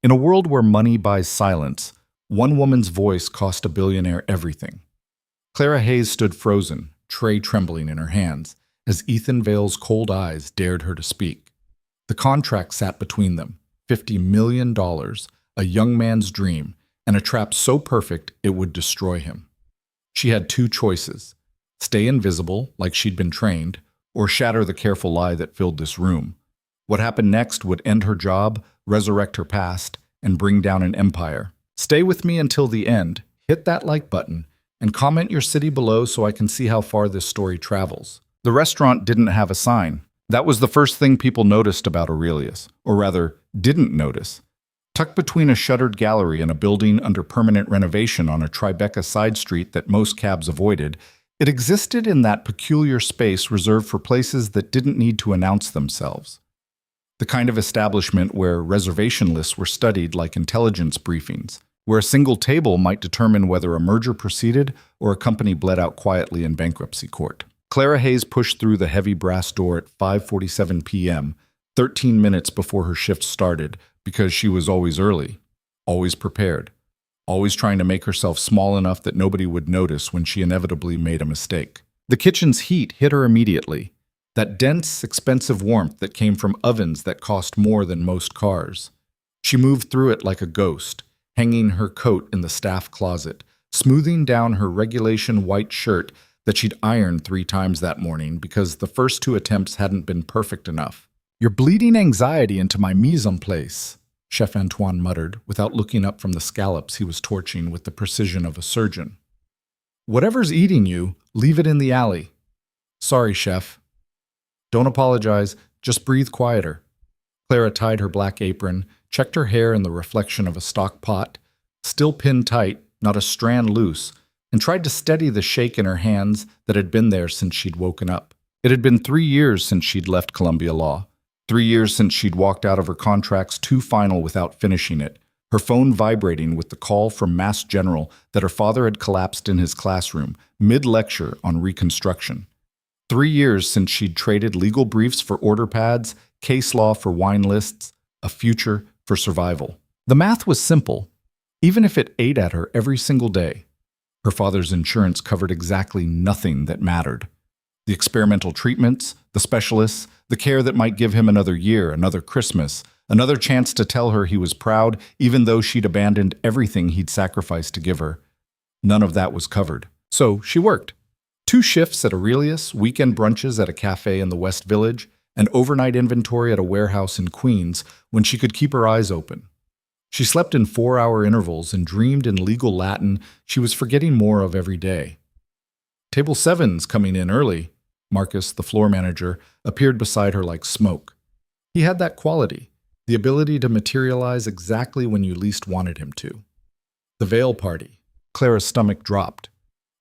In a world where money buys silence, one woman's voice cost a billionaire everything. Clara Hayes stood frozen, tray trembling in her hands, as Ethan Vale's cold eyes dared her to speak. The contract sat between them, $50 million, a young man's dream, and a trap so perfect it would destroy him. She had two choices: stay invisible, like she'd been trained, or shatter the careful lie that filled this room. What happened next would end her job, resurrect her past, and bring down an empire. Stay with me until the end, hit that like button, and comment your city below so I can see how far this story travels. The restaurant didn't have a sign. That was the first thing people noticed about Aurelius, or rather, didn't notice. Tucked between a shuttered gallery and a building under permanent renovation on a Tribeca side street that most cabs avoided, it existed in that peculiar space reserved for places that didn't need to announce themselves. The kind of establishment where reservation lists were studied like intelligence briefings, where a single table might determine whether a merger proceeded or a company bled out quietly in bankruptcy court. Clara Hayes pushed through the heavy brass door at 5:47 p.m., 13 minutes before her shift started, because she was always early, always prepared, always trying to make herself small enough that nobody would notice when she inevitably made a mistake. The kitchen's heat hit her immediately, that dense, expensive warmth that came from ovens that cost more than most cars. She moved through it like a ghost, hanging her coat in the staff closet, smoothing down her regulation white shirt that she'd ironed 3 times that morning because the first 2 attempts hadn't been perfect enough. "You're bleeding anxiety into my mise en place," Chef Antoine muttered, without looking up from the scallops he was torching with the precision of a surgeon. "Whatever's eating you, leave it in the alley." "Sorry, Chef." "Don't apologize, just breathe quieter." Clara tied her black apron, checked her hair in the reflection of a stock pot, still pinned tight, not a strand loose, and tried to steady the shake in her hands that had been there since she'd woken up. It had been 3 years since she'd left Columbia Law, 3 years since she'd walked out of her contract's 2 final without finishing it, her phone vibrating with the call from Mass General that her father had collapsed in his classroom, mid-lecture on Reconstruction. 3 years since she'd traded legal briefs for order pads, case law for wine lists, a future for survival. The math was simple, even if it ate at her every single day. Her father's insurance covered exactly nothing that mattered. The experimental treatments, the specialists, the care that might give him another year, another Christmas, another chance to tell her he was proud even though she'd abandoned everything he'd sacrificed to give her. None of that was covered. So she worked. 2 shifts at Aurelius, weekend brunches at a cafe in the West Village, and overnight inventory at a warehouse in Queens when she could keep her eyes open. She slept in 4-hour intervals and dreamed in legal Latin she was forgetting more of every day. "Table 7's coming in early." Marcus, the floor manager, appeared beside her like smoke. He had that quality, the ability to materialize exactly when you least wanted him to. The Vale party. Clara's stomach dropped.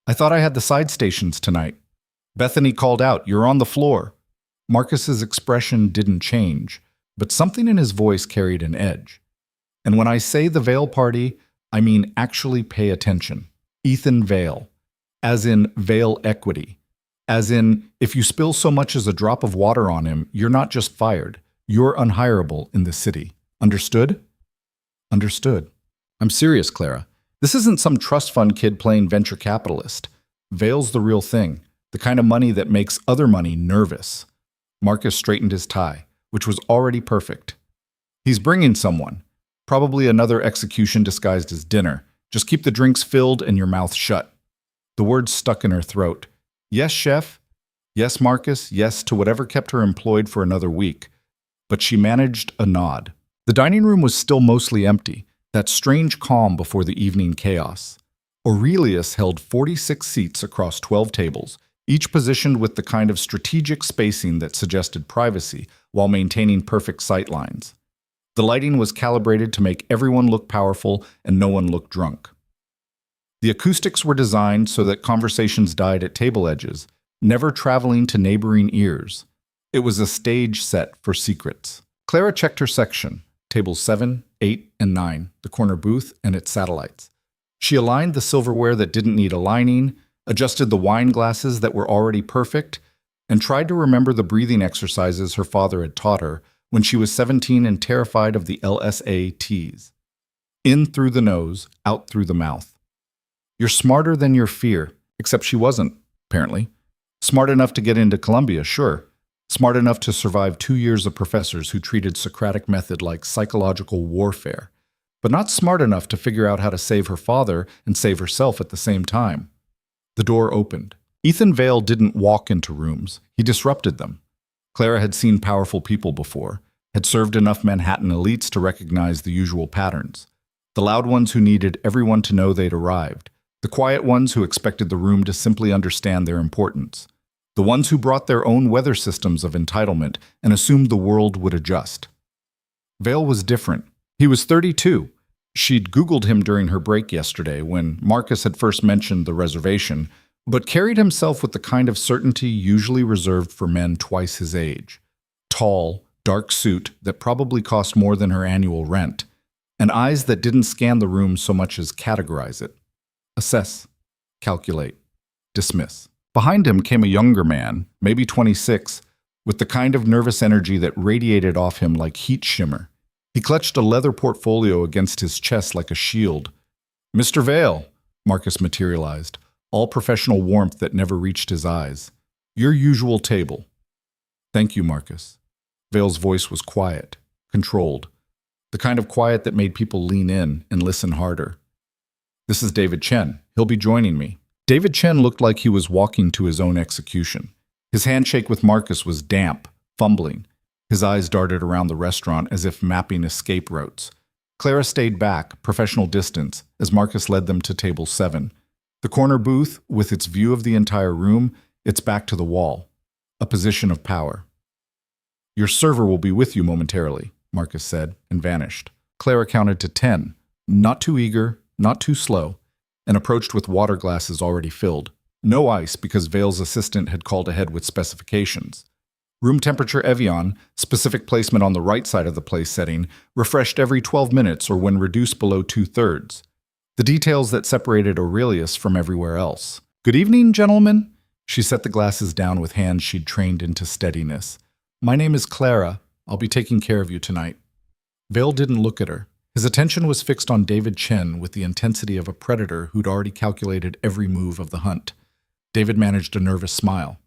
"I thought I had the side stations tonight." Bethany called out, "You're on the floor." Marcus's expression didn't change, but something in his voice carried an edge. "And when I say the Vale party, I mean actually pay attention. Ethan Vale. As in Vale equity. As in, if you spill so much as a drop of water on him, you're not just fired. You're unhireable in this city. Understood?" "Understood." "I'm serious, Clara. This isn't some trust fund kid playing venture capitalist. Vale's the real thing, the kind of money that makes other money nervous." Marcus straightened his tie, which was already perfect. "He's bringing someone. Probably another execution disguised as dinner. Just keep the drinks filled and your mouth shut." The words stuck in her throat. Yes, Chef. Yes, Marcus. Yes to whatever kept her employed for another week. But she managed a nod. The dining room was still mostly empty, that strange calm before the evening chaos. Aurelius held 46 seats across 12 tables, each positioned with the kind of strategic spacing that suggested privacy while maintaining perfect sight lines. The lighting was calibrated to make everyone look powerful and no one look drunk. The acoustics were designed so that conversations died at table edges, never traveling to neighboring ears. It was a stage set for secrets. Clara checked her section, tables 7, 8, and 9, the corner booth and its satellites. She aligned the silverware that didn't need aligning, adjusted the wine glasses that were already perfect, and tried to remember the breathing exercises her father had taught her, when she was 17 and terrified of the LSATs. In through the nose, out through the mouth. You're smarter than your fear, except she wasn't, apparently. Smart enough to get into Columbia, sure. Smart enough to survive 2 years of professors who treated Socratic method like psychological warfare, but not smart enough to figure out how to save her father and save herself at the same time. The door opened. Ethan Vale didn't walk into rooms. He disrupted them. Clara had seen powerful people before, had served enough Manhattan elites to recognize the usual patterns. The loud ones who needed everyone to know they'd arrived. The quiet ones who expected the room to simply understand their importance. The ones who brought their own weather systems of entitlement and assumed the world would adjust. Vale was different. He was 32. She'd Googled him during her break yesterday when Marcus had first mentioned the reservation, but carried himself with the kind of certainty usually reserved for men twice his age. Tall, dark suit that probably cost more than her annual rent, and eyes that didn't scan the room so much as categorize it. Assess, calculate, dismiss. Behind him came a younger man, maybe 26, with the kind of nervous energy that radiated off him like heat shimmer. He clutched a leather portfolio against his chest like a shield. "Mr. Vale," Marcus materialized, all professional warmth that never reached his eyes. "Your usual table." "Thank you, Marcus." Vale's voice was quiet, controlled, the kind of quiet that made people lean in and listen harder. "This is David Chen. He'll be joining me." David Chen looked like he was walking to his own execution. His handshake with Marcus was damp, fumbling. His eyes darted around the restaurant as if mapping escape routes. Clara stayed back, professional distance, as Marcus led them to table 7. The corner booth, with its view of the entire room, its back to the wall. A position of power. "Your server will be with you momentarily," Marcus said, and vanished. Clara counted to 10, not too eager, not too slow, and approached with water glasses already filled. No ice because Vale's assistant had called ahead with specifications. Room temperature Evian, specific placement on the right side of the place setting, refreshed every 12 minutes or when reduced below 2/3. The details that separated Aurelius from everywhere else. "Good evening, gentlemen." She set the glasses down with hands she'd trained into steadiness. "My name is Clara. I'll be taking care of you tonight." Vale didn't look at her. His attention was fixed on David Chen with the intensity of a predator who'd already calculated every move of the hunt. David managed a nervous smile.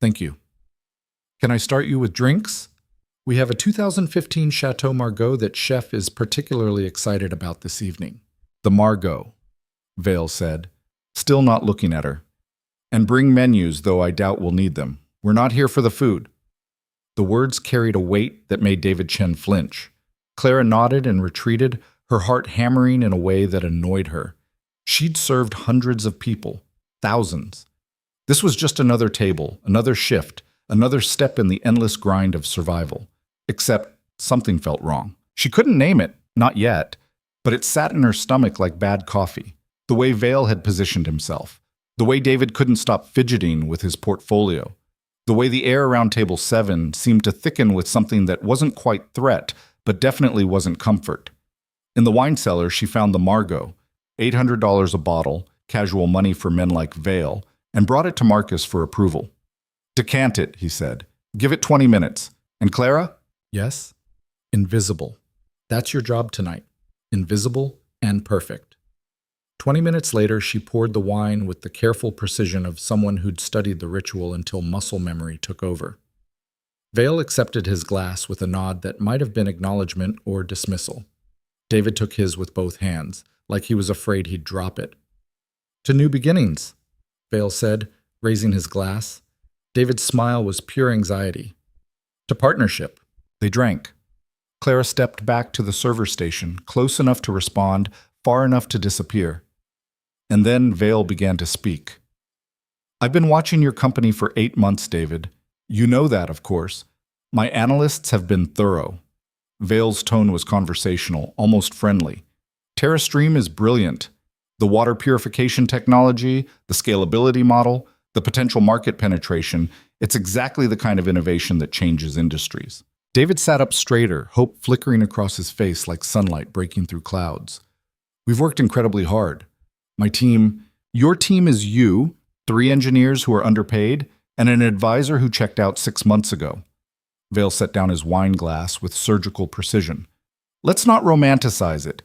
"Thank you. Can I start you with drinks? We have a 2015 Chateau Margaux that Chef is particularly excited about this evening." "The Margaux," Vale said, still not looking at her. "And bring menus, though I doubt we'll need them. We're not here for the food." The words carried a weight that made David Chen flinch. Clara nodded and retreated, her heart hammering in a way that annoyed her. She'd served hundreds of people, thousands. This was just another table, another shift, another step in the endless grind of survival. Except something felt wrong. She couldn't name it, not yet, but it sat in her stomach like bad coffee. The way Vale had positioned himself. The way David couldn't stop fidgeting with his portfolio. The way the air around table 7 seemed to thicken with something that wasn't quite threat, but definitely wasn't comfort. In the wine cellar, she found the Margaux, $800 a bottle, casual money for men like Vale, and brought it to Marcus for approval. "Decant it," he said. "Give it 20 minutes. And Clara?" "Yes?" "Invisible. That's your job tonight. Invisible and perfect." 20 minutes later, she poured the wine with the careful precision of someone who'd studied the ritual until muscle memory took over. Vale accepted his glass with a nod that might have been acknowledgement or dismissal. David took his with both hands, like he was afraid he'd drop it. "To new beginnings," Vale said, raising his glass. David's smile was pure anxiety. "To partnership." They drank. Clara stepped back to the server station, close enough to respond, far enough to disappear. And then Vale began to speak. "I've been watching your company for 8 months, David. You know that, of course. My analysts have been thorough." Vale's tone was conversational, almost friendly. "TerraStream is brilliant. The water purification technology, the scalability model, the potential market penetration, it's exactly the kind of innovation that changes industries." David sat up straighter, hope flickering across his face like sunlight breaking through clouds. "We've worked incredibly hard. My team, your team is you, 3 engineers who are underpaid, and an advisor who checked out 6 months ago. Vale set down his wine glass with surgical precision. Let's not romanticize it.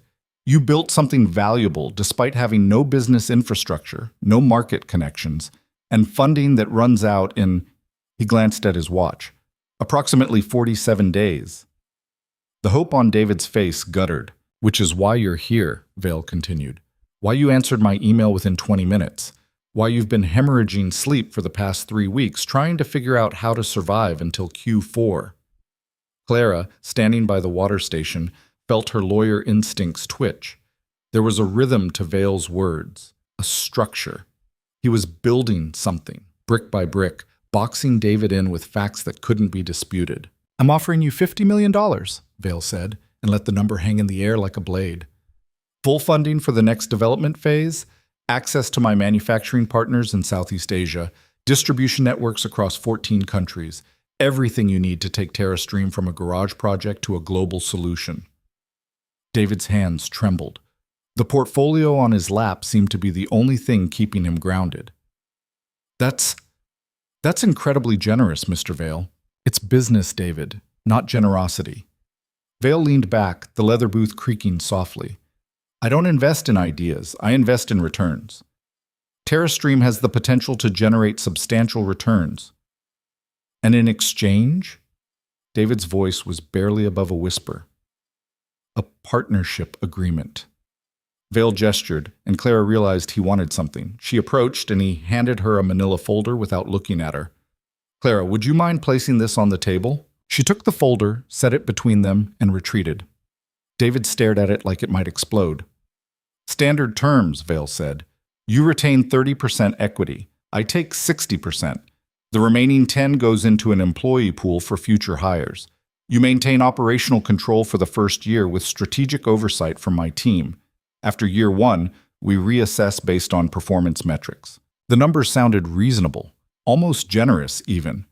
You built something valuable despite having no business infrastructure, no market connections, and funding that runs out in, he glanced at his watch, approximately 47 days. The hope on David's face guttered. Which is why you're here, Vale continued. Why you answered my email within 20 minutes. Why you've been hemorrhaging sleep for the past 3 weeks trying to figure out how to survive until Q4. Clara, standing by the water station, felt her lawyer instincts twitch. There was a rhythm to Vale's words, a structure. He was building something, brick by brick, boxing David in with facts that couldn't be disputed. I'm offering you $50 million, Vale said, and let the number hang in the air like a blade. Full funding for the next development phase, access to my manufacturing partners in Southeast Asia, distribution networks across 14 countries, everything you need to take TerraStream from a garage project to a global solution. David's hands trembled. The portfolio on his lap seemed to be the only thing keeping him grounded. That's incredibly generous, Mr. Vale. It's business, David, not generosity. Vale leaned back, the leather booth creaking softly. I don't invest in ideas, I invest in returns. TerraStream has the potential to generate substantial returns. And in exchange? David's voice was barely above a whisper. A partnership agreement. Vale gestured, and Clara realized he wanted something. She approached, and he handed her a manila folder without looking at her. Clara, would you mind placing this on the table? She took the folder, set it between them, and retreated. David stared at it like it might explode. Standard terms, Vale said. You retain 30% equity. I take 60%. The remaining 10 goes into an employee pool for future hires. You maintain operational control for the first year with strategic oversight from my team. After year 1, we reassess based on performance metrics. The numbers sounded reasonable, almost generous even.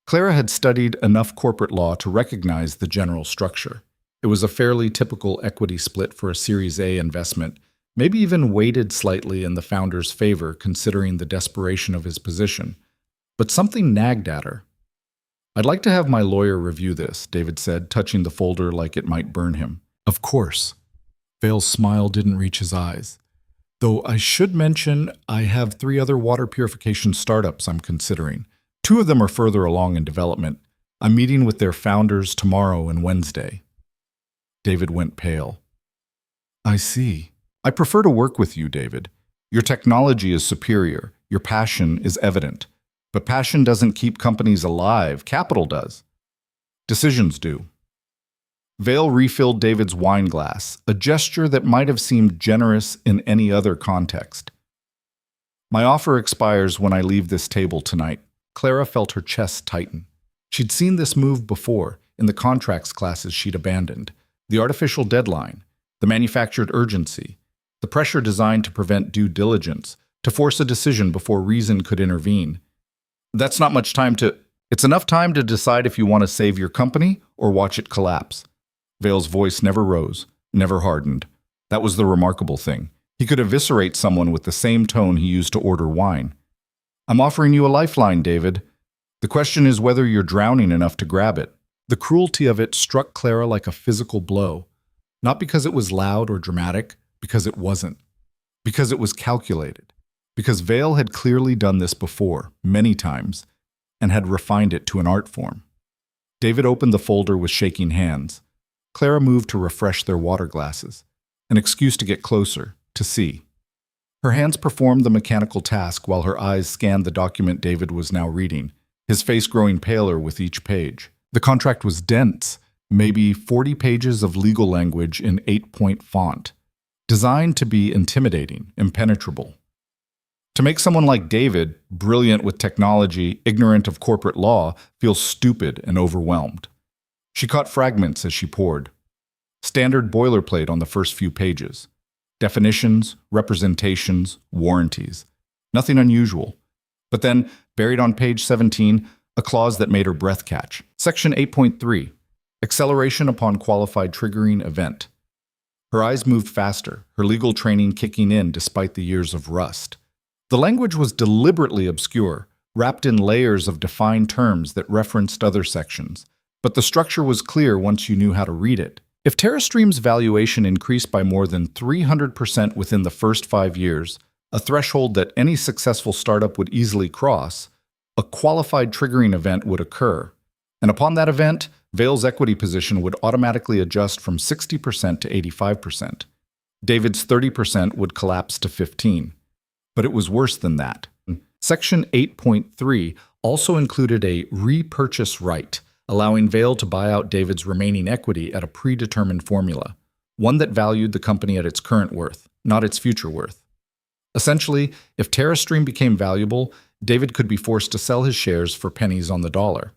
Clara had studied enough corporate law to recognize the general structure. It was a fairly typical equity split for a Series A investment, maybe even weighted slightly in the founder's favor considering the desperation of his position. But something nagged at her. I'd like to have my lawyer review this, David said, touching the folder like it might burn him. Of course. Vale's smile didn't reach his eyes. Though I should mention I have 3 other water purification startups I'm considering. 2 of them are further along in development. I'm meeting with their founders tomorrow and Wednesday. David went pale. I see. I prefer to work with you, David. Your technology is superior. Your passion is evident. But passion doesn't keep companies alive. Capital does. Decisions do. Vale refilled David's wine glass, a gesture that might have seemed generous in any other context. My offer expires when I leave this table tonight. Clara felt her chest tighten. She'd seen this move before, in the contracts classes she'd abandoned. The artificial deadline, the manufactured urgency, the pressure designed to prevent due diligence, to force a decision before reason could intervene. That's not much time to... It's enough time to decide if you want to save your company or watch it collapse. Vale's voice never rose, never hardened. That was the remarkable thing. He could eviscerate someone with the same tone he used to order wine. I'm offering you a lifeline, David. The question is whether you're drowning enough to grab it. The cruelty of it struck Clara like a physical blow. Not because it was loud or dramatic, because it wasn't. Because it was calculated. Because Vale had clearly done this before, many times, and had refined it to an art form. David opened the folder with shaking hands. Clara moved to refresh their water glasses, an excuse to get closer, to see. Her hands performed the mechanical task while her eyes scanned the document David was now reading, his face growing paler with each page. The contract was dense, maybe 40 pages of legal language in 8-point font, designed to be intimidating, impenetrable. To make someone like David, brilliant with technology, ignorant of corporate law, feel stupid and overwhelmed. She caught fragments as she poured. Standard boilerplate on the first few pages. Definitions, representations, warranties. Nothing unusual. But then, buried on page 17, a clause that made her breath catch. Section 8.3, acceleration upon qualified triggering event. Her eyes moved faster, her legal training kicking in despite the years of rust. The language was deliberately obscure, wrapped in layers of defined terms that referenced other sections. but the structure was clear once you knew how to read it. If TerraStream's valuation increased by more than 300% within the first 5 years, a threshold that any successful startup would easily cross, a qualified triggering event would occur. And upon that event, Vail's equity position would automatically adjust from 60% to 85%. David's 30% would collapse to 15%. But it was worse than that. Section 8.3 also included a repurchase right, allowing Vail to buy out David's remaining equity at a predetermined formula, one that valued the company at its current worth, not its future worth. Essentially, if TerraStream became valuable, David could be forced to sell his shares for pennies on the dollar.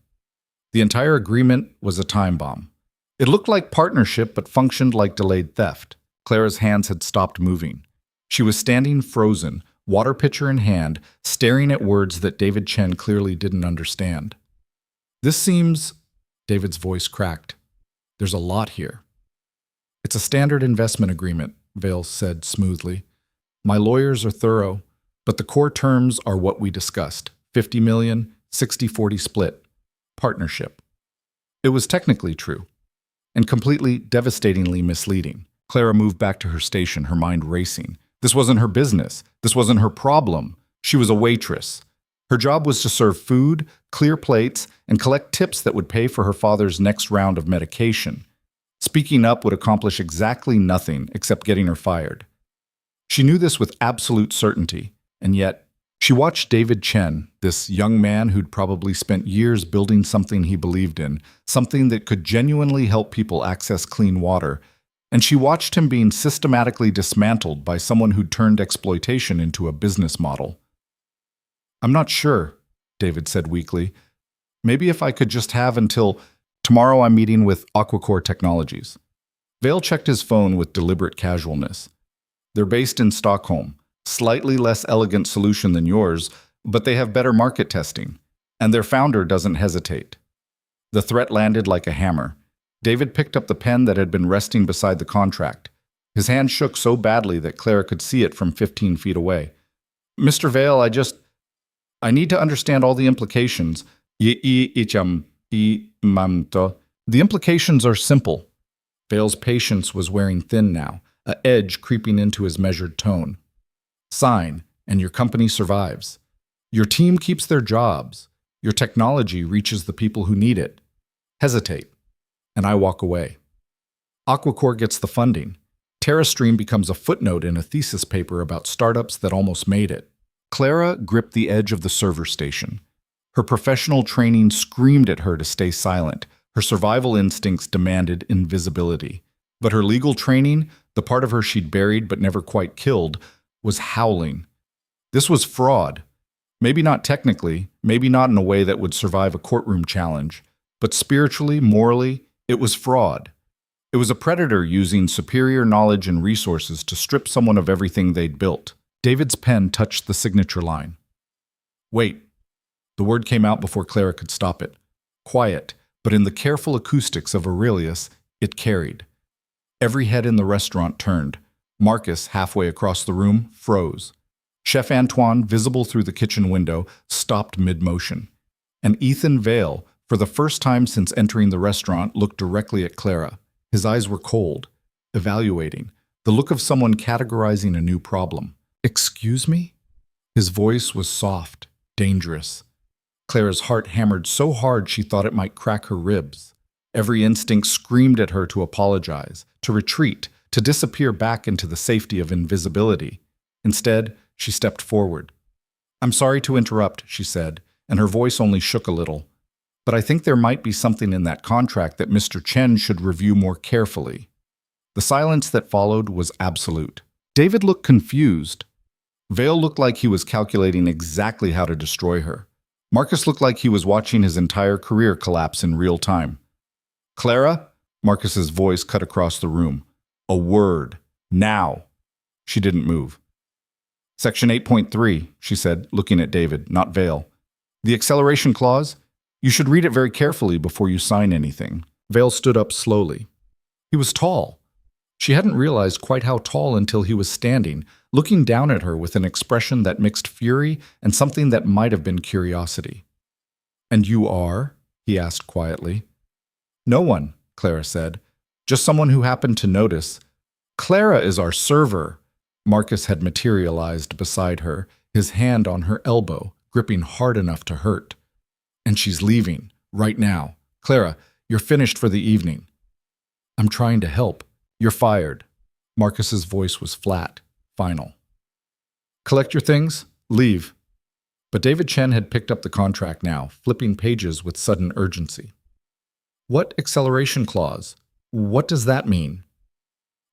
The entire agreement was a time bomb. It looked like partnership but functioned like delayed theft. Clara's hands had stopped moving. She was standing frozen, water pitcher in hand, staring at words that David Chen clearly didn't understand. This seems... David's voice cracked. There's a lot here. It's a standard investment agreement, Vail said smoothly. My lawyers are thorough, but the core terms are what we discussed. 50 million, 60-40 split. Partnership. It was technically true, and completely devastatingly misleading. Clara moved back to her station, her mind racing. This wasn't her business. This wasn't her problem. She was a waitress. Her job was to serve food, clear plates, and collect tips that would pay for her father's next round of medication. Speaking up would accomplish exactly nothing except getting her fired. She knew this with absolute certainty, and yet she watched David Chen, this young man who'd probably spent years building something he believed in, something that could genuinely help people access clean water, and she watched him being systematically dismantled by someone who'd turned exploitation into a business model. I'm not sure, David said weakly. Maybe if I could just have until tomorrow. I'm meeting with Aquacore Technologies. Vail checked his phone with deliberate casualness. They're based in Stockholm, slightly less elegant solution than yours, but they have better market testing, and their founder doesn't hesitate. The threat landed like a hammer. David picked up the pen that had been resting beside the contract. His hand shook so badly that Clara could see it from 15 feet away. Mr. Vail, I need to understand all the implications. The implications are simple. Vail's patience was wearing thin now, an edge creeping into his measured tone. Sign, and your company survives. Your team keeps their jobs. Your technology reaches the people who need it. Hesitate, and I walk away. Aquacore gets the funding. TerraStream becomes a footnote in a thesis paper about startups that almost made it. Clara gripped the edge of the server station. Her professional training screamed at her to stay silent. Her survival instincts demanded invisibility. But her legal training, the part of her she'd buried but never quite killed, was howling. This was fraud. Maybe not technically, maybe not in a way that would survive a courtroom challenge, but spiritually, morally, it was fraud. It was a predator using superior knowledge and resources to strip someone of everything they'd built. David's pen touched the signature line. Wait. The word came out before Clara could stop it. Quiet, but in the careful acoustics of Aurelius, it carried. Every head in the restaurant turned. Marcus, halfway across the room, froze. Chef Antoine, visible through the kitchen window, stopped mid-motion. And Ethan Vail, for the first time since entering the restaurant, looked directly at Clara. His eyes were cold, evaluating, the look of someone categorizing a new problem. Excuse me? His voice was soft, dangerous. Clara's heart hammered so hard she thought it might crack her ribs. Every instinct screamed at her to apologize, to retreat, to disappear back into the safety of invisibility. Instead, she stepped forward. I'm sorry to interrupt, she said, and her voice only shook a little. But I think there might be something in that contract that Mr. Chen should review more carefully. The silence that followed was absolute. David looked confused. Vail looked like he was calculating exactly how to destroy her. Marcus looked like he was watching his entire career collapse in real time. Clara? Marcus's voice cut across the room. A word. Now. She didn't move. Section 8.3, she said, looking at David, not Vail. The acceleration clause? You should read it very carefully before you sign anything. Vail stood up slowly. He was tall. She hadn't realized quite how tall until he was standing, looking down at her with an expression that mixed fury and something that might have been curiosity. And you are? He asked quietly. No one, Clara said. Just someone who happened to notice. Clara is our server. Marcus had materialized beside her, his hand on her elbow, gripping hard enough to hurt. And she's leaving, right now. Clara, you're finished for the evening. I'm trying to help. You're fired. Marcus's voice was flat, final. Collect your things, leave. But David Chen had picked up the contract now, flipping pages with sudden urgency. What acceleration clause? What does that mean?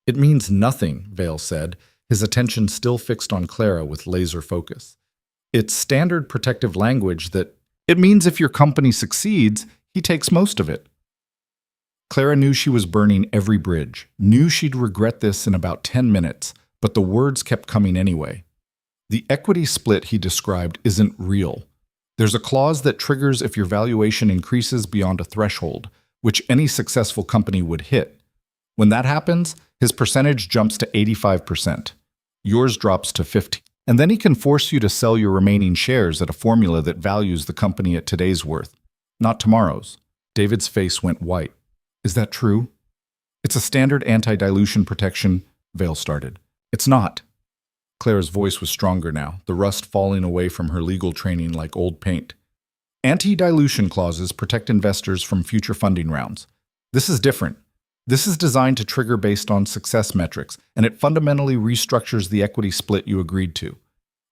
It means nothing, Vale said, his attention still fixed on Clara with laser focus. It's standard protective language that it means if your company succeeds, he takes most of it. Clara knew she was burning every bridge, knew she'd regret this in about 10 minutes, but the words kept coming anyway. The equity split he described isn't real. There's a clause that triggers if your valuation increases beyond a threshold, which any successful company would hit. When that happens, his percentage jumps to 85%. Yours drops to 50%. And then he can force you to sell your remaining shares at a formula that values the company at today's worth, not tomorrow's. David's face went white. Is that true? It's a standard anti-dilution protection, Vale started. It's not. Clara's voice was stronger now, the rust falling away from her legal training like old paint. Anti-dilution clauses protect investors from future funding rounds. This is different. This is designed to trigger based on success metrics, and it fundamentally restructures the equity split you agreed to.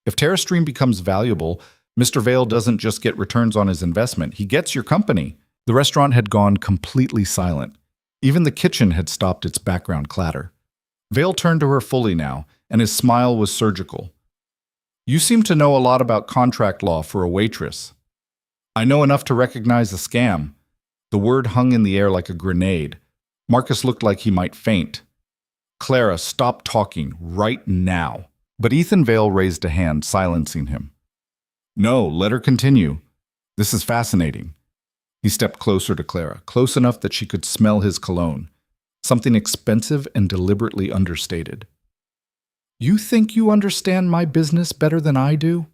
If TerraStream becomes valuable, Mr. Vale doesn't just get returns on his investment, he gets your company. The restaurant had gone completely silent. Even the kitchen had stopped its background clatter. Vale turned to her fully now, and his smile was surgical. You seem to know a lot about contract law for a waitress. I know enough to recognize a scam. The word hung in the air like a grenade. Marcus looked like he might faint. Clara, stop talking right now. But Ethan Vale raised a hand, silencing him. No, let her continue. This is fascinating. He stepped closer to Clara, close enough that she could smell his cologne, something expensive and deliberately understated. You think you understand my business better than I do?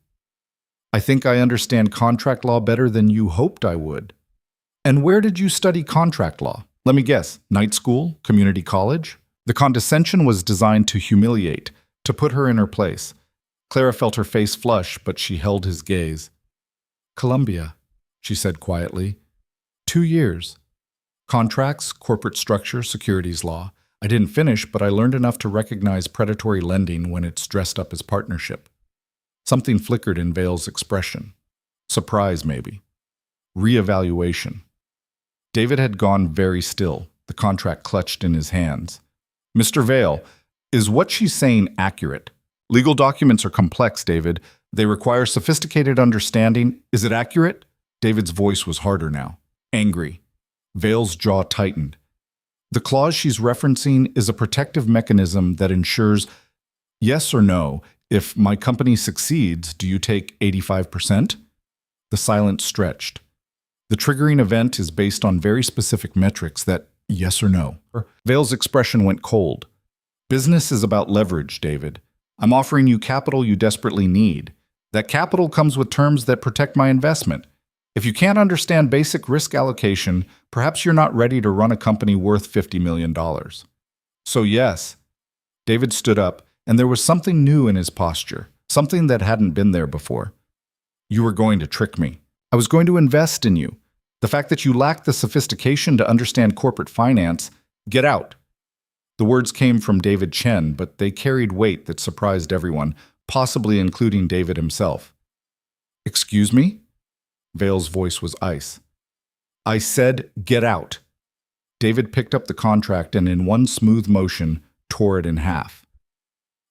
I think I understand contract law better than you hoped I would. And where did you study contract law? Let me guess, night school, community college? The condescension was designed to humiliate, to put her in her place. Clara felt her face flush, but she held his gaze. Columbia, she said quietly. 2 years. Contracts, corporate structure, securities law. I didn't finish, but I learned enough to recognize predatory lending when it's dressed up as partnership. Something flickered in Vale's expression. Surprise, maybe. Reevaluation. David had gone very still, the contract clutched in his hands. Mr. Vale, is what she's saying accurate? Legal documents are complex, David. They require sophisticated understanding. Is it accurate? David's voice was harder now. Angry. Vale's jaw tightened. The clause she's referencing is a protective mechanism that ensures, yes or no, if my company succeeds, do you take 85%? The silence stretched. The triggering event is based on very specific metrics that, yes or no. Vale's expression went cold. Business is about leverage, David. I'm offering you capital you desperately need. That capital comes with terms that protect my investment. If you can't understand basic risk allocation, perhaps you're not ready to run a company worth $50 million. So yes. David stood up, and there was something new in his posture, something that hadn't been there before. You were going to trick me. I was going to invest in you. The fact that you lack the sophistication to understand corporate finance, get out. The words came from David Chen, but they carried weight that surprised everyone, possibly including David himself. Excuse me? Vale's voice was ice. I said, get out. David picked up the contract and in one smooth motion, tore it in half.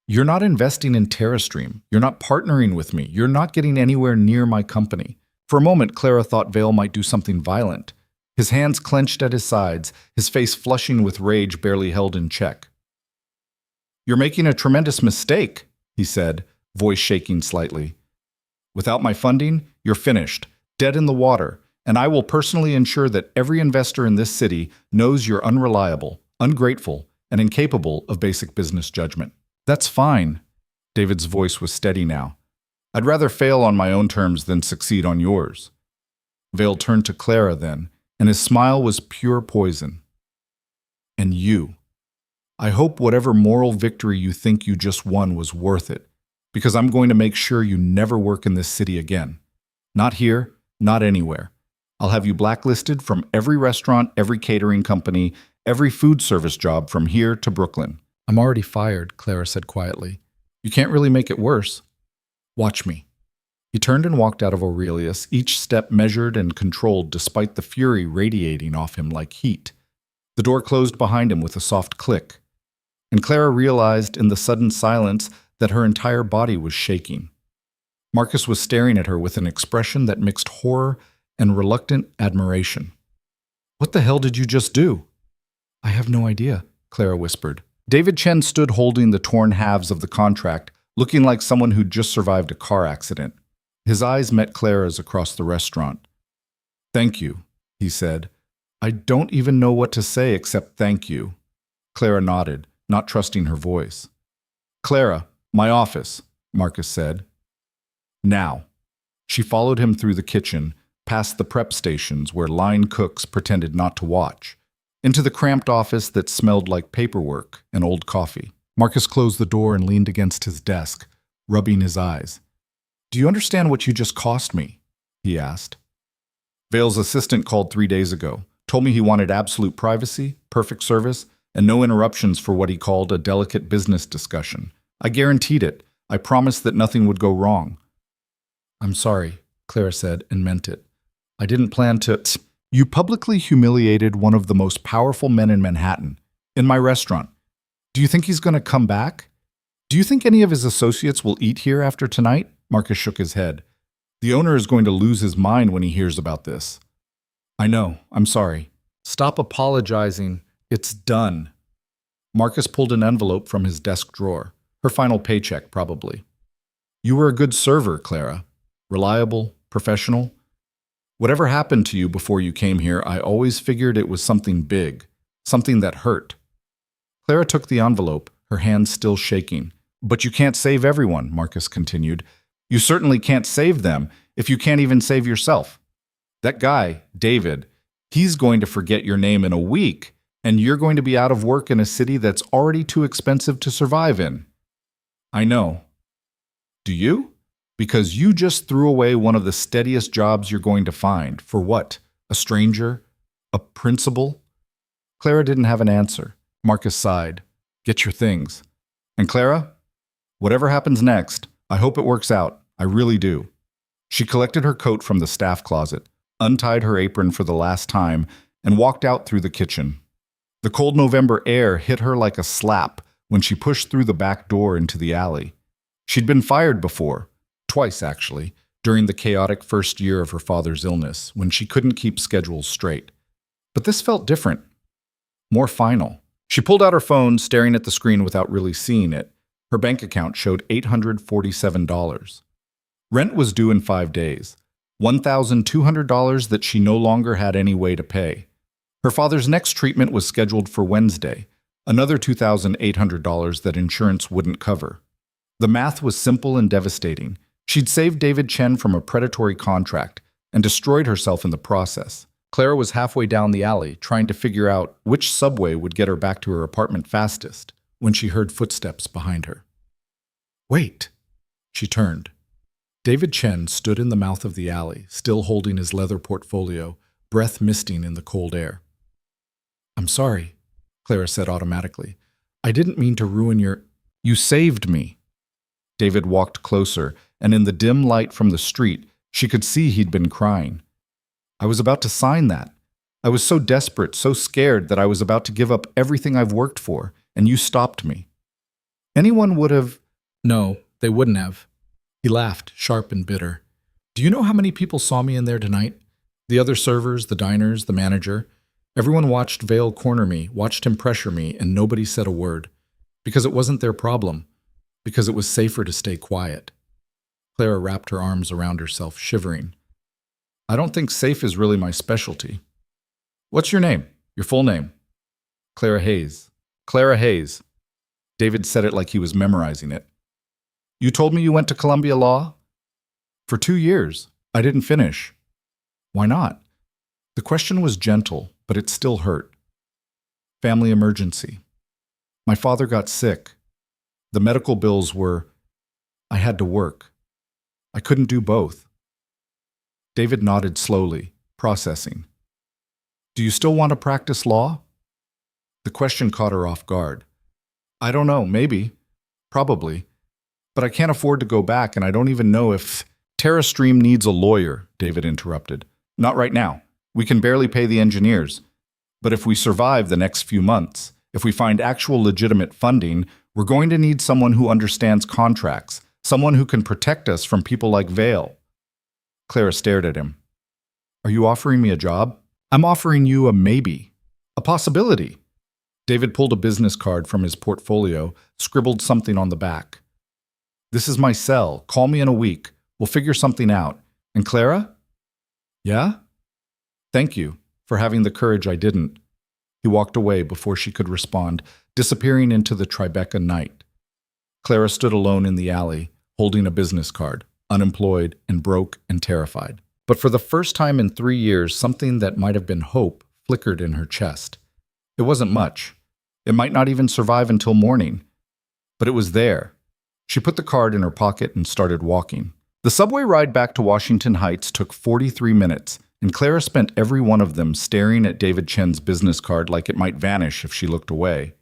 You're not investing in TerraStream. You're not partnering with me. You're not getting anywhere near my company. For a moment, Clara thought Vale might do something violent. His hands clenched at his sides, his face flushing with rage barely held in check. You're making a tremendous mistake, he said, voice shaking slightly. Without my funding, you're finished, dead in the water, and I will personally ensure that every investor in this city knows you're unreliable, ungrateful, and incapable of basic business judgment. That's fine. David's voice was steady now. I'd rather fail on my own terms than succeed on yours. Vale turned to Clara then, and his smile was pure poison. And you. I hope whatever moral victory you think you just won was worth it, because I'm going to make sure you never work in this city again. Not here, not anywhere. I'll have you blacklisted from every restaurant, every catering company, every food service job from here to Brooklyn. I'm already fired, Clara said quietly. You can't really make it worse. Watch me. He turned and walked out of Aurelius, each step measured and controlled despite the fury radiating off him like heat. The door closed behind him with a soft click, and Clara realized in the sudden silence that her entire body was shaking. Marcus was staring at her with an expression that mixed horror and reluctant admiration. What the hell did you just do? I have no idea, Clara whispered. David Chen stood holding the torn halves of the contract, looking like someone who'd just survived a car accident. His eyes met Clara's across the restaurant. Thank you, he said. I don't even know what to say except thank you. Clara nodded, not trusting her voice. Clara, my office, Marcus said. Now. She followed him through the kitchen, past the prep stations where line cooks pretended not to watch, into the cramped office that smelled like paperwork and old coffee. Marcus closed the door and leaned against his desk, rubbing his eyes. Do you understand what you just cost me? He asked. Vale's assistant called 3 days ago, told me he wanted absolute privacy, perfect service, and no interruptions for what he called a delicate business discussion. I guaranteed it. I promised that nothing would go wrong. I'm sorry, Clara said, and meant it. I didn't plan to. You publicly humiliated one of the most powerful men in Manhattan, in my restaurant. Do you think he's going to come back? Do you think any of his associates will eat here after tonight? Marcus shook his head. The owner is going to lose his mind when he hears about this. I know. I'm sorry. Stop apologizing. It's done. Marcus pulled an envelope from his desk drawer. Her final paycheck, probably. You were a good server, Clara. Reliable, professional. Whatever happened to you before you came here, I always figured it was something big, something that hurt. Clara took the envelope, her hands still shaking. But you can't save everyone, Marcus continued. You certainly can't save them if you can't even save yourself. That guy, David, he's going to forget your name in a week, and you're going to be out of work in a city that's already too expensive to survive in. I know. Do you? Because you just threw away one of the steadiest jobs you're going to find. For what? A stranger? A principal? Clara didn't have an answer. Marcus sighed. Get your things. And Clara, whatever happens next, I hope it works out. I really do. She collected her coat from the staff closet, untied her apron for the last time, and walked out through the kitchen. The cold November air hit her like a slap when she pushed through the back door into the alley. She'd been fired before. Twice, actually, during the chaotic first year of her father's illness, when she couldn't keep schedules straight. But this felt different. More final. She pulled out her phone, staring at the screen without really seeing it. Her bank account showed $847. Rent was due in 5 days. $1,200 that she no longer had any way to pay. Her father's next treatment was scheduled for Wednesday, another $2,800 that insurance wouldn't cover. The math was simple and devastating. She'd saved David Chen from a predatory contract and destroyed herself in the process. Clara was halfway down the alley, trying to figure out which subway would get her back to her apartment fastest, when she heard footsteps behind her. Wait! She turned. David Chen stood in the mouth of the alley, still holding his leather portfolio, breath misting in the cold air. I'm sorry, Clara said automatically. I didn't mean to ruin your... You saved me. David walked closer, and in the dim light from the street, she could see he'd been crying. I was about to sign that. I was so desperate, so scared that I was about to give up everything I've worked for, and you stopped me. Anyone would have... No, they wouldn't have. He laughed, sharp and bitter. Do you know how many people saw me in there tonight? The other servers, the diners, the manager. Everyone watched Vale corner me, watched him pressure me, and nobody said a word. Because it wasn't their problem. Because it was safer to stay quiet. Clara wrapped her arms around herself, shivering. I don't think safe is really my specialty. What's your name? Your full name? Clara Hayes. Clara Hayes. David said it like he was memorizing it. You told me you went to Columbia Law? For 2 years. I didn't finish. Why not? The question was gentle, but it still hurt. Family emergency. My father got sick. The medical bills were... I had to work. I couldn't do both. David nodded slowly, processing. Do you still want to practice law? The question caught her off guard. I don't know, maybe. Probably. But I can't afford to go back, and I don't even know if... TerraStream needs a lawyer, David interrupted. Not right now. We can barely pay the engineers. But if we survive the next few months, if we find actual legitimate funding, we're going to need someone who understands contracts, someone who can protect us from people like Vale. Clara stared at him. Are you offering me a job? I'm offering you a maybe, a possibility. David pulled a business card from his portfolio, scribbled something on the back. This is my cell. Call me in a week. We'll figure something out. And Clara? Yeah? Thank you for having the courage I didn't. He walked away before she could respond, disappearing into the Tribeca night. Clara stood alone in the alley, holding a business card, unemployed and broke and terrified. But for the first time in 3 years, something that might have been hope flickered in her chest. It wasn't much. It might not even survive until morning. But it was there. She put the card in her pocket and started walking. The subway ride back to Washington Heights took 43 minutes, and Clara spent every one of them staring at David Chen's business card like it might vanish if she looked away.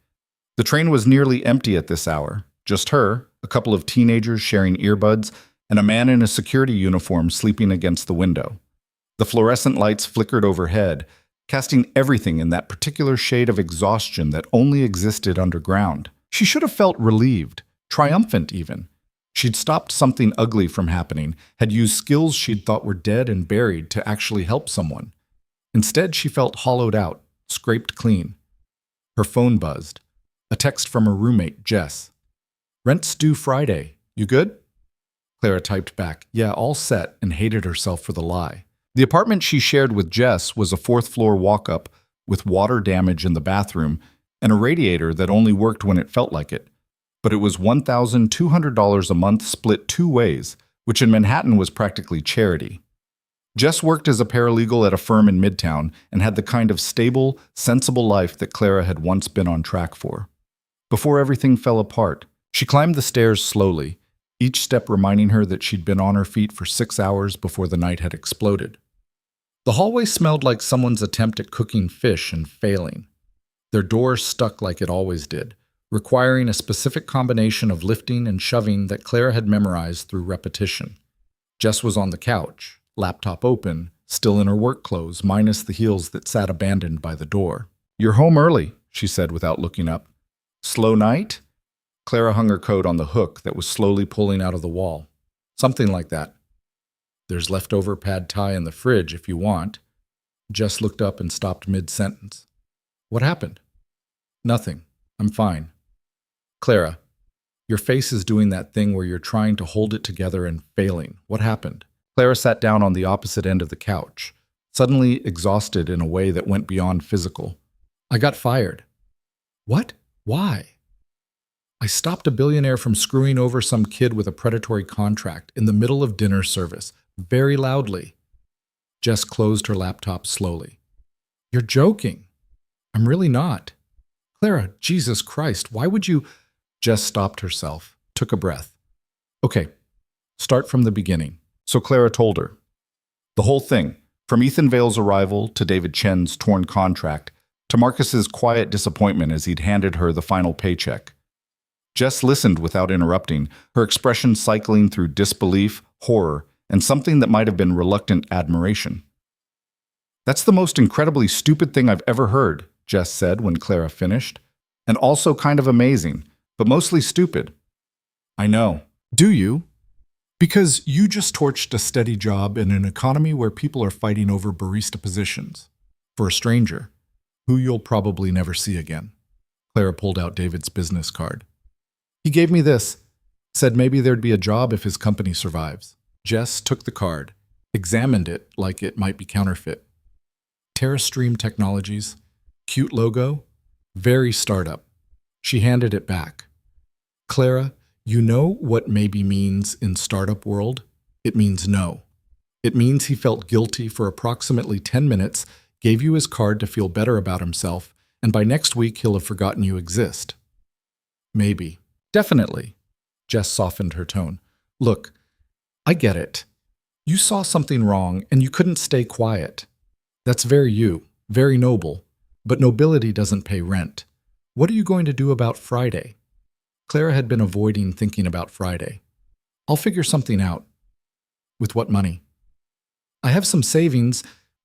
The train was nearly empty at this hour. Just her, a couple of teenagers sharing earbuds, and a man in a security uniform sleeping against the window. The fluorescent lights flickered overhead, casting everything in that particular shade of exhaustion that only existed underground. She should have felt relieved, triumphant even. She'd stopped something ugly from happening, had used skills she'd thought were dead and buried to actually help someone. Instead, she felt hollowed out, scraped clean. Her phone buzzed. A text from her roommate, Jess. Rent's due Friday. You good? Clara typed back, yeah, all set, and hated herself for the lie. The apartment she shared with Jess was a 4th-floor walk-up with water damage in the bathroom and a radiator that only worked when it felt like it. But it was $1,200 a month split 2 ways, which in Manhattan was practically charity. Jess worked as a paralegal at a firm in Midtown and had the kind of stable, sensible life that Clara had once been on track for. Before everything fell apart, she climbed the stairs slowly, each step reminding her that she'd been on her feet for 6 hours before the night had exploded. The hallway smelled like someone's attempt at cooking fish and failing. Their door stuck like it always did, requiring a specific combination of lifting and shoving that Clara had memorized through repetition. Jess was on the couch, laptop open, still in her work clothes, minus the heels that sat abandoned by the door. You're home early, she said without looking up. Slow night? Clara hung her coat on the hook that was slowly pulling out of the wall. Something like that. There's leftover pad thai in the fridge if you want. Jess looked up and stopped mid-sentence. What happened? Nothing. I'm fine. Clara, your face is doing that thing where you're trying to hold it together and failing. What happened? Clara sat down on the opposite end of the couch, suddenly exhausted in a way that went beyond physical. I got fired. What? Why? I stopped a billionaire from screwing over some kid with a predatory contract in the middle of dinner service, very loudly. Jess closed her laptop slowly. You're joking. I'm really not. Clara, Jesus Christ, why would you... Jess stopped herself, took a breath. Okay, start from the beginning. So Clara told her. The whole thing, from Ethan Vale's arrival to David Chen's torn contract, to Marcus's quiet disappointment as he'd handed her the final paycheck. Jess listened without interrupting, her expression cycling through disbelief, horror, and something that might have been reluctant admiration. That's the most incredibly stupid thing I've ever heard, Jess said when Clara finished, and also kind of amazing, but mostly stupid. I know. Do you? Because you just torched a steady job in an economy where people are fighting over barista positions. For a stranger, who you'll probably never see again. Clara pulled out David's business card. He gave me this, said maybe there'd be a job if his company survives. Jess took the card, examined it like it might be counterfeit. TerraStream Technologies, cute logo, very startup. She handed it back. Clara, you know what maybe means in startup world? It means no. It means he felt guilty for approximately 10 minutes, gave you his card to feel better about himself, and by next week he'll have forgotten you exist. Maybe. Definitely. Jess softened her tone. Look, I get it. You saw something wrong and you couldn't stay quiet. That's very you, very noble, but nobility doesn't pay rent. What are you going to do about Friday? Clara had been avoiding thinking about Friday. I'll figure something out. With what money? I have some savings.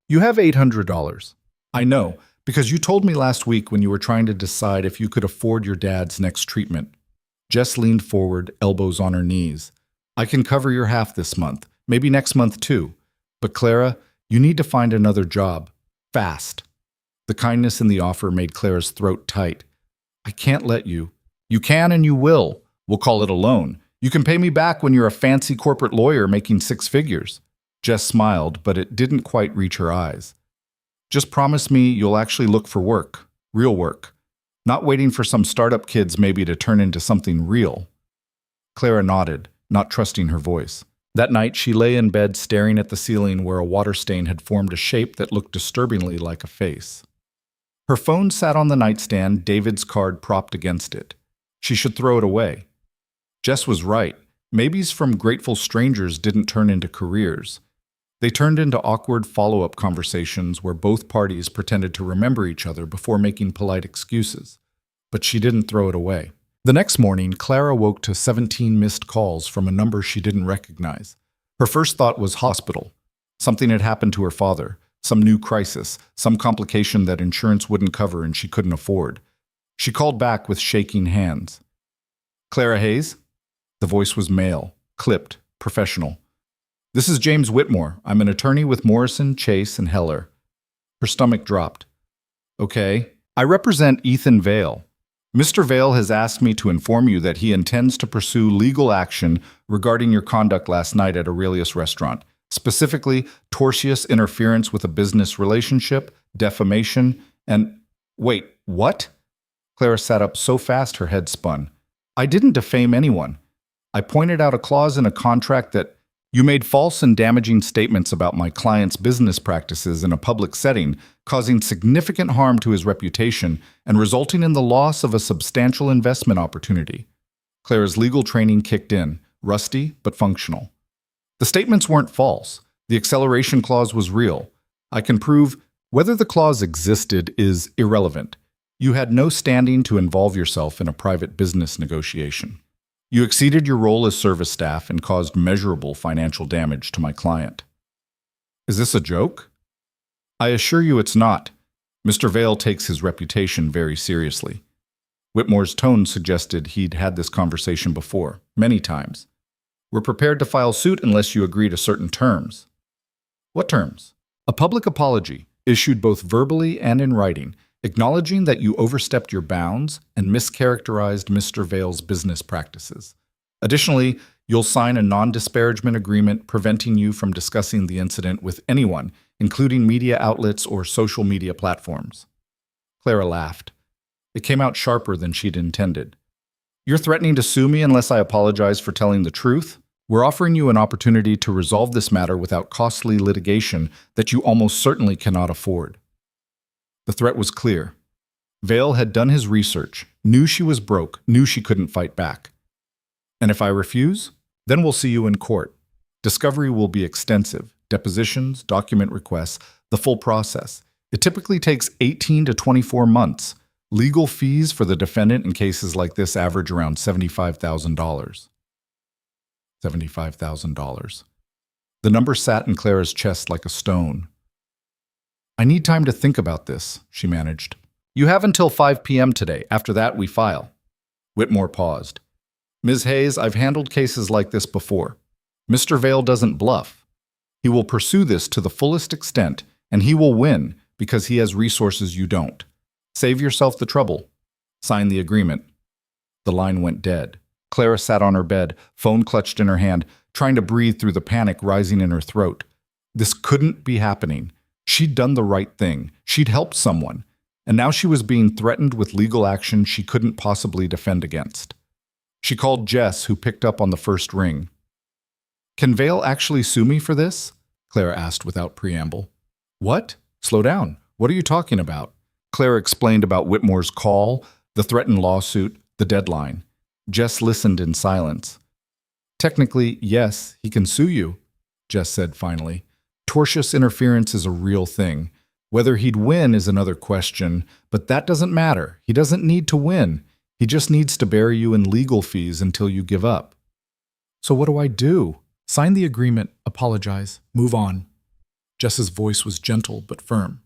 You have $800. I know, because you told me last week when you were trying to decide if you could afford your dad's next treatment. Jess leaned forward, elbows on her knees. I can cover your half this month, maybe next month too. But Clara, you need to find another job. Fast. The kindness in the offer made Clara's throat tight. I can't let you. You can and you will. We'll call it a loan. You can pay me back when you're a fancy corporate lawyer making 6 figures. Jess smiled, but it didn't quite reach her eyes. Just promise me you'll actually look for work. Real work. Not waiting for some startup kids maybe to turn into something real. Clara nodded, not trusting her voice. That night, she lay in bed staring at the ceiling where a water stain had formed a shape that looked disturbingly like a face. Her phone sat on the nightstand, David's card propped against it. She should throw it away. Jess was right. Maybes from grateful strangers didn't turn into careers. They turned into awkward follow-up conversations where both parties pretended to remember each other before making polite excuses. But she didn't throw it away. The next morning, Clara woke to 17 missed calls from a number she didn't recognize. Her first thought was hospital. Something had happened to her father, some new crisis, some complication that insurance wouldn't cover and she couldn't afford. She called back with shaking hands. Clara Hayes? The voice was male, clipped, professional. This is James Whitmore. I'm an attorney with Morrison, Chase, and Heller. Her stomach dropped. Okay. I represent Ethan Vale. Mr. Vale has asked me to inform you that he intends to pursue legal action regarding your conduct last night at Aurelius Restaurant, specifically tortious interference with a business relationship, defamation, and… Wait, what? Clara sat up so fast her head spun. I didn't defame anyone. I pointed out a clause in a contract that… You made false and damaging statements about my client's business practices in a public setting, causing significant harm to his reputation and resulting in the loss of a substantial investment opportunity. Clara's legal training kicked in, rusty but functional. The statements weren't false. The acceleration clause was real. I can prove whether the clause existed is irrelevant. You had no standing to involve yourself in a private business negotiation. You exceeded your role as service staff and caused measurable financial damage to my client. Is this a joke? I assure you it's not. Mr. Vale takes his reputation very seriously. Whitmore's tone suggested he'd had this conversation before, many times. We're prepared to file suit unless you agree to certain terms. What terms? A public apology, issued both verbally and in writing, acknowledging that you overstepped your bounds and mischaracterized Mr. Vale's business practices. Additionally, you'll sign a non-disparagement agreement preventing you from discussing the incident with anyone, including media outlets or social media platforms. Clara laughed. It came out sharper than she'd intended. You're threatening to sue me unless I apologize for telling the truth? We're offering you an opportunity to resolve this matter without costly litigation that you almost certainly cannot afford. The threat was clear. Vale had done his research, knew she was broke, knew she couldn't fight back. And if I refuse, then we'll see you in court. Discovery will be extensive. Depositions, document requests, the full process. It typically takes 18 to 24 months. Legal fees for the defendant in cases like this average around $75,000. $75,000. The number sat in Clara's chest like a stone. I need time to think about this, she managed. You have until 5 p.m. today. After that, we file. Whitmore paused. Ms. Hayes, I've handled cases like this before. Mr. Vale doesn't bluff. He will pursue this to the fullest extent, and he will win because he has resources you don't. Save yourself the trouble. Sign the agreement. The line went dead. Clara sat on her bed, phone clutched in her hand, trying to breathe through the panic rising in her throat. This couldn't be happening. She'd done the right thing. She'd helped someone. And now she was being threatened with legal action she couldn't possibly defend against. She called Jess, who picked up on the first ring. Can Vale actually sue me for this? Clara asked without preamble. What? Slow down. What are you talking about? Clara explained about Whitmore's call, the threatened lawsuit, the deadline. Jess listened in silence. Technically, yes, he can sue you, Jess said finally. Tortious interference is a real thing. Whether he'd win is another question, but that doesn't matter. He doesn't need to win. He just needs to bury you in legal fees until you give up. So what do I do? Sign the agreement, apologize, move on. Jess's voice was gentle but firm.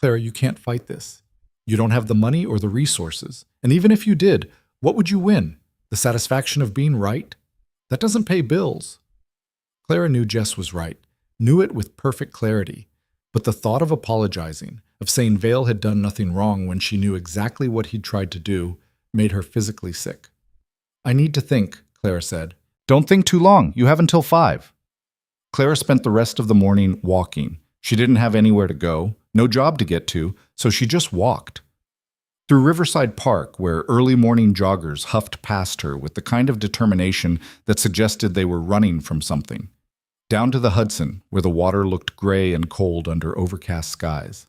Clara, you can't fight this. You don't have the money or the resources. And even if you did, what would you win? The satisfaction of being right? That doesn't pay bills. Clara knew Jess was right, knew it with perfect clarity. But the thought of apologizing, of saying Vale had done nothing wrong when she knew exactly what he'd tried to do, made her physically sick. I need to think, Clara said. Don't think too long. You have until 5. Clara spent the rest of the morning walking. She didn't have anywhere to go, no job to get to, so she just walked. Through Riverside Park, where early morning joggers huffed past her with the kind of determination that suggested they were running from something. Down to the Hudson, where the water looked gray and cold under overcast skies.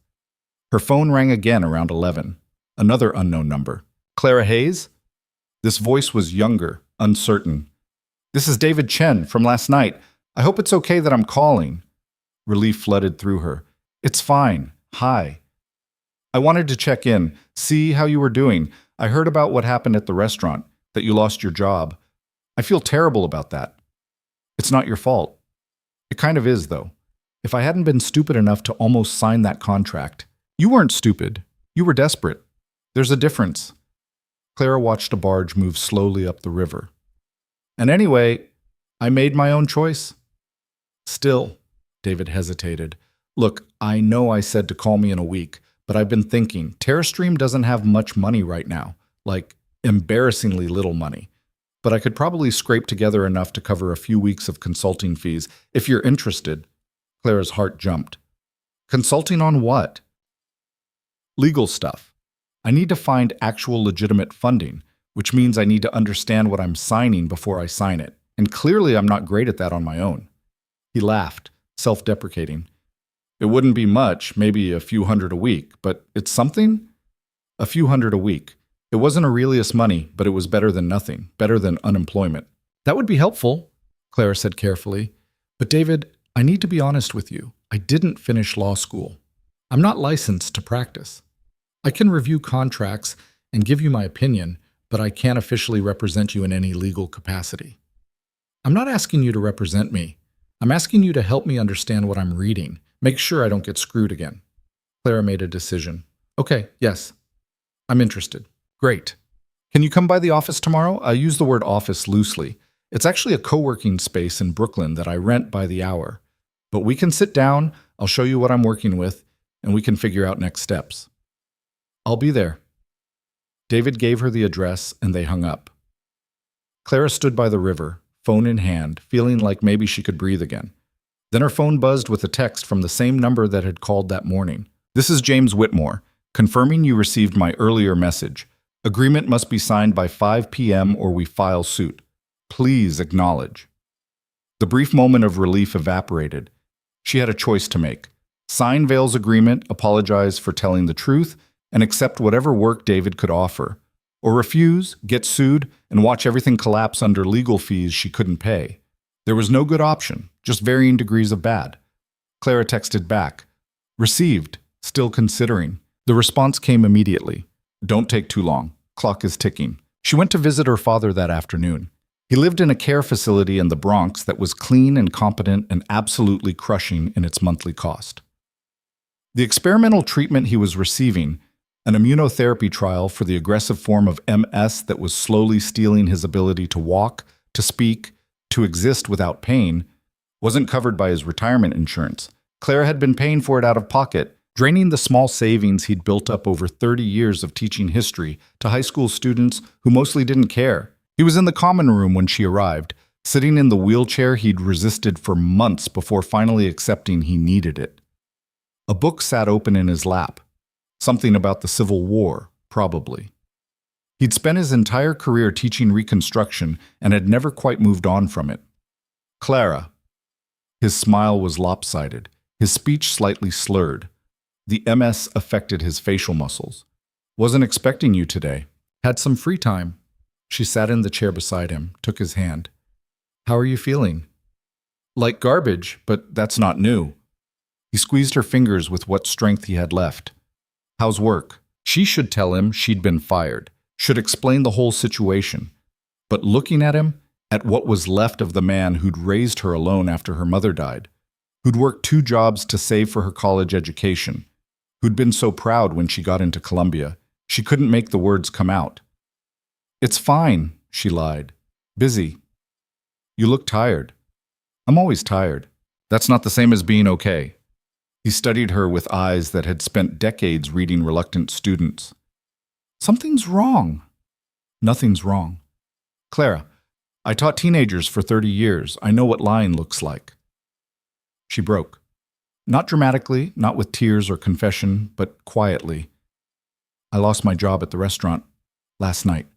Her phone rang again around 11. Another unknown number. Clara Hayes? This voice was younger, uncertain. This is David Chen from last night. I hope it's okay that I'm calling. Relief flooded through her. It's fine. Hi. I wanted to check in, see how you were doing. I heard about what happened at the restaurant, that you lost your job. I feel terrible about that. It's not your fault. It kind of is, though. If I hadn't been stupid enough to almost sign that contract. You weren't stupid. You were desperate. There's a difference. Clara watched a barge move slowly up the river. And anyway, I made my own choice. Still, David hesitated. Look, I know I said to call me in a week, but I've been thinking, TerraStream doesn't have much money right now, like embarrassingly little money. But I could probably scrape together enough to cover a few weeks of consulting fees. If you're interested. Clara's heart jumped. Consulting on what? Legal stuff. I need to find actual legitimate funding, which means I need to understand what I'm signing before I sign it. And clearly I'm not great at that on my own. He laughed, self-deprecating. It wouldn't be much, maybe a few hundred a week, but it's something? A few hundred a week. It wasn't Aurelius money, but it was better than nothing, better than unemployment. That would be helpful, Clara said carefully. But David, I need to be honest with you. I didn't finish law school. I'm not licensed to practice. I can review contracts and give you my opinion, but I can't officially represent you in any legal capacity. I'm not asking you to represent me. I'm asking you to help me understand what I'm reading. Make sure I don't get screwed again. Clara made a decision. Okay, yes. I'm interested. Great. Can you come by the office tomorrow? I use the word office loosely. It's actually a co-working space in Brooklyn that I rent by the hour. But we can sit down, I'll show you what I'm working with, and we can figure out next steps. I'll be there. David gave her the address, and they hung up. Clara stood by the river, phone in hand, feeling like maybe she could breathe again. Then her phone buzzed with a text from the same number that had called that morning. This is James Whitmore, confirming you received my earlier message. Agreement must be signed by 5 p.m. or we file suit. Please acknowledge. The brief moment of relief evaporated. She had a choice to make. Sign Vale's agreement, apologize for telling the truth, and accept whatever work David could offer. Or refuse, get sued, and watch everything collapse under legal fees she couldn't pay. There was no good option, just varying degrees of bad. Clara texted back. Received, still considering. The response came immediately. Don't take too long. Clock is ticking. She went to visit her father that afternoon. He lived in a care facility in the Bronx that was clean and competent and absolutely crushing in its monthly cost. The experimental treatment he was receiving, an immunotherapy trial for the aggressive form of MS that was slowly stealing his ability to walk, to speak, to exist without pain, wasn't covered by his retirement insurance. Clara had been paying for it out of pocket, draining the small savings he'd built up over 30 years of teaching history to high school students who mostly didn't care. He was in the common room when she arrived, sitting in the wheelchair he'd resisted for months before finally accepting he needed it. A book sat open in his lap. Something about the Civil War, probably. He'd spent his entire career teaching Reconstruction and had never quite moved on from it. Clara. His smile was lopsided, his speech slightly slurred. The MS affected his facial muscles. Wasn't expecting you today. Had some free time. She sat in the chair beside him, took his hand. How are you feeling? Like garbage, but that's not new. He squeezed her fingers with what strength he had left. How's work? She should tell him she'd been fired, should explain the whole situation. But looking at him, at what was left of the man who'd raised her alone after her mother died, who'd worked 2 jobs to save for her college education, who'd been so proud when she got into Columbia, she couldn't make the words come out. It's fine, she lied. Busy. You look tired. I'm always tired. That's not the same as being okay. He studied her with eyes that had spent decades reading reluctant students. Something's wrong. Nothing's wrong. Clara, I taught teenagers for 30 years. I know what lying looks like. She broke. Not dramatically, not with tears or confession, but quietly. I lost my job at the restaurant last night.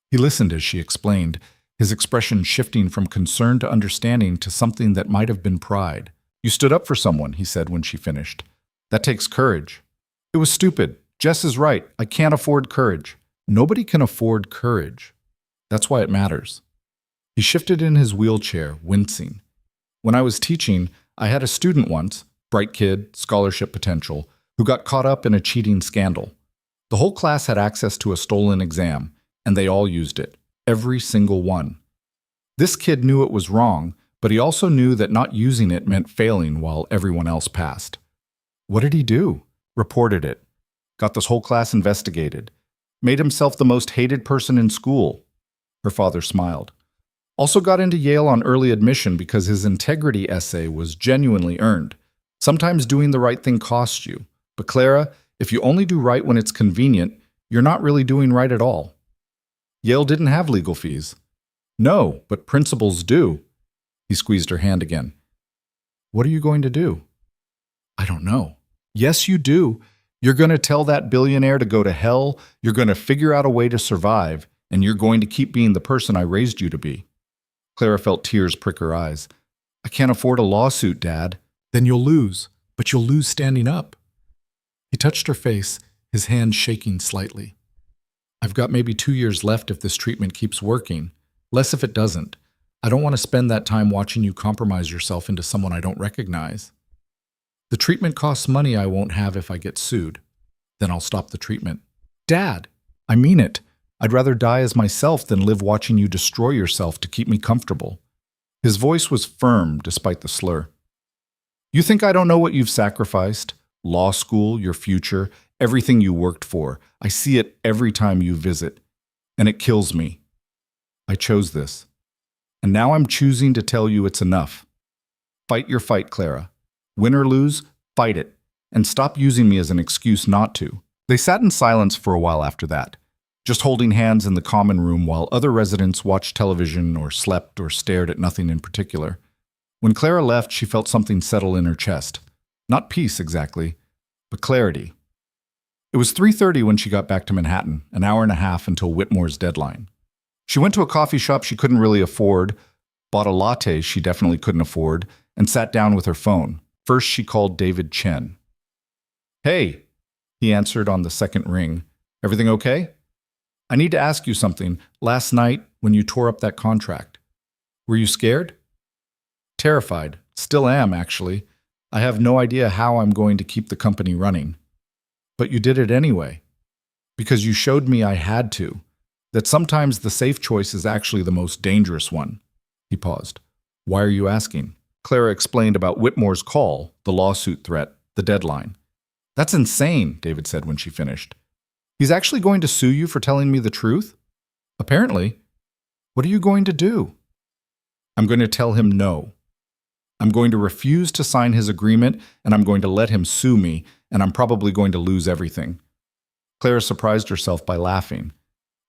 He listened as she explained, his expression shifting from concern to understanding to something that might have been pride. You stood up for someone, he said when she finished. That takes courage. It was stupid. Jess is right. I can't afford courage. Nobody can afford courage. That's why it matters. He shifted in his wheelchair, wincing. When I was teaching, I had a student once, bright kid, scholarship potential, who got caught up in a cheating scandal. The whole class had access to a stolen exam, and they all used it, every single one. This kid knew it was wrong, but he also knew that not using it meant failing while everyone else passed. What did he do? Reported it. Got this whole class investigated. Made himself the most hated person in school. Her father smiled. Also got into Yale on early admission because his integrity essay was genuinely earned. Sometimes doing the right thing costs you. But Clara, if you only do right when it's convenient, you're not really doing right at all. Yale didn't have legal fees. No, but principals do. He squeezed her hand again. What are you going to do? I don't know. Yes, you do. You're going to tell that billionaire to go to hell, you're going to figure out a way to survive, and you're going to keep being the person I raised you to be. Clara felt tears prick her eyes. I can't afford a lawsuit, Dad. Then you'll lose, but you'll lose standing up. He touched her face, his hand shaking slightly. I've got maybe 2 years left if this treatment keeps working. Less if it doesn't. I don't want to spend that time watching you compromise yourself into someone I don't recognize. The treatment costs money I won't have if I get sued. Then I'll stop the treatment. Dad, I mean it. I'd rather die as myself than live watching you destroy yourself to keep me comfortable. His voice was firm despite the slur. You think I don't know what you've sacrificed? Law school, your future, everything you worked for. I see it every time you visit. And it kills me. I chose this. And now I'm choosing to tell you it's enough. Fight your fight, Clara. Win or lose, fight it. And stop using me as an excuse not to. They sat in silence for a while after that, just holding hands in the common room while other residents watched television or slept or stared at nothing in particular. When Clara left, she felt something settle in her chest. Not peace exactly, but clarity. It was 3:30 when she got back to Manhattan, an hour and a half until Whitmore's deadline. She went to a coffee shop she couldn't really afford, bought a latte she definitely couldn't afford, and sat down with her phone. First, she called David Chen. Hey, he answered on the second ring. Everything okay? I need to ask you something. Last night, when you tore up that contract, were you scared? Terrified. Still am, actually. I have no idea how I'm going to keep the company running. But you did it anyway. Because you showed me I had to. That sometimes the safe choice is actually the most dangerous one. He paused. Why are you asking? Clara explained about Whitmore's call, the lawsuit threat, the deadline. That's insane, David said when she finished. He's actually going to sue you for telling me the truth? Apparently. What are you going to do? I'm going to tell him no. I'm going to refuse to sign his agreement, and I'm going to let him sue me, and I'm probably going to lose everything. Clara surprised herself by laughing,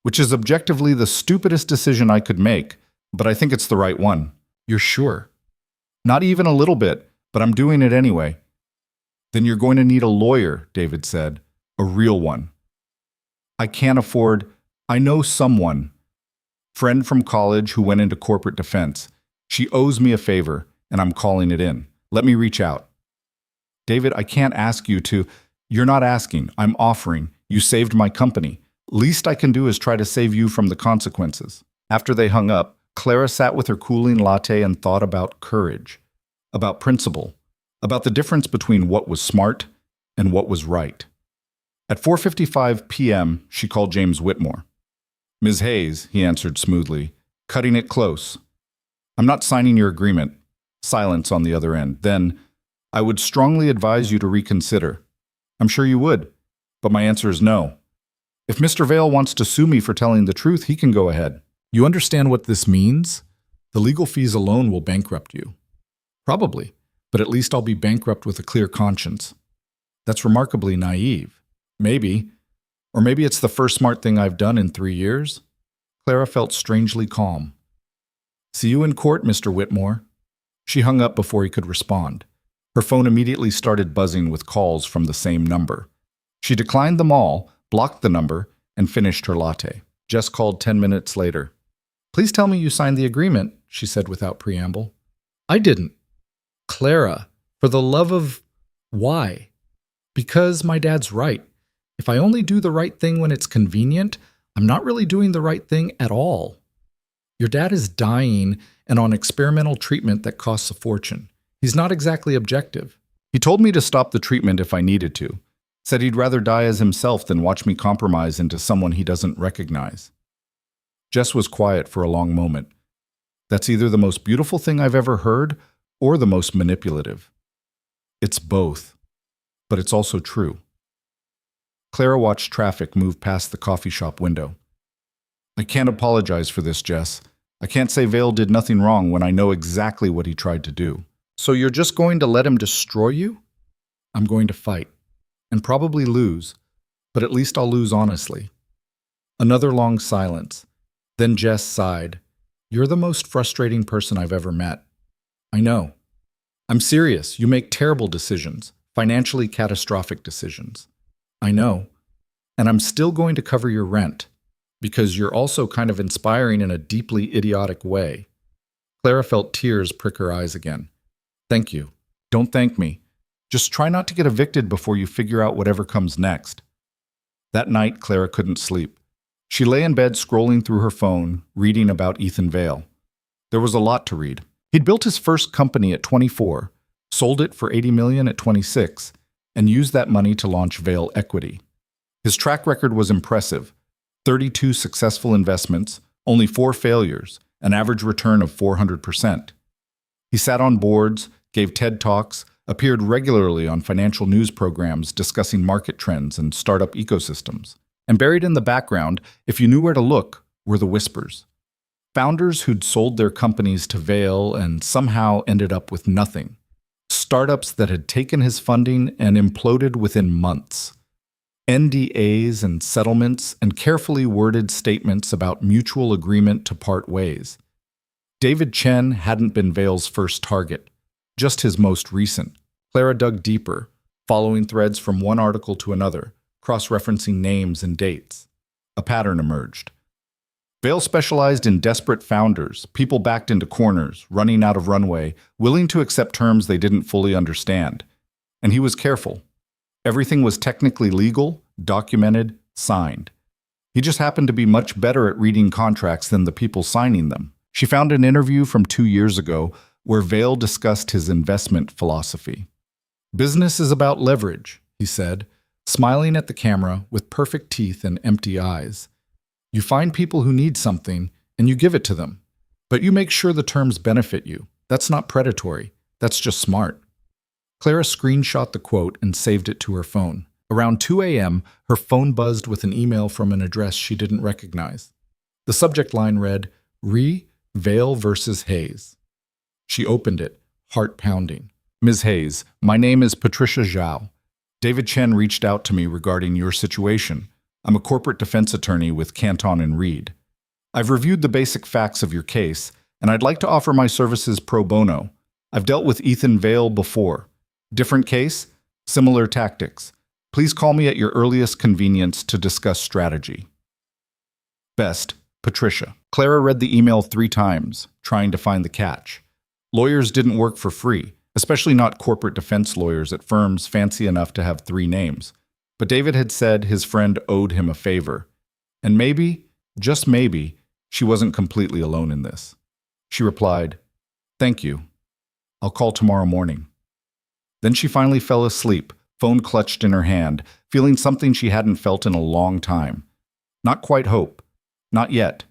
which is objectively the stupidest decision I could make, but I think it's the right one. You're sure? Not even a little bit, but I'm doing it anyway. Then you're going to need a lawyer, David said. A real one. I can't afford. I know someone. Friend from college who went into corporate defense. She owes me a favor, and I'm calling it in. Let me reach out. David, I can't ask you to. You're not asking. I'm offering. You saved my company. Least I can do is try to save you from the consequences. After they hung up, Clara sat with her cooling latte and thought about courage, about principle, about the difference between what was smart and what was right. At 4:55 p.m., she called James Whitmore. "Ms. Hayes," he answered smoothly, cutting it close. "I'm not signing your agreement." Silence on the other end. Then, "I would strongly advise you to reconsider." "I'm sure you would, but my answer is no. If Mr. Vale wants to sue me for telling the truth, he can go ahead." "You understand what this means? The legal fees alone will bankrupt you." "Probably, but at least I'll be bankrupt with a clear conscience." "That's remarkably naive." "Maybe. Or maybe it's the first smart thing I've done in 3 years." Clara felt strangely calm. "See you in court, Mr. Whitmore." She hung up before he could respond. Her phone immediately started buzzing with calls from the same number. She declined them all, blocked the number, and finished her latte. Jess called 10 minutes later. "Please tell me you signed the agreement," she said without preamble. "I didn't." "Clara, for the love of... Why?" "Because my dad's right. If I only do the right thing when it's convenient, I'm not really doing the right thing at all. Your dad is dying and on experimental treatment that costs a fortune. He's not exactly objective. He told me to stop the treatment if I needed to. Said he'd rather die as himself than watch me compromise into someone he doesn't recognize." Jess was quiet for a long moment. "That's either the most beautiful thing I've ever heard or the most manipulative." "It's both, but it's also true." Clara watched traffic move past the coffee shop window. "I can't apologize for this, Jess. I can't say Vale did nothing wrong when I know exactly what he tried to do." "So you're just going to let him destroy you?" "I'm going to fight. And probably lose. But at least I'll lose honestly." Another long silence. Then Jess sighed. "You're the most frustrating person I've ever met." "I know. I'm serious. You make terrible decisions. Financially catastrophic decisions." "I know. And I'm still going to cover your rent. Because you're also kind of inspiring in a deeply idiotic way." Clara felt tears prick her eyes again. "Thank you. Don't thank me. Just try not to get evicted before you figure out whatever comes next." That night, Clara couldn't sleep. She lay in bed scrolling through her phone, reading about Ethan Vale. There was a lot to read. He'd built his first company at 24, sold it for $80 million at 26, and used that money to launch Vale Equity. His track record was impressive. 32 successful investments, only 4 failures, an average return of 400%. He sat on boards, gave TED Talks, appeared regularly on financial news programs discussing market trends and startup ecosystems. And buried in the background, if you knew where to look, were the whispers. Founders who'd sold their companies to Vale and somehow ended up with nothing. Startups that had taken his funding and imploded within months. NDAs and settlements and carefully worded statements about mutual agreement to part ways. David Chen hadn't been Vale's first target, just his most recent. Clara dug deeper, following threads from one article to another, cross-referencing names and dates. A pattern emerged. Vale specialized in desperate founders, people backed into corners, running out of runway, willing to accept terms they didn't fully understand. And he was careful. Everything was technically legal, documented, signed. He just happened to be much better at reading contracts than the people signing them. She found an interview from 2 years ago where Vale discussed his investment philosophy. "Business is about leverage," he said, smiling at the camera with perfect teeth and empty eyes. "You find people who need something, and you give it to them. But you make sure the terms benefit you. That's not predatory. That's just smart." Clara screenshot the quote and saved it to her phone. Around 2 a.m., her phone buzzed with an email from an address she didn't recognize. The subject line read, "Vale versus Hayes." She opened it, heart pounding. "Ms. Hayes, my name is Patricia Zhao. David Chen reached out to me regarding your situation. I'm a corporate defense attorney with Canton and Reed. I've reviewed the basic facts of your case, and I'd like to offer my services pro bono. I've dealt with Ethan Vale before. Different case, similar tactics. Please call me at your earliest convenience to discuss strategy. Best, Patricia." Clara read the email 3 times, trying to find the catch. Lawyers didn't work for free. especially not corporate defense lawyers at firms fancy enough to have three names. But David had said his friend owed him a favor. And maybe, just maybe, she wasn't completely alone in this. She replied, "Thank you. I'll call tomorrow morning." Then she finally fell asleep, phone clutched in her hand, feeling something she hadn't felt in a long time. Not quite hope. Not yet.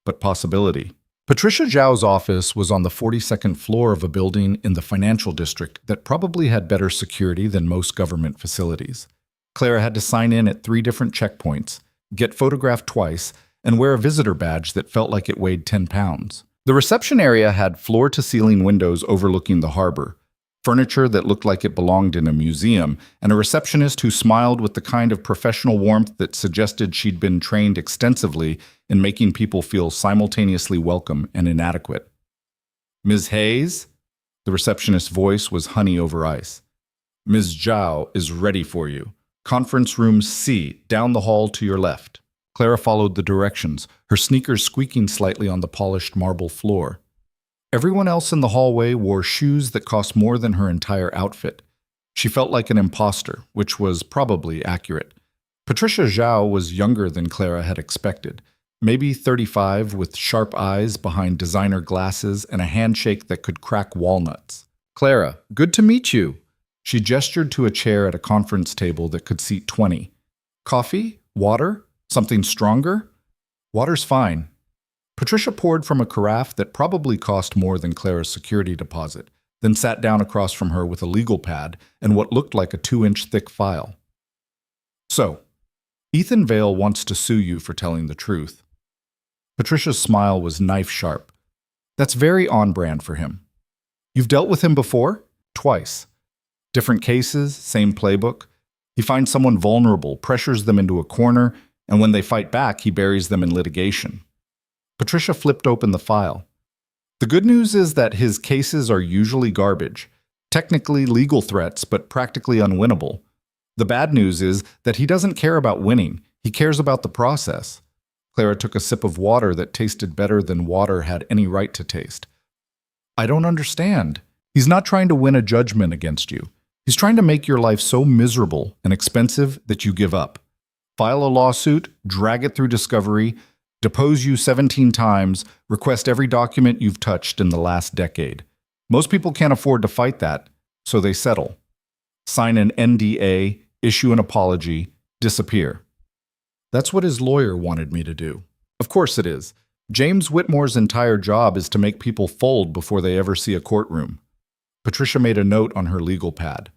But possibility. Patricia Zhao's office was on the 42nd floor of a building in the financial district that probably had better security than most government facilities. Clara had to sign in at 3 different checkpoints, get photographed twice, and wear a visitor badge that felt like it weighed 10 pounds. The reception area had floor-to-ceiling windows overlooking the harbor, furniture that looked like it belonged in a museum, and a receptionist who smiled with the kind of professional warmth that suggested she'd been trained extensively in making people feel simultaneously welcome and inadequate. "Ms. Hayes?" The receptionist's voice was honey over ice. "Ms. Zhao is ready for you. Conference room C, down the hall to your left." Clara followed the directions, her sneakers squeaking slightly on the polished marble floor. Everyone else in the hallway wore shoes that cost more than her entire outfit. She felt like an imposter, which was probably accurate. Patricia Zhao was younger than Clara had expected, maybe 35 with sharp eyes behind designer glasses and a handshake that could crack walnuts. "Clara, good to meet you." She gestured to a chair at a conference table that could seat 20. "Coffee? Water? Something stronger?" "Water's fine." Patricia poured from a carafe that probably cost more than Clara's security deposit, then sat down across from her with a legal pad and what looked like a 2-inch thick file. "So, Ethan Vale wants to sue you for telling the truth." Patricia's smile was knife-sharp. "That's very on-brand for him. You've dealt with him before?" "Twice. Different cases, same playbook. He finds someone vulnerable, pressures them into a corner, and when they fight back, he buries them in litigation." Patricia flipped open the file. "The good news is that his cases are usually garbage, technically legal threats, but practically unwinnable. The bad news is that he doesn't care about winning, he cares about the process." Clara took a sip of water that tasted better than water had any right to taste. "I don't understand. He's not trying to win a judgment against you. He's trying to make your life so miserable and expensive that you give up. File a lawsuit, drag it through discovery, depose you 17 times, request every document you've touched in the last decade. Most people can't afford to fight that, so they settle. Sign an NDA, issue an apology, disappear." That's what his lawyer wanted me to do. Of course it is. James Whitmore's entire job is to make people fold before they ever see a courtroom. Patricia made a note on her legal pad.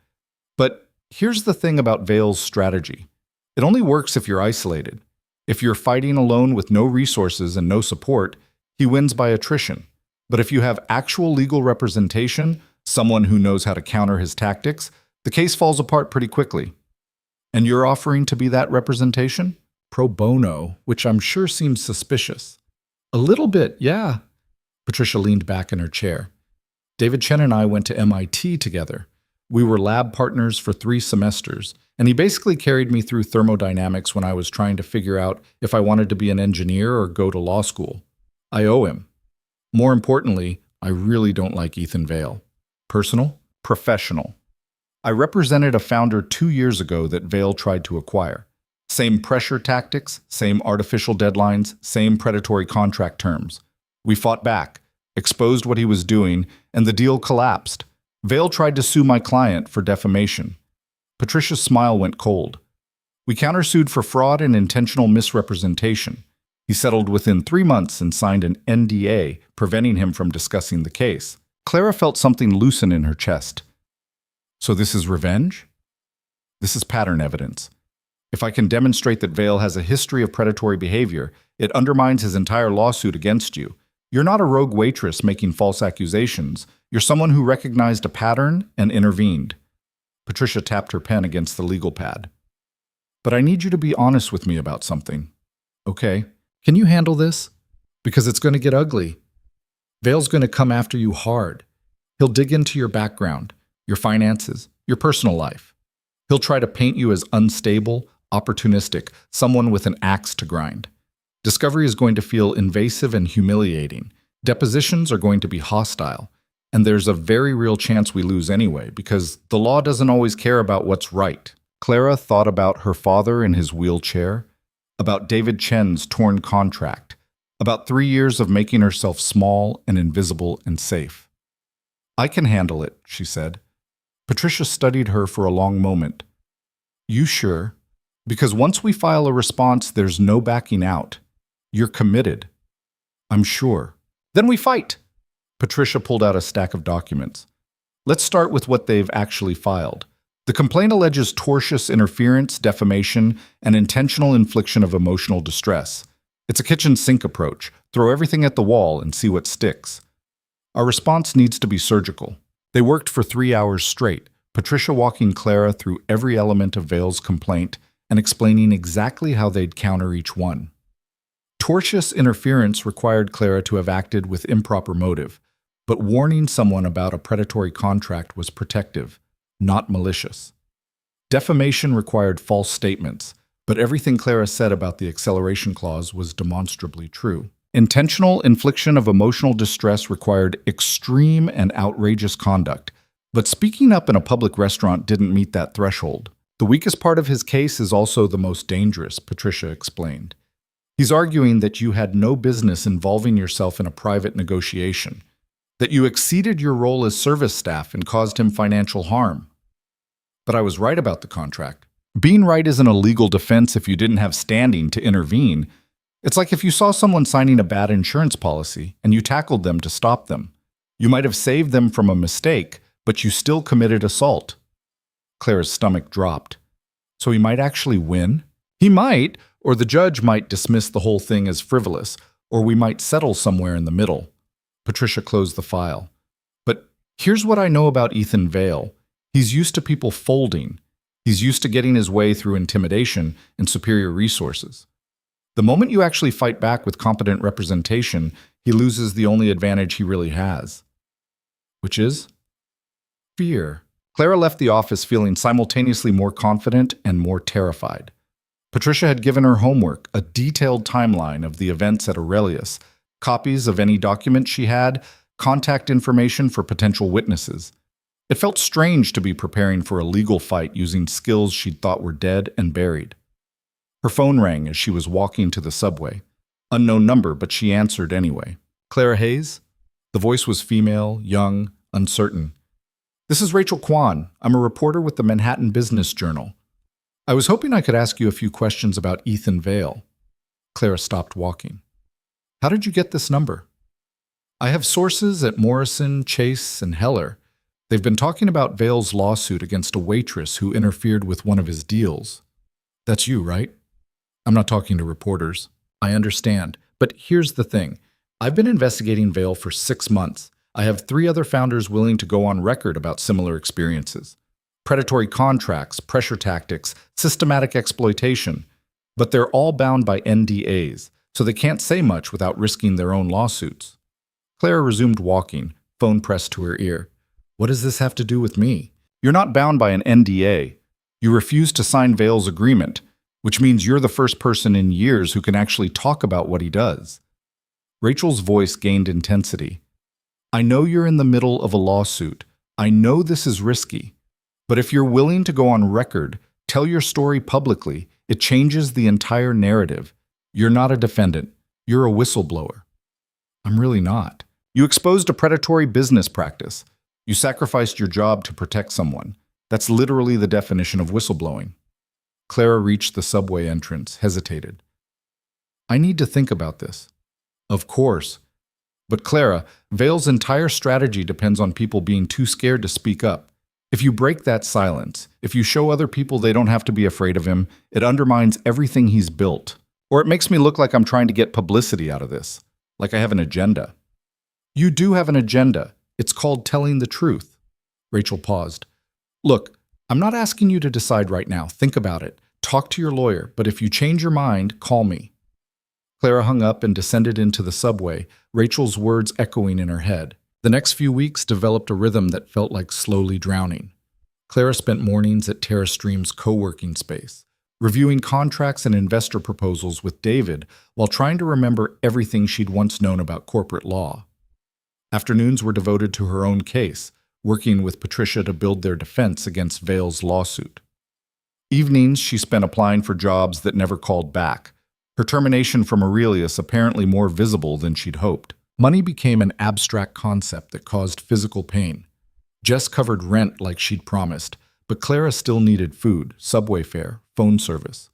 "But here's the thing about Vale's strategy. It only works if you're isolated. If you're fighting alone with no resources and no support, he wins by attrition. But if you have actual legal representation, someone who knows how to counter his tactics, the case falls apart pretty quickly. And you're offering to be that representation? Pro bono, which I'm sure seems suspicious." "A little bit, yeah." Patricia leaned back in her chair. "David Chen and I went to MIT together. We were lab partners for 3 semesters, and he basically carried me through thermodynamics when I was trying to figure out if I wanted to be an engineer or go to law school. I owe him. More importantly, I really don't like Ethan Vale. Personal? Professional. I represented a founder 2 years ago that Vale tried to acquire. Same pressure tactics, same artificial deadlines, same predatory contract terms. We fought back, exposed what he was doing, and the deal collapsed. Vale tried to sue my client for defamation." Patricia's smile went cold. "We countersued for fraud and intentional misrepresentation. He settled within 3 months and signed an NDA, preventing him from discussing the case." Clara felt something loosen in her chest. "So this is revenge?" "This is pattern evidence. If I can demonstrate that Vale has a history of predatory behavior, it undermines his entire lawsuit against you. You're not a rogue waitress making false accusations. You're someone who recognized a pattern and intervened." Patricia tapped her pen against the legal pad. "But I need you to be honest with me about something." "Okay. Can you handle this? Because it's going to get ugly. Vale's going to come after you hard. He'll dig into your background, your finances, your personal life. He'll try to paint you as unstable, opportunistic, someone with an axe to grind. Discovery is going to feel invasive and humiliating. Depositions are going to be hostile. and there's a very real chance we lose anyway, because the law doesn't always care about what's right. Clara thought about her father in his wheelchair, about David Chen's torn contract, about 3 years of making herself small and invisible and safe. "I can handle it," she said. Patricia studied her for a long moment. "You sure? Because once we file a response, there's no backing out. You're committed." "I'm sure." "Then we fight." Patricia pulled out a stack of documents. "Let's start with what they've actually filed. The complaint alleges tortious interference, defamation, and intentional infliction of emotional distress. It's a kitchen sink approach. Throw everything at the wall and see what sticks. Our response needs to be surgical." They worked for 3 hours straight, Patricia walking Clara through every element of Vale's complaint and explaining exactly how they'd counter each one. Tortious interference required Clara to have acted with improper motive, but warning someone about a predatory contract was protective, not malicious. Defamation required false statements, but everything Clara said about the acceleration clause was demonstrably true. Intentional infliction of emotional distress required extreme and outrageous conduct, but speaking up in a public restaurant didn't meet that threshold. "The weakest part of his case is also the most dangerous," Patricia explained. "He's arguing that you had no business involving yourself in a private negotiation, that you exceeded your role as service staff and caused him financial harm." "But I was right about the contract." "Being right isn't a legal defense if you didn't have standing to intervene. It's like if you saw someone signing a bad insurance policy and you tackled them to stop them. You might have saved them from a mistake, but you still committed assault." Clara's stomach dropped. "So he might actually win?" "He might, or the judge might dismiss the whole thing as frivolous, or we might settle somewhere in the middle." Patricia closed the file. "But here's what I know about Ethan Vale. He's used to people folding. He's used to getting his way through intimidation and superior resources. The moment you actually fight back with competent representation, he loses the only advantage he really has." "Which is?" "Fear." Clara left the office feeling simultaneously more confident and more terrified. Patricia had given her homework, a detailed timeline of the events at Aurelius, copies of any document she had, contact information for potential witnesses. It felt strange to be preparing for a legal fight using skills she'd thought were dead and buried. Her phone rang as she was walking to the subway. Unknown number, but she answered anyway. "Clara Hayes?" The voice was female, young, uncertain. "This is Rachel Kwan. I'm a reporter with the Manhattan Business Journal. I was hoping I could ask you a few questions about Ethan Vale." Clara stopped walking. "How did you get this number?" "I have sources at Morrison, Chase, and Heller. They've been talking about Vale's lawsuit against a waitress who interfered with one of his deals." "That's you, right?" "I'm not talking to reporters." "I understand. But here's the thing. I've been investigating Vale for 6 months. I have 3 other founders willing to go on record about similar experiences. Predatory contracts, pressure tactics, systematic exploitation. But they're all bound by NDAs, so they can't say much without risking their own lawsuits." Clara resumed walking, phone pressed to her ear. "What does this have to do with me?" "You're not bound by an NDA. You refused to sign Vale's agreement, which means you're the first person in years who can actually talk about what he does." Rachel's voice gained intensity. "I know you're in the middle of a lawsuit. I know this is risky. But if you're willing to go on record, tell your story publicly, it changes the entire narrative. You're not a defendant. You're a whistleblower." "I'm really not." "You exposed a predatory business practice. You sacrificed your job to protect someone. That's literally the definition of whistleblowing." Clara reached the subway entrance, hesitated. "I need to think about this." "Of course. But Clara, Vale's entire strategy depends on people being too scared to speak up. If you break that silence, if you show other people they don't have to be afraid of him, it undermines everything he's built. Or it makes me look like I'm trying to get publicity out of this, like I have an agenda." "You do have an agenda. It's called telling the truth." Rachel paused. "Look, I'm not asking you to decide right now. Think about it. Talk to your lawyer, but if you change your mind, call me." Clara hung up and descended into the subway, Rachel's words echoing in her head. The next few weeks developed a rhythm that felt like slowly drowning. Clara spent mornings at TerraStream's co-working space, reviewing contracts and investor proposals with David while trying to remember everything she'd once known about corporate law. Afternoons were devoted to her own case, working with Patricia to build their defense against Vale's lawsuit. Evenings she spent applying for jobs that never called back, her termination from Aurelius apparently more visible than she'd hoped. Money became an abstract concept that caused physical pain. Jess covered rent like she'd promised, but Clara still needed food, subway fare, phone service.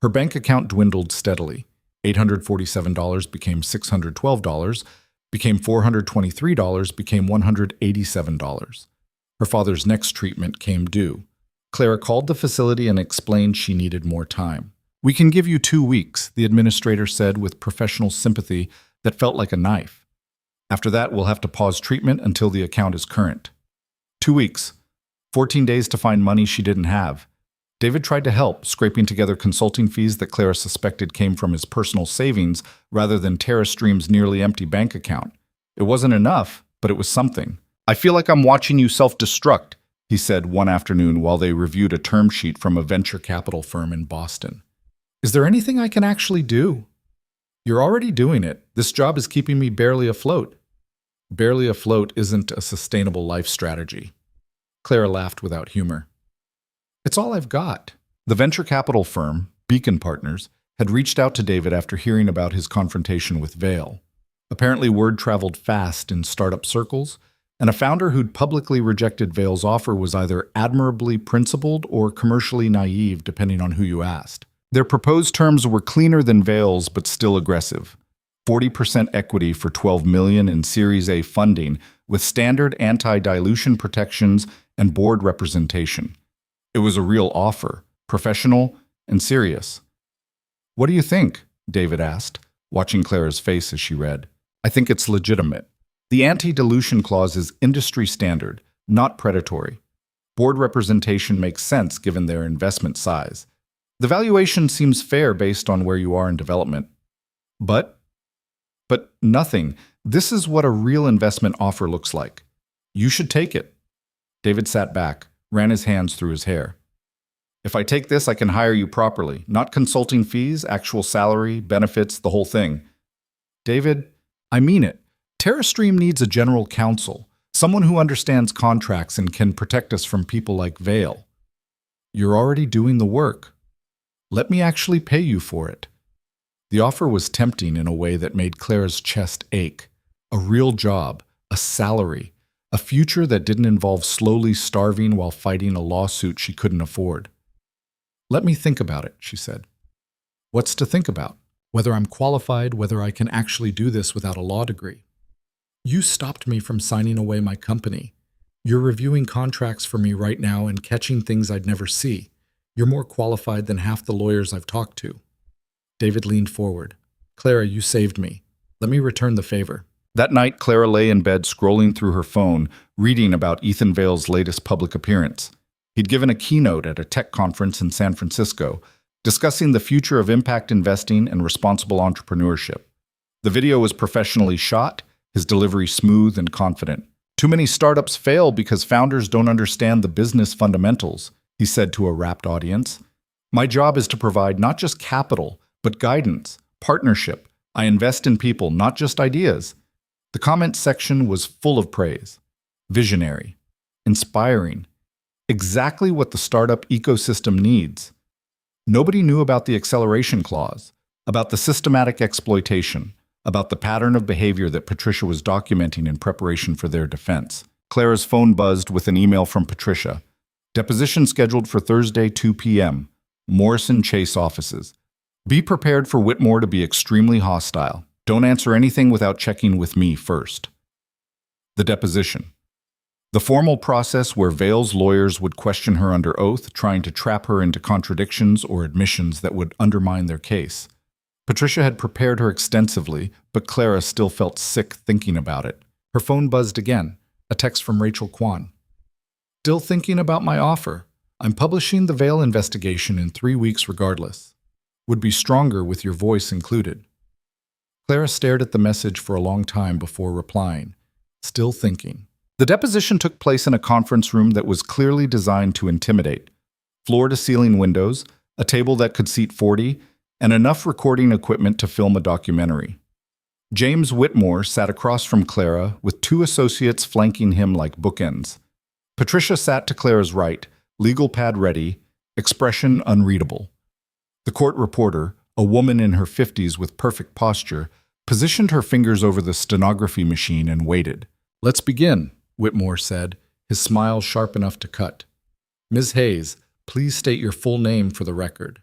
Her bank account dwindled steadily. $847 became $612, became $423, became $187. Her father's next treatment came due. Clara called the facility and explained she needed more time. "We can give you 2 weeks," the administrator said with professional sympathy that felt like a knife. "After that, we'll have to pause treatment until the account is current." 2 weeks. 14 days to find money she didn't have. David tried to help, scraping together consulting fees that Clara suspected came from his personal savings rather than TerraStream's nearly empty bank account. It wasn't enough, but it was something. "I feel like I'm watching you self-destruct," he said one afternoon while they reviewed a term sheet from a venture capital firm in Boston. "Is there anything I can actually do?" "You're already doing it. This job is keeping me barely afloat." "Barely afloat isn't a sustainable life strategy." Clara laughed without humor. "It's all I've got." The venture capital firm, Beacon Partners, had reached out to David after hearing about his confrontation with Vale. Apparently word traveled fast in startup circles, and a founder who'd publicly rejected Vale's offer was either admirably principled or commercially naive, depending on who you asked. Their proposed terms were cleaner than Vale's, but still aggressive. 40% equity for $12 million in Series A funding, with standard anti-dilution protections and board representation. It was a real offer, professional and serious. "What do you think?" David asked, watching Clara's face as she read. "I think it's legitimate. The anti-dilution clause is industry standard, not predatory. Board representation makes sense given their investment size. The valuation seems fair based on where you are in development. But nothing. This is what a real investment offer looks like. You should take it." David sat back, ran his hands through his hair. "If I take this, I can hire you properly. Not consulting fees, actual salary, benefits, the whole thing." "David, I mean it. TerraStream needs a general counsel, someone who understands contracts and can protect us from people like Vale." "You're already doing the work. Let me actually pay you for it." The offer was tempting in a way that made Clara's chest ache. A real job, a salary, a future that didn't involve slowly starving while fighting a lawsuit she couldn't afford. "Let me think about it," she said. "What's to think about? Whether I'm qualified, whether I can actually do this without a law degree. You stopped me from signing away my company. You're reviewing contracts for me right now and catching things I'd never see. You're more qualified than half the lawyers I've talked to." David leaned forward. "Clara, you saved me. Let me return the favor." That night, Clara lay in bed scrolling through her phone, reading about Ethan Vale's latest public appearance. He'd given a keynote at a tech conference in San Francisco, discussing the future of impact investing and responsible entrepreneurship. The video was professionally shot, his delivery smooth and confident. "Too many startups fail because founders don't understand the business fundamentals," he said to a rapt audience. "My job is to provide not just capital, but guidance, partnership. I invest in people, not just ideas." The comment section was full of praise. Visionary, inspiring, exactly what the startup ecosystem needs. Nobody knew about the acceleration clause, about the systematic exploitation, about the pattern of behavior that Patricia was documenting in preparation for their defense. Clara's phone buzzed with an email from Patricia. "Deposition scheduled for Thursday, 2 p.m. Morrison Chase offices. Be prepared for Whitmore to be extremely hostile. Don't answer anything without checking with me first." The deposition. The formal process where Vale's lawyers would question her under oath, trying to trap her into contradictions or admissions that would undermine their case. Patricia had prepared her extensively, but Clara still felt sick thinking about it. Her phone buzzed again, a text from Rachel Kwan. "Still thinking about my offer. I'm publishing the Vale investigation in 3 weeks regardless. Would be stronger with your voice included." Clara stared at the message for a long time before replying, still thinking. The deposition took place in a conference room that was clearly designed to intimidate. Floor-to-ceiling windows, a table that could seat 40, and enough recording equipment to film a documentary. James Whitmore sat across from Clara, with two associates flanking him like bookends. Patricia sat to Clara's right, legal pad ready, expression unreadable. The court reporter, a woman in her 50s with perfect posture, positioned her fingers over the stenography machine and waited. "Let's begin," Whitmore said, his smile sharp enough to cut. "Ms. Hayes, please state your full name for the record."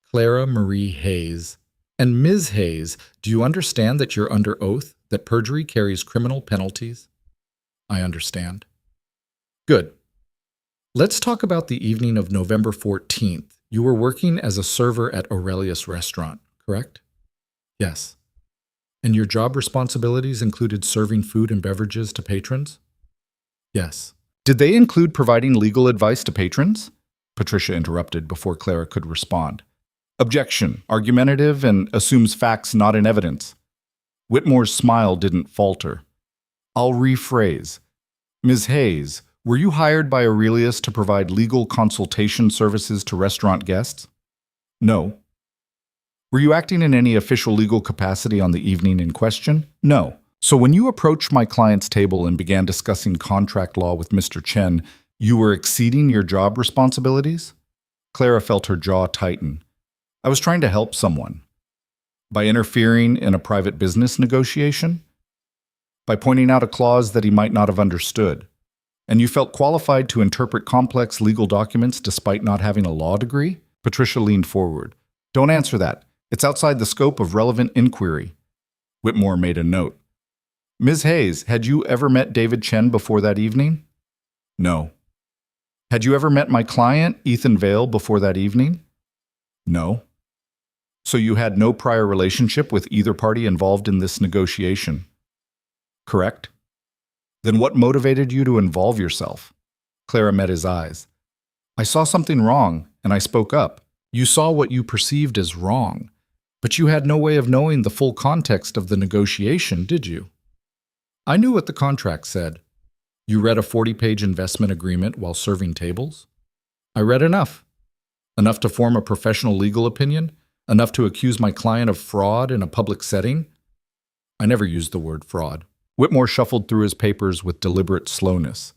"Clara Marie Hayes." "And Ms. Hayes, do you understand that you're under oath, that perjury carries criminal penalties?" "I understand." "Good. Let's talk about the evening of November 14th. You were working as a server at Aurelius Restaurant, correct?" "Yes." "And your job responsibilities included serving food and beverages to patrons?" "Yes." "Did they include providing legal advice to patrons?" Patricia interrupted before Clara could respond. "Objection, argumentative and assumes facts not in evidence." Whitmore's smile didn't falter. "I'll rephrase. Ms. Hayes, were you hired by Aurelius to provide legal consultation services to restaurant guests?" "No." "Were you acting in any official legal capacity on the evening in question?" "No." "So when you approached my client's table and began discussing contract law with Mr. Chen, you were exceeding your job responsibilities?" Clara felt her jaw tighten. "I was trying to help someone." "By interfering in a private business negotiation?" "By pointing out a clause that he might not have understood." "And you felt qualified to interpret complex legal documents despite not having a law degree?" Patricia leaned forward. "Don't answer that. It's outside the scope of relevant inquiry." Whitmore made a note. "Ms. Hayes, had you ever met David Chen before that evening?" "No." "Had you ever met my client, Ethan Vale, before that evening?" "No." "So you had no prior relationship with either party involved in this negotiation?" "Correct." "Then what motivated you to involve yourself?" Clara met his eyes. "I saw something wrong, and I spoke up." "You saw what you perceived as wrong, but you had no way of knowing the full context of the negotiation, did you?" "I knew what the contract said." "You read a 40-page investment agreement while serving tables?" "I read enough. Enough to form a professional legal opinion? Enough to accuse my client of fraud in a public setting?" "I never used the word fraud." Whitmore shuffled through his papers with deliberate slowness.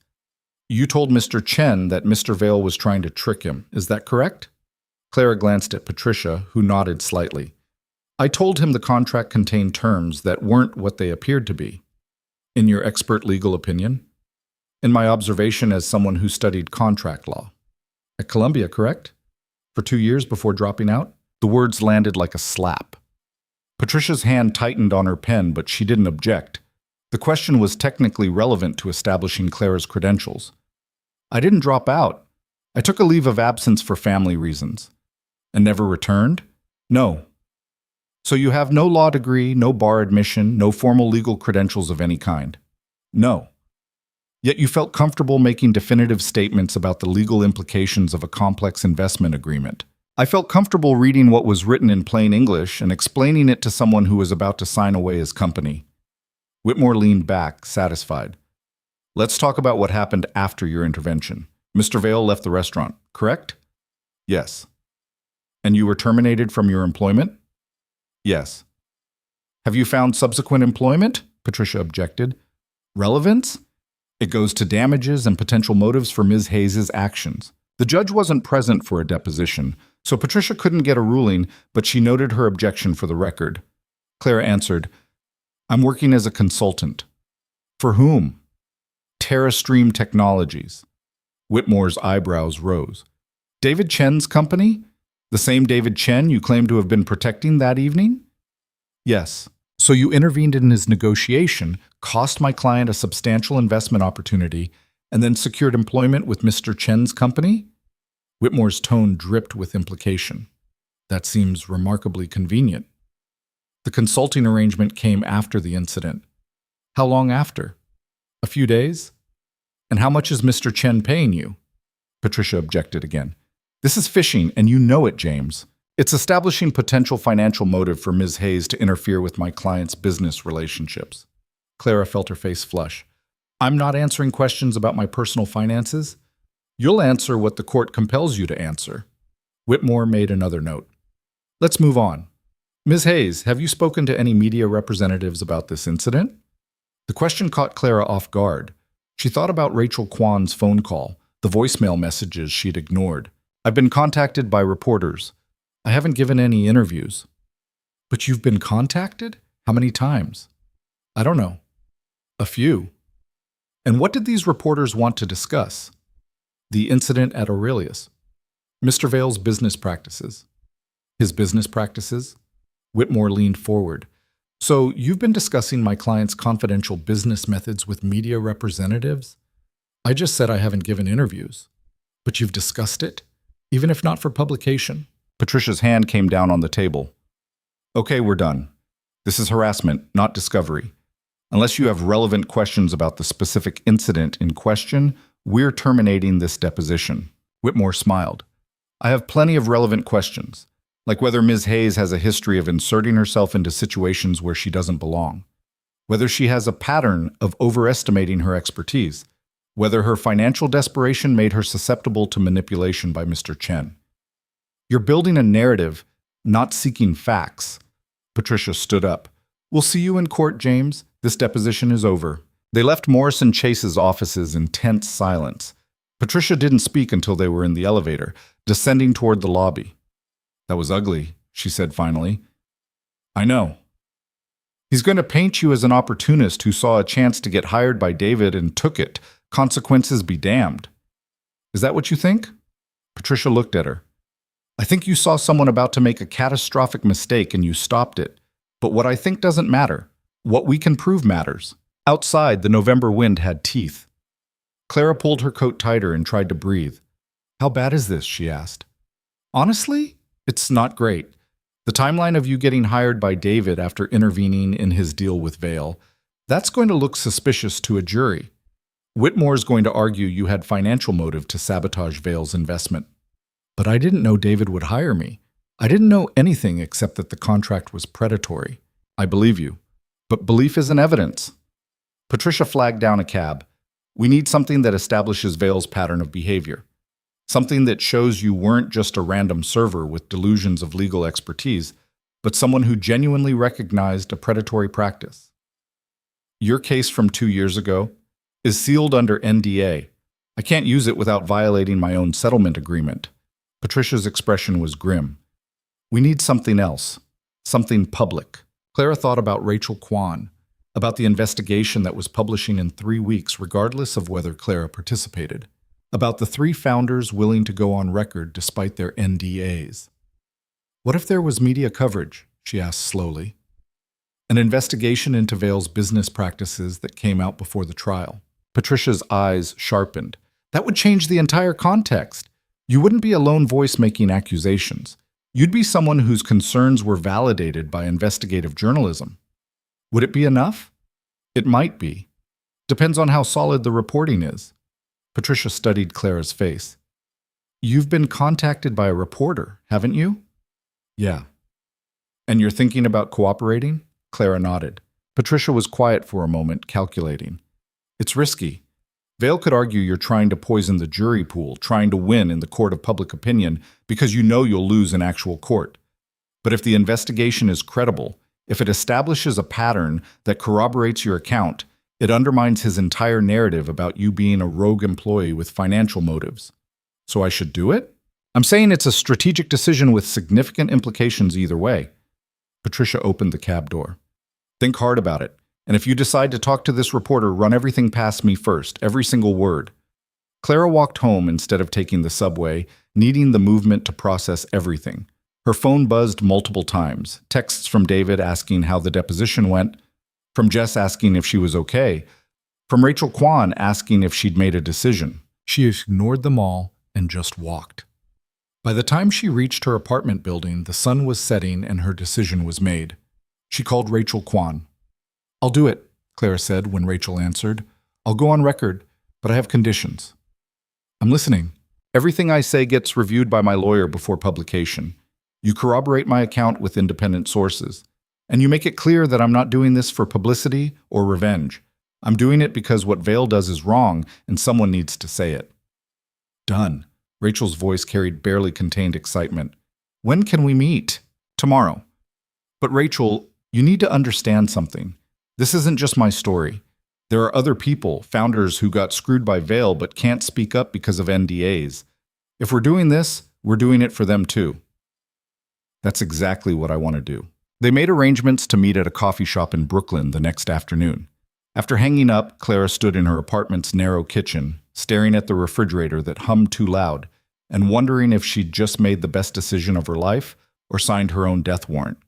"You told Mr. Chen that Mr. Vale was trying to trick him. Is that correct?" Clara glanced at Patricia, who nodded slightly. "I told him the contract contained terms that weren't what they appeared to be." "In your expert legal opinion?" "In my observation as someone who studied contract law." "At Columbia, correct? For 2 years before dropping out?" The words landed like a slap. Patricia's hand tightened on her pen, but she didn't object. The question was technically relevant to establishing Clara's credentials. "I didn't drop out. I took a leave of absence for family reasons." "And never returned?" "No." "So you have no law degree, no bar admission, no formal legal credentials of any kind?" "No." "Yet you felt comfortable making definitive statements about the legal implications of a complex investment agreement." "I felt comfortable reading what was written in plain English and explaining it to someone who was about to sign away his company." Whitmore leaned back, satisfied. "Let's talk about what happened after your intervention. Mr. Vale left the restaurant, correct?" "Yes." "And you were terminated from your employment?" "Yes." "Have you found subsequent employment?" Patricia objected. "Relevance? It goes to damages and potential motives for Ms. Hayes' actions." The judge wasn't present for a deposition, so Patricia couldn't get a ruling, but she noted her objection for the record. Clara answered, "I'm working as a consultant." "For whom?" "TerraStream Technologies." Whitmore's eyebrows rose. "David Chen's company? The same David Chen you claim to have been protecting that evening?" "Yes." "So you intervened in his negotiation, cost my client a substantial investment opportunity, and then secured employment with Mr. Chen's company?" Whitmore's tone dripped with implication. "That seems remarkably convenient." "The consulting arrangement came after the incident." "How long after?" "A few days." "And how much is Mr. Chen paying you?" Patricia objected again. "This is fishing, and you know it, James. It's establishing potential financial motive for Ms. Hayes to interfere with my client's business relationships." Clara felt her face flush. "I'm not answering questions about my personal finances. You'll answer what the court compels you to answer." Whitmore made another note. "Let's move on. Ms. Hayes, have you spoken to any media representatives about this incident? The question caught Clara off guard. She thought about Rachel Kwan's phone call, the voicemail messages she'd ignored. I've been contacted by reporters. I haven't given any interviews. But you've been contacted? How many times? I don't know. A few. And what did these reporters want to discuss? The incident at Aurelius. Mr. Vale's business practices. His business practices? Whitmore leaned forward. So you've been discussing my client's confidential business methods with media representatives? I just said I haven't given interviews. But you've discussed it? Even if not for publication? Patricia's hand came down on the table. Okay, we're done. This is harassment, not discovery. Unless you have relevant questions about the specific incident in question, we're terminating this deposition. Whitmore smiled. I have plenty of relevant questions, like whether Ms. Hayes has a history of inserting herself into situations where she doesn't belong, whether she has a pattern of overestimating her expertise, whether her financial desperation made her susceptible to manipulation by Mr. Chen. You're building a narrative, not seeking facts. Patricia stood up. We'll see you in court, James. This deposition is over. They left Morrison Chase's offices in tense silence. Patricia didn't speak until they were in the elevator, descending toward the lobby. That was ugly, she said finally. I know. He's going to paint you as an opportunist who saw a chance to get hired by David and took it. Consequences be damned. Is that what you think? Patricia looked at her. I think you saw someone about to make a catastrophic mistake and you stopped it. But what I think doesn't matter. What we can prove matters. Outside, the November wind had teeth. Clara pulled her coat tighter and tried to breathe. How bad is this? She asked. Honestly, it's not great. The timeline of you getting hired by David after intervening in his deal with Vale, that's going to look suspicious to a jury. Whitmore's going to argue you had financial motive to sabotage Vale's investment. But I didn't know David would hire me. I didn't know anything except that the contract was predatory. I believe you. But belief isn't evidence. Patricia flagged down a cab. We need something that establishes Vale's pattern of behavior. Something that shows you weren't just a random server with delusions of legal expertise, but someone who genuinely recognized a predatory practice. Your case from 2 years ago is sealed under NDA. I can't use it without violating my own settlement agreement. Patricia's expression was grim. We need something else. Something public. Clara thought about Rachel Kwan, about the investigation that was publishing in 3 weeks regardless of whether Clara participated, about the 3 founders willing to go on record despite their NDAs. What if there was media coverage? She asked slowly. An investigation into Vale's business practices that came out before the trial. Patricia's eyes sharpened. That would change the entire context. You wouldn't be a lone voice making accusations. You'd be someone whose concerns were validated by investigative journalism. Would it be enough? It might be. Depends on how solid the reporting is. Patricia studied Clara's face. You've been contacted by a reporter, haven't you? Yeah. And you're thinking about cooperating? Clara nodded. Patricia was quiet for a moment, calculating. It's risky. Vale could argue you're trying to poison the jury pool, trying to win in the court of public opinion because you know you'll lose in actual court. But if the investigation is credible, if it establishes a pattern that corroborates your account, it undermines his entire narrative about you being a rogue employee with financial motives. So I should do it? I'm saying it's a strategic decision with significant implications either way. Patricia opened the cab door. Think hard about it. And if you decide to talk to this reporter, run everything past me first, every single word. Clara walked home instead of taking the subway, needing the movement to process everything. Her phone buzzed multiple times, texts from David asking how the deposition went, from Jess asking if she was okay, from Rachel Kwan asking if she'd made a decision. She ignored them all and just walked. By the time she reached her apartment building, the sun was setting and her decision was made. She called Rachel Kwan. I'll do it, Clara said when Rachel answered. I'll go on record, but I have conditions. I'm listening. Everything I say gets reviewed by my lawyer before publication. You corroborate my account with independent sources. And you make it clear that I'm not doing this for publicity or revenge. I'm doing it because what Vale does is wrong and someone needs to say it. Done. Rachel's voice carried barely contained excitement. When can we meet? Tomorrow. But Rachel, you need to understand something. This isn't just my story. There are other people, founders who got screwed by Vail but can't speak up because of NDAs. If we're doing this, we're doing it for them too. That's exactly what I want to do. They made arrangements to meet at a coffee shop in Brooklyn the next afternoon. After hanging up, Clara stood in her apartment's narrow kitchen, staring at the refrigerator that hummed too loud, and wondering if she'd just made the best decision of her life or signed her own death warrant.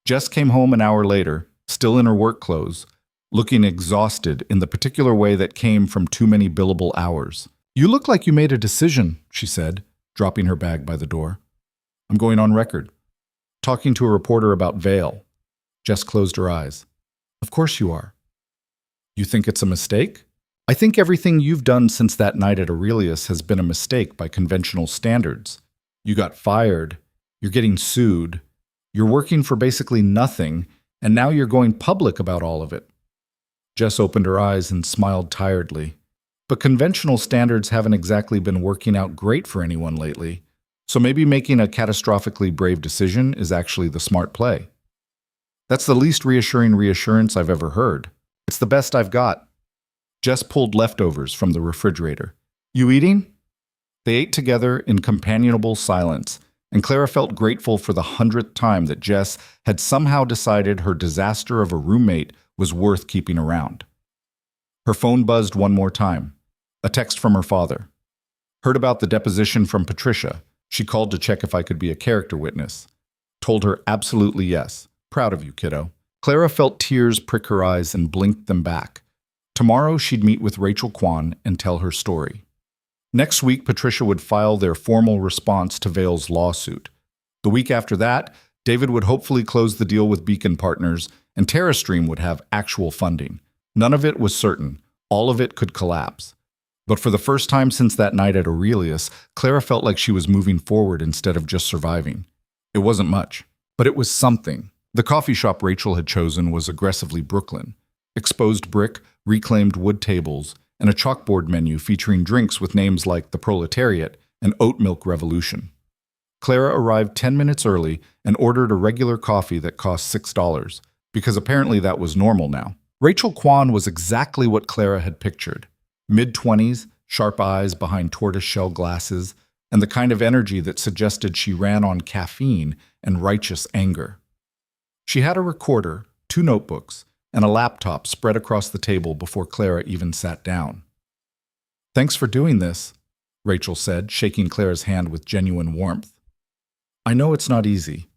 Jess came home an hour later, still in her work clothes, looking exhausted in the particular way that came from too many billable hours. "You look like you made a decision," she said, dropping her bag by the door. "I'm going on record. Talking to a reporter about Vail." Jess closed her eyes. "Of course you are. You think it's a mistake?" "I think everything you've done since that night at Aurelius has been a mistake by conventional standards. You got fired, you're getting sued, you're working for basically nothing, and now you're going public about all of it." Jess opened her eyes and smiled tiredly. But conventional standards haven't exactly been working out great for anyone lately, so maybe making a catastrophically brave decision is actually the smart play. That's the least reassuring reassurance I've ever heard. It's the best I've got. Jess pulled leftovers from the refrigerator. "You eating?" They ate together in companionable silence, and Clara felt grateful for the 100th time that Jess had somehow decided her disaster of a roommate was worth keeping around. Her phone buzzed one more time. A text from her father. "Heard about the deposition from Patricia. She called to check if I could be a character witness. Told her absolutely yes. Proud of you, kiddo." Clara felt tears prick her eyes and blinked them back. Tomorrow she'd meet with Rachel Kwan and tell her story. Next week, Patricia would file their formal response to Vail's lawsuit. The week after that, David would hopefully close the deal with Beacon Partners, and TerraStream would have actual funding. None of it was certain. All of it could collapse. But for the first time since that night at Aurelius, Clara felt like she was moving forward instead of just surviving. It wasn't much, but it was something. The coffee shop Rachel had chosen was aggressively Brooklyn. Exposed brick, reclaimed wood tables, and a chalkboard menu featuring drinks with names like the Proletariat and Oat Milk Revolution. Clara arrived 10 minutes early and ordered a regular coffee that cost $6, because apparently that was normal now. Rachel Kwan was exactly what Clara had pictured. Mid-20s, sharp eyes behind tortoiseshell glasses, and the kind of energy that suggested she ran on caffeine and righteous anger. She had a recorder, 2 notebooks, and a laptop spread across the table before Clara even sat down. "Thanks for doing this," Rachel said, shaking Clara's hand with genuine warmth. "I know it's not easy.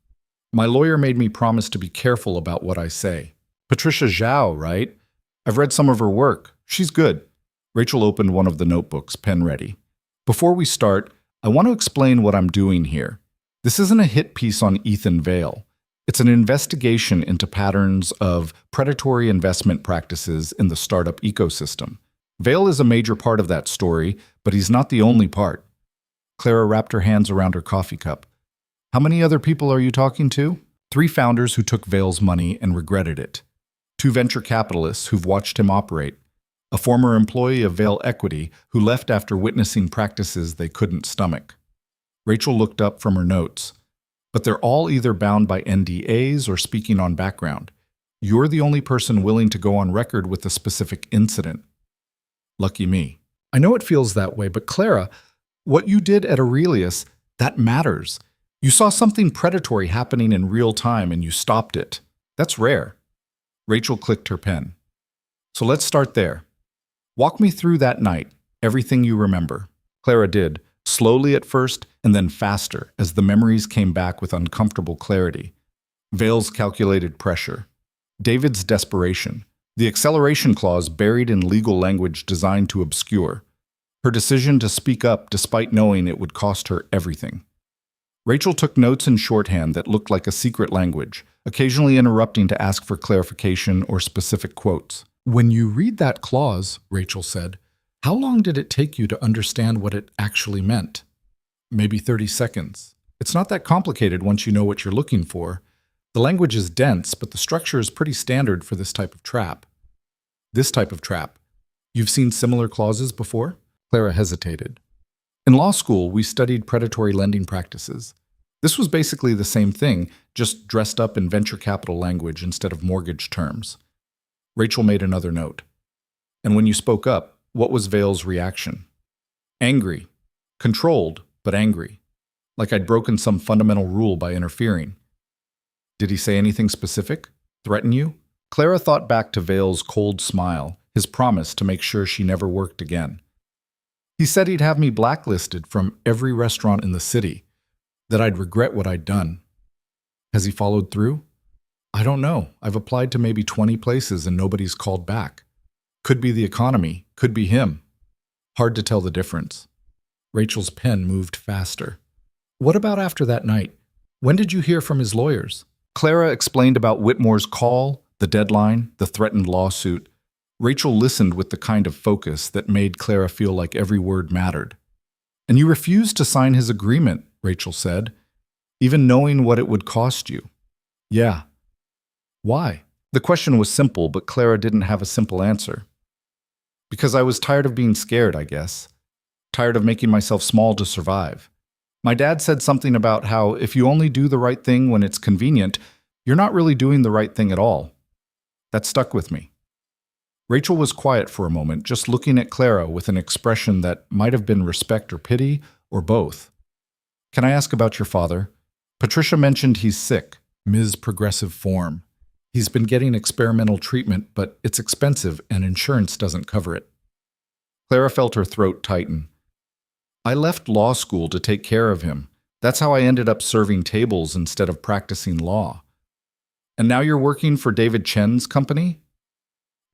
My lawyer made me promise to be careful about what I say. Patricia Zhao, right? I've read some of her work. She's good." Rachel opened one of the notebooks, pen ready. "Before we start, I want to explain what I'm doing here. This isn't a hit piece on Ethan Vail. It's an investigation into patterns of predatory investment practices in the startup ecosystem. Vail is a major part of that story, but he's not the only part." Clara wrapped her hands around her coffee cup. "How many other people are you talking to?" 3 founders who took Vail's money and regretted it. 2 venture capitalists who've watched him operate. A former employee of Vail Equity who left after witnessing practices they couldn't stomach. Rachel looked up from her notes. "But they're all either bound by NDAs or speaking on background. You're the only person willing to go on record with a specific incident. Lucky me." "I know it feels that way, but Clara, what you did at Aurelius, that matters. You saw something predatory happening in real time and you stopped it. That's rare." Rachel clicked her pen. "So let's start there. Walk me through that night, everything you remember." Clara did, slowly at first and then faster as the memories came back with uncomfortable clarity. Vail's calculated pressure. David's desperation. The acceleration clause buried in legal language designed to obscure. Her decision to speak up despite knowing it would cost her everything. Rachel took notes in shorthand that looked like a secret language, occasionally interrupting to ask for clarification or specific quotes. "When you read that clause," Rachel said, "how long did it take you to understand what it actually meant?" "Maybe 30 seconds. It's not that complicated once you know what you're looking for. The language is dense, but the structure is pretty standard for this type of trap." "This type of trap. You've seen similar clauses before?" Clara hesitated. "In law school, we studied predatory lending practices. This was basically the same thing, just dressed up in venture capital language instead of mortgage terms. Rachel made another note. And when you spoke up, what was Vale's reaction? Angry. Controlled, but angry. Like I'd broken some fundamental rule by interfering. Did he say anything specific? Threaten you? Clara thought back to Vale's cold smile, his promise to make sure she never worked again. He said he'd have me blacklisted from every restaurant in the city, that I'd regret what I'd done. Has he followed through? I don't know. I've applied to maybe 20 places and nobody's called back. Could be the economy, could be him. Hard to tell the difference. Rachel's pen moved faster. What about after that night? When did you hear from his lawyers? Clara explained about Whitmore's call, the deadline, the threatened lawsuit. Rachel listened with the kind of focus that made Clara feel like every word mattered. And you refused to sign his agreement, Rachel said, even knowing what it would cost you. Yeah. Why? The question was simple, but Clara didn't have a simple answer. Because I was tired of being scared, I guess. Tired of making myself small to survive. My dad said something about how if you only do the right thing when it's convenient, you're not really doing the right thing at all. That stuck with me. Rachel was quiet for a moment, just looking at Clara with an expression that might have been respect or pity, or both. Can I ask about your father? Patricia mentioned he's sick, Ms. Progressive Form. He's been getting experimental treatment, but it's expensive and insurance doesn't cover it. Clara felt her throat tighten. I left law school to take care of him. That's how I ended up serving tables instead of practicing law. And now you're working for David Chen's company?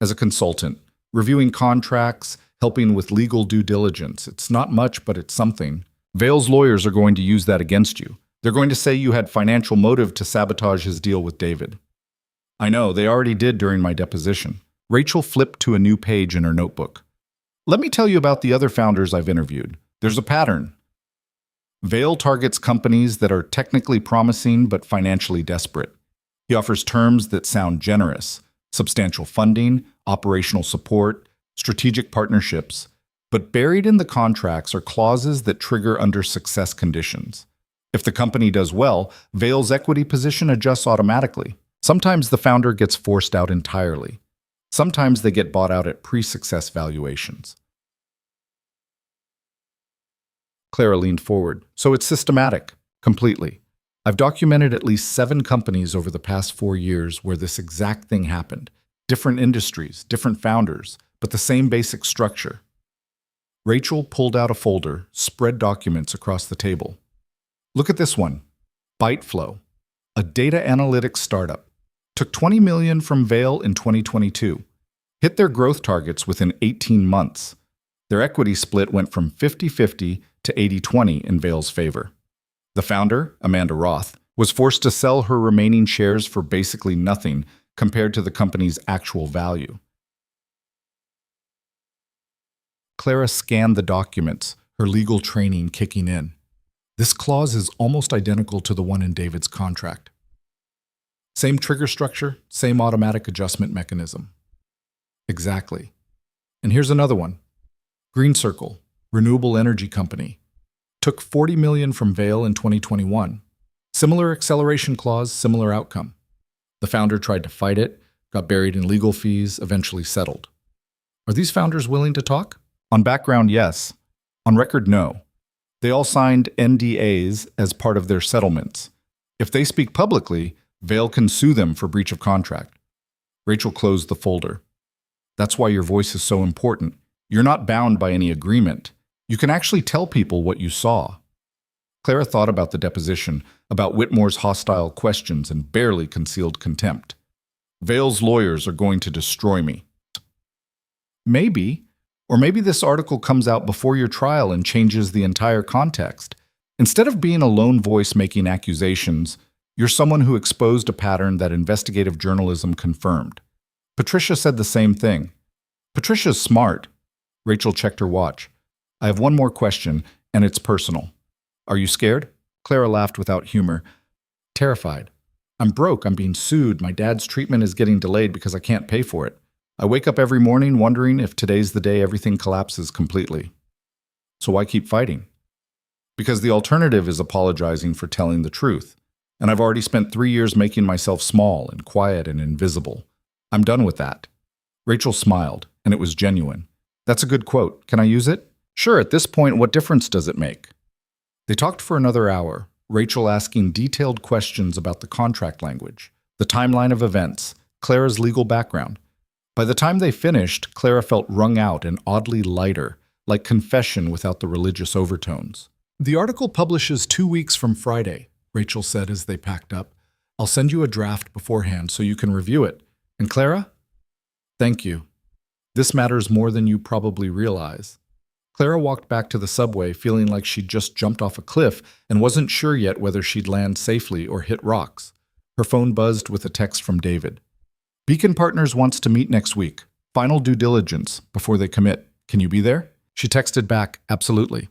As a consultant, reviewing contracts, helping with legal due diligence. It's not much, but it's something. Vale's lawyers are going to use that against you. They're going to say you had financial motive to sabotage his deal with David. I know, they already did during my deposition. Rachel flipped to a new page in her notebook. Let me tell you about the other founders I've interviewed. There's a pattern. Vale targets companies that are technically promising but financially desperate. He offers terms that sound generous, substantial funding, operational support, strategic partnerships, but buried in the contracts are clauses that trigger under success conditions. If the company does well, Vale's equity position adjusts automatically. Sometimes the founder gets forced out entirely. Sometimes they get bought out at pre-success valuations. Clara leaned forward. So it's systematic, completely. I've documented at least 7 companies over the past 4 years where this exact thing happened. Different industries, different founders, but the same basic structure. Rachel pulled out a folder, spread documents across the table. Look at this one. ByteFlow, a data analytics startup. Took $20 million from Vale in 2022. Hit their growth targets within 18 months. Their equity split went from 50-50 to 80-20 in Vale's favor. The founder, Amanda Roth, was forced to sell her remaining shares for basically nothing compared to the company's actual value. Clara scanned the documents, her legal training kicking in. This clause is almost identical to the one in David's contract. Same trigger structure, same automatic adjustment mechanism. Exactly. And here's another one. Green Circle, renewable energy company. Took $40 million from Vale in 2021. Similar acceleration clause, similar outcome. The founder tried to fight it, got buried in legal fees, eventually settled. Are these founders willing to talk? On background, yes. On record, no. They all signed NDAs as part of their settlements. If they speak publicly, Vale can sue them for breach of contract. Rachel closed the folder. That's why your voice is so important. You're not bound by any agreement. You can actually tell people what you saw. Clara thought about the deposition, about Whitmore's hostile questions and barely concealed contempt. Vale's lawyers are going to destroy me. Maybe. Or maybe this article comes out before your trial and changes the entire context. Instead of being a lone voice making accusations, you're someone who exposed a pattern that investigative journalism confirmed. Patricia said the same thing. Patricia's smart. Rachel checked her watch. I have one more question, and it's personal. Are you scared? Clara laughed without humor. Terrified. I'm broke. I'm being sued. My dad's treatment is getting delayed because I can't pay for it. I wake up every morning wondering if today's the day everything collapses completely. So why keep fighting? Because the alternative is apologizing for telling the truth. And I've already spent 3 years making myself small and quiet and invisible. I'm done with that. Rachel smiled, and it was genuine. That's a good quote. Can I use it? Sure, at this point, what difference does it make? They talked for another hour, Rachel asking detailed questions about the contract language, the timeline of events, Clara's legal background. By the time they finished, Clara felt wrung out and oddly lighter, like confession without the religious overtones. The article publishes 2 weeks from Friday, Rachel said as they packed up. I'll send you a draft beforehand so you can review it. And Clara? Thank you. This matters more than you probably realize. Clara walked back to the subway feeling like she'd just jumped off a cliff and wasn't sure yet whether she'd land safely or hit rocks. Her phone buzzed with a text from David. Beacon Partners wants to meet next week. Final due diligence before they commit. Can you be there? She texted back, absolutely.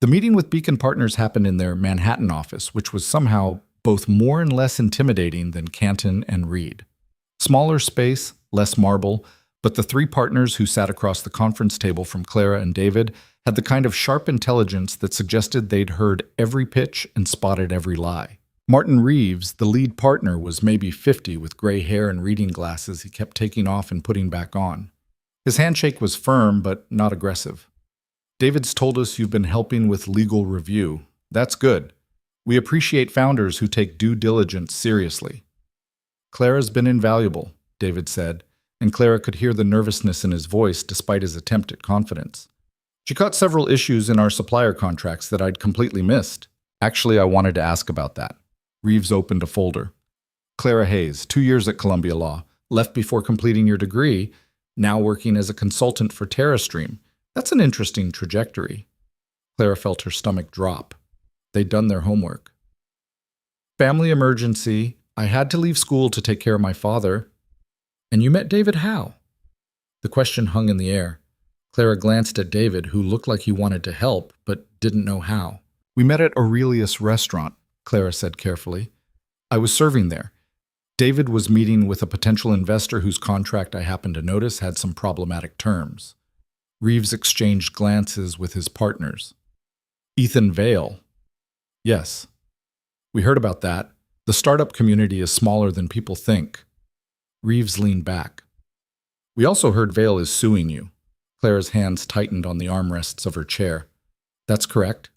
The meeting with Beacon Partners happened in their Manhattan office, which was somehow both more and less intimidating than Canton and Reed. Smaller space, less marble, but the 3 partners who sat across the conference table from Clara and David had the kind of sharp intelligence that suggested they'd heard every pitch and spotted every lie. Martin Reeves, the lead partner, was maybe 50 with gray hair and reading glasses he kept taking off and putting back on. His handshake was firm but not aggressive. David's told us you've been helping with legal review. That's good. We appreciate founders who take due diligence seriously. Clara's been invaluable, David said, and Clara could hear the nervousness in his voice despite his attempt at confidence. She caught several issues in our supplier contracts that I'd completely missed. Actually, I wanted to ask about that. Reeves opened a folder. Clara Hayes, 2 years at Columbia Law, left before completing your degree, now working as a consultant for TerraStream. That's an interesting trajectory. Clara felt her stomach drop. They'd done their homework. Family emergency. I had to leave school to take care of my father. And you met David how? The question hung in the air. Clara glanced at David, who looked like he wanted to help, but didn't know how. We met at Aurelius Restaurant, Clara said carefully. I was serving there. David was meeting with a potential investor whose contract I happened to notice had some problematic terms. Reeves exchanged glances with his partners. Ethan Vale. Yes. We heard about that. The startup community is smaller than people think. Reeves leaned back. We also heard Vale is suing you. Clara's hands tightened on the armrests of her chair. That's correct.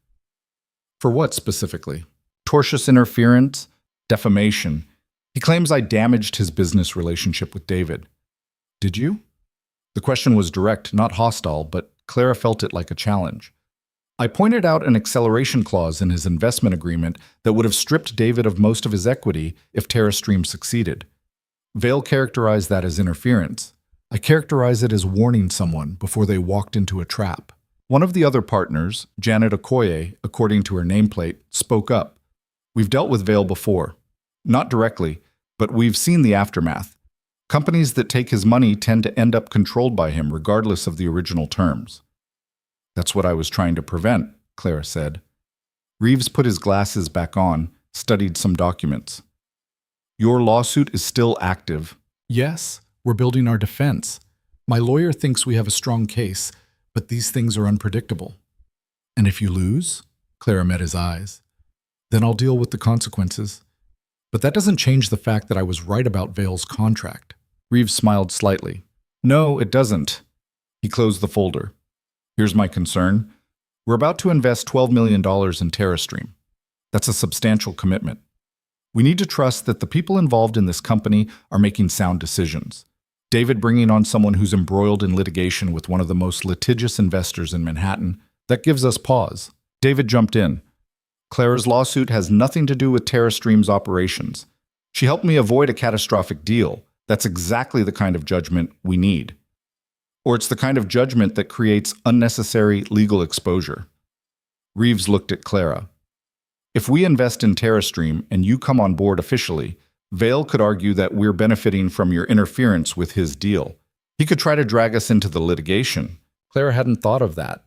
For what specifically? Tortious interference? Defamation. He claims I damaged his business relationship with David. Did you? The question was direct, not hostile, but Clara felt it like a challenge. I pointed out an acceleration clause in his investment agreement that would have stripped David of most of his equity if TerraStream succeeded. Vale characterized that as interference. I characterize it as warning someone before they walked into a trap. One of the other partners, Janet Okoye, according to her nameplate, spoke up. We've dealt with Vale before. Not directly, but we've seen the aftermath. Companies that take his money tend to end up controlled by him regardless of the original terms. That's what I was trying to prevent, Clara said. Reeves put his glasses back on, studied some documents. Your lawsuit is still active. Yes, we're building our defense. My lawyer thinks we have a strong case, but these things are unpredictable. And if you lose, Clara met his eyes, then I'll deal with the consequences. But that doesn't change the fact that I was right about Vale's contract. Reeves smiled slightly. No, it doesn't. He closed the folder. Here's my concern. We're about to invest $12 million in TerraStream. That's a substantial commitment. We need to trust that the people involved in this company are making sound decisions. David bringing on someone who's embroiled in litigation with one of the most litigious investors in Manhattan, that gives us pause. David jumped in. Clara's lawsuit has nothing to do with TerraStream's operations. She helped me avoid a catastrophic deal. That's exactly the kind of judgment we need. Or it's the kind of judgment that creates unnecessary legal exposure. Reeves looked at Clara. If we invest in TerraStream and you come on board officially, Vale could argue that we're benefiting from your interference with his deal. He could try to drag us into the litigation. Clara hadn't thought of that.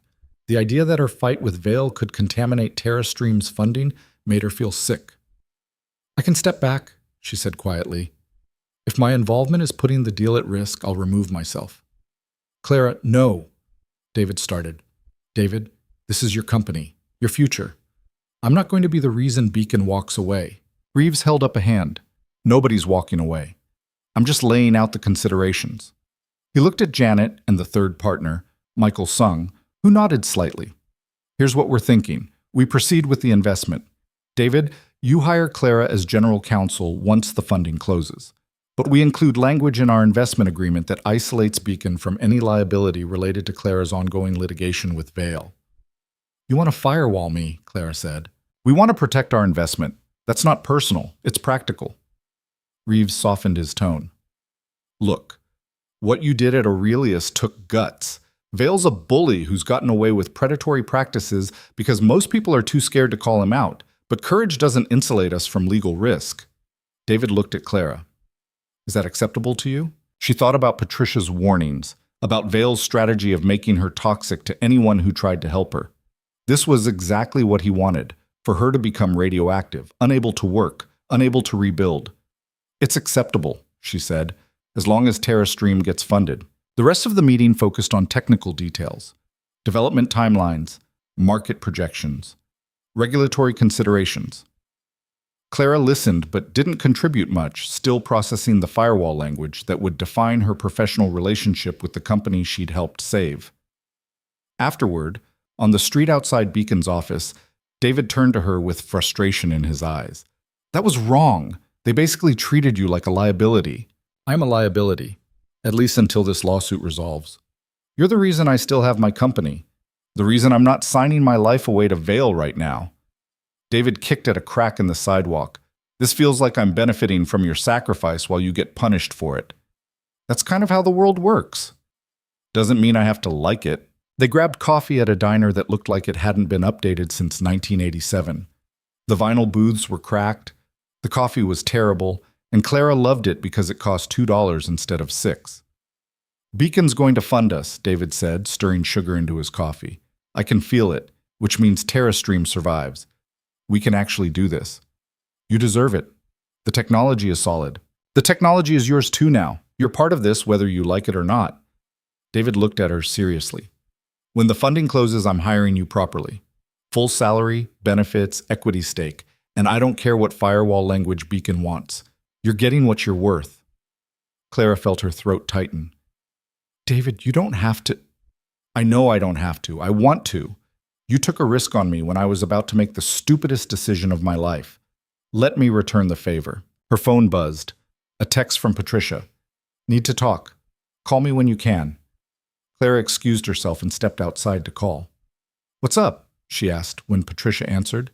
The idea that her fight with Vale could contaminate TerraStream's funding made her feel sick. I can step back, she said quietly. If my involvement is putting the deal at risk, I'll remove myself. Clara, no, David started. David, this is your company, your future. I'm not going to be the reason Beacon walks away. Reeves held up a hand. Nobody's walking away. I'm just laying out the considerations. He looked at Janet and the third partner, Michael Sung, who nodded slightly. Here's what we're thinking. We proceed with the investment. David, you hire Clara as general counsel once the funding closes. But we include language in our investment agreement that isolates Beacon from any liability related to Clara's ongoing litigation with Vale. You want to firewall me, Clara said. We want to protect our investment. That's not personal. It's practical. Reeves softened his tone. Look, what you did at Aurelius took guts. Vale's a bully who's gotten away with predatory practices because most people are too scared to call him out, but courage doesn't insulate us from legal risk. David looked at Clara. Is that acceptable to you? She thought about Patricia's warnings, about Vale's strategy of making her toxic to anyone who tried to help her. This was exactly what he wanted, for her to become radioactive, unable to work, unable to rebuild. It's acceptable, she said, as long as TerraStream gets funded. The rest of the meeting focused on technical details, development timelines, market projections, regulatory considerations. Clara listened but didn't contribute much, still processing the firewall language that would define her professional relationship with the company she'd helped save. Afterward, on the street outside Beacon's office, David turned to her with frustration in his eyes. That was wrong. They basically treated you like a liability. I'm a liability, at least until this lawsuit resolves. You're the reason I still have my company, the reason I'm not signing my life away to Vale right now. David kicked at a crack in the sidewalk. This feels like I'm benefiting from your sacrifice while you get punished for it. That's kind of how the world works. Doesn't mean I have to like it. They grabbed coffee at a diner that looked like it hadn't been updated since 1987. The vinyl booths were cracked, the coffee was terrible, and Clara loved it because it cost $2 instead of $6. Beacon's going to fund us, David said, stirring sugar into his coffee. I can feel it, which means TerraStream survives. We can actually do this. You deserve it. The technology is solid. The technology is yours too now. You're part of this whether you like it or not. David looked at her seriously. When the funding closes, I'm hiring you properly. Full salary, benefits, equity stake, and I don't care what firewall language Beacon wants. You're getting what you're worth. Clara felt her throat tighten. David, you don't have to. I know I don't have to. I want to. You took a risk on me when I was about to make the stupidest decision of my life. Let me return the favor. Her phone buzzed. A text from Patricia. Need to talk. Call me when you can. Clara excused herself and stepped outside to call. What's up? She asked when Patricia answered.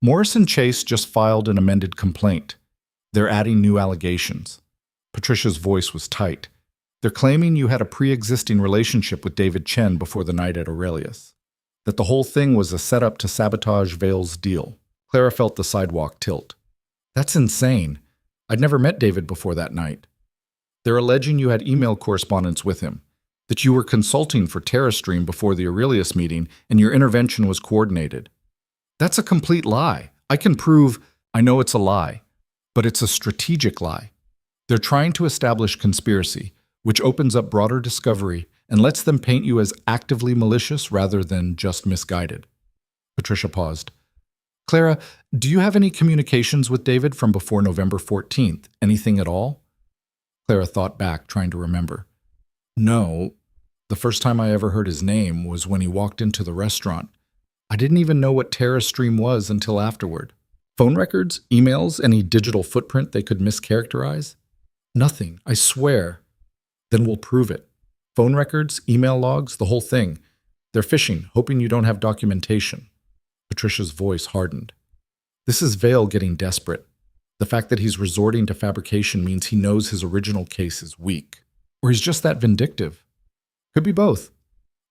Morrison Chase just filed an amended complaint. They're adding new allegations. Patricia's voice was tight. They're claiming you had a pre-existing relationship with David Chen before the night at Aurelius. That the whole thing was a setup to sabotage Vale's deal. Clara felt the sidewalk tilt. That's insane. I'd never met David before that night. They're alleging you had email correspondence with him, that you were consulting for TerraStream before the Aurelius meeting and your intervention was coordinated. That's a complete lie. I can prove, I know it's a lie, but it's a strategic lie. They're trying to establish conspiracy, which opens up broader discovery and lets them paint you as actively malicious rather than just misguided. Patricia paused. Clara, do you have any communications with David from before November 14th? Anything at all? Clara thought back, trying to remember. No. The first time I ever heard his name was when he walked into the restaurant. I didn't even know what TerraStream was until afterward. Phone records, emails, any digital footprint they could mischaracterize? Nothing, I swear. Then we'll prove it. Phone records, email logs, the whole thing. They're fishing, hoping you don't have documentation. Patricia's voice hardened. This is Vale getting desperate. The fact that he's resorting to fabrication means he knows his original case is weak. Or he's just that vindictive. Could be both.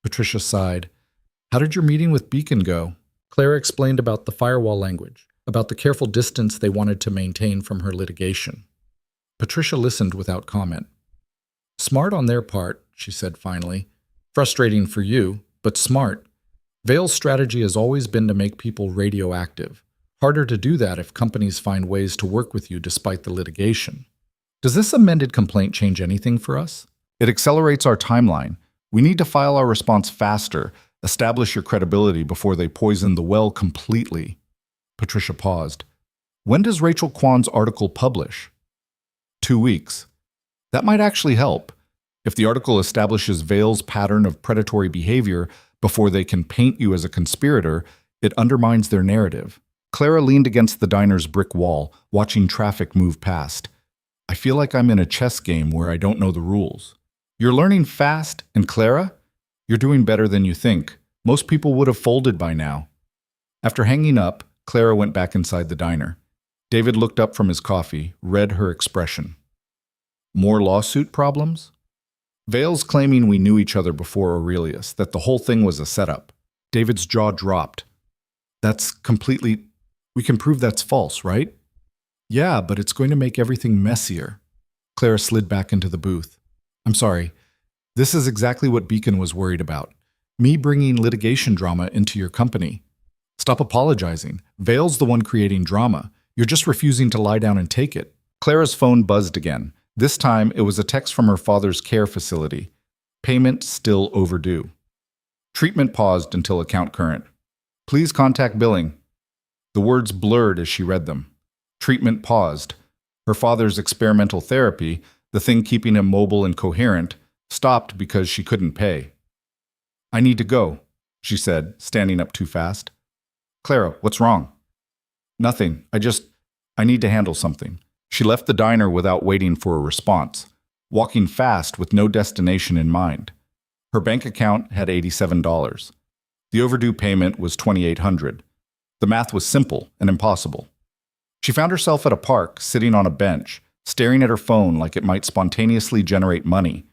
Patricia sighed. How did your meeting with Beacon go? Clara explained about the firewall language, about the careful distance they wanted to maintain from her litigation. Patricia listened without comment. Smart on their part, she said finally. Frustrating for you, but smart. Vale's strategy has always been to make people radioactive. Harder to do that if companies find ways to work with you despite the litigation. Does this amended complaint change anything for us? It accelerates our timeline. We need to file our response faster, establish your credibility before they poison the well completely. Patricia paused. When does Rachel Kwan's article publish? 2 weeks. That might actually help. If the article establishes Vale's pattern of predatory behavior before they can paint you as a conspirator, it undermines their narrative. Clara leaned against the diner's brick wall, watching traffic move past. I feel like I'm in a chess game where I don't know the rules. You're learning fast, and Clara? You're doing better than you think. Most people would have folded by now. After hanging up, Clara went back inside the diner. David looked up from his coffee, read her expression. More lawsuit problems? Vale's claiming we knew each other before Aurelius, that the whole thing was a setup. David's jaw dropped. We can prove that's false, right? Yeah, but it's going to make everything messier. Clara slid back into the booth. I'm sorry. This is exactly what Beacon was worried about. Me bringing litigation drama into your company. Stop apologizing. Vale's the one creating drama. You're just refusing to lie down and take it. Clara's phone buzzed again. This time, it was a text from her father's care facility. Payment still overdue. Treatment paused until account current. Please contact billing. The words blurred as she read them. Treatment paused. Her father's experimental therapy, the thing keeping him mobile and coherent, stopped because she couldn't pay. I need to go, she said, standing up too fast. Clara, what's wrong? Nothing. I need to handle something. She left the diner without waiting for a response, walking fast with no destination in mind. Her bank account had $87. The overdue payment was $2,800. The math was simple and impossible. She found herself at a park, sitting on a bench, staring at her phone like it might spontaneously generate money.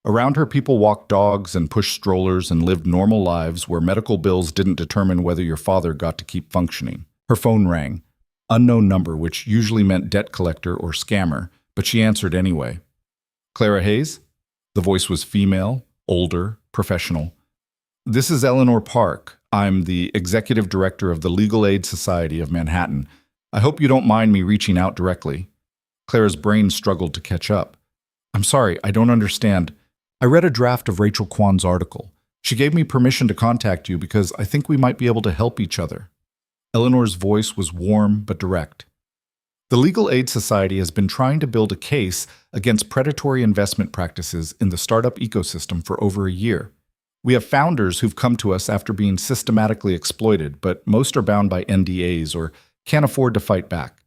Around her, people walked dogs and pushed strollers and lived normal lives where medical bills didn't determine whether your father got to keep functioning. Her phone rang. Unknown number, which usually meant debt collector or scammer, but she answered anyway. Clara Hayes? The voice was female, older, professional. This is Eleanor Park. I'm the executive director of the Legal Aid Society of Manhattan. I hope you don't mind me reaching out directly. Clara's brain struggled to catch up. I'm sorry, I don't understand. I read a draft of Rachel Kwan's article. She gave me permission to contact you because I think we might be able to help each other. Eleanor's voice was warm but direct. The Legal Aid Society has been trying to build a case against predatory investment practices in the startup ecosystem for over a year. We have founders who've come to us after being systematically exploited, but most are bound by NDAs or can't afford to fight back.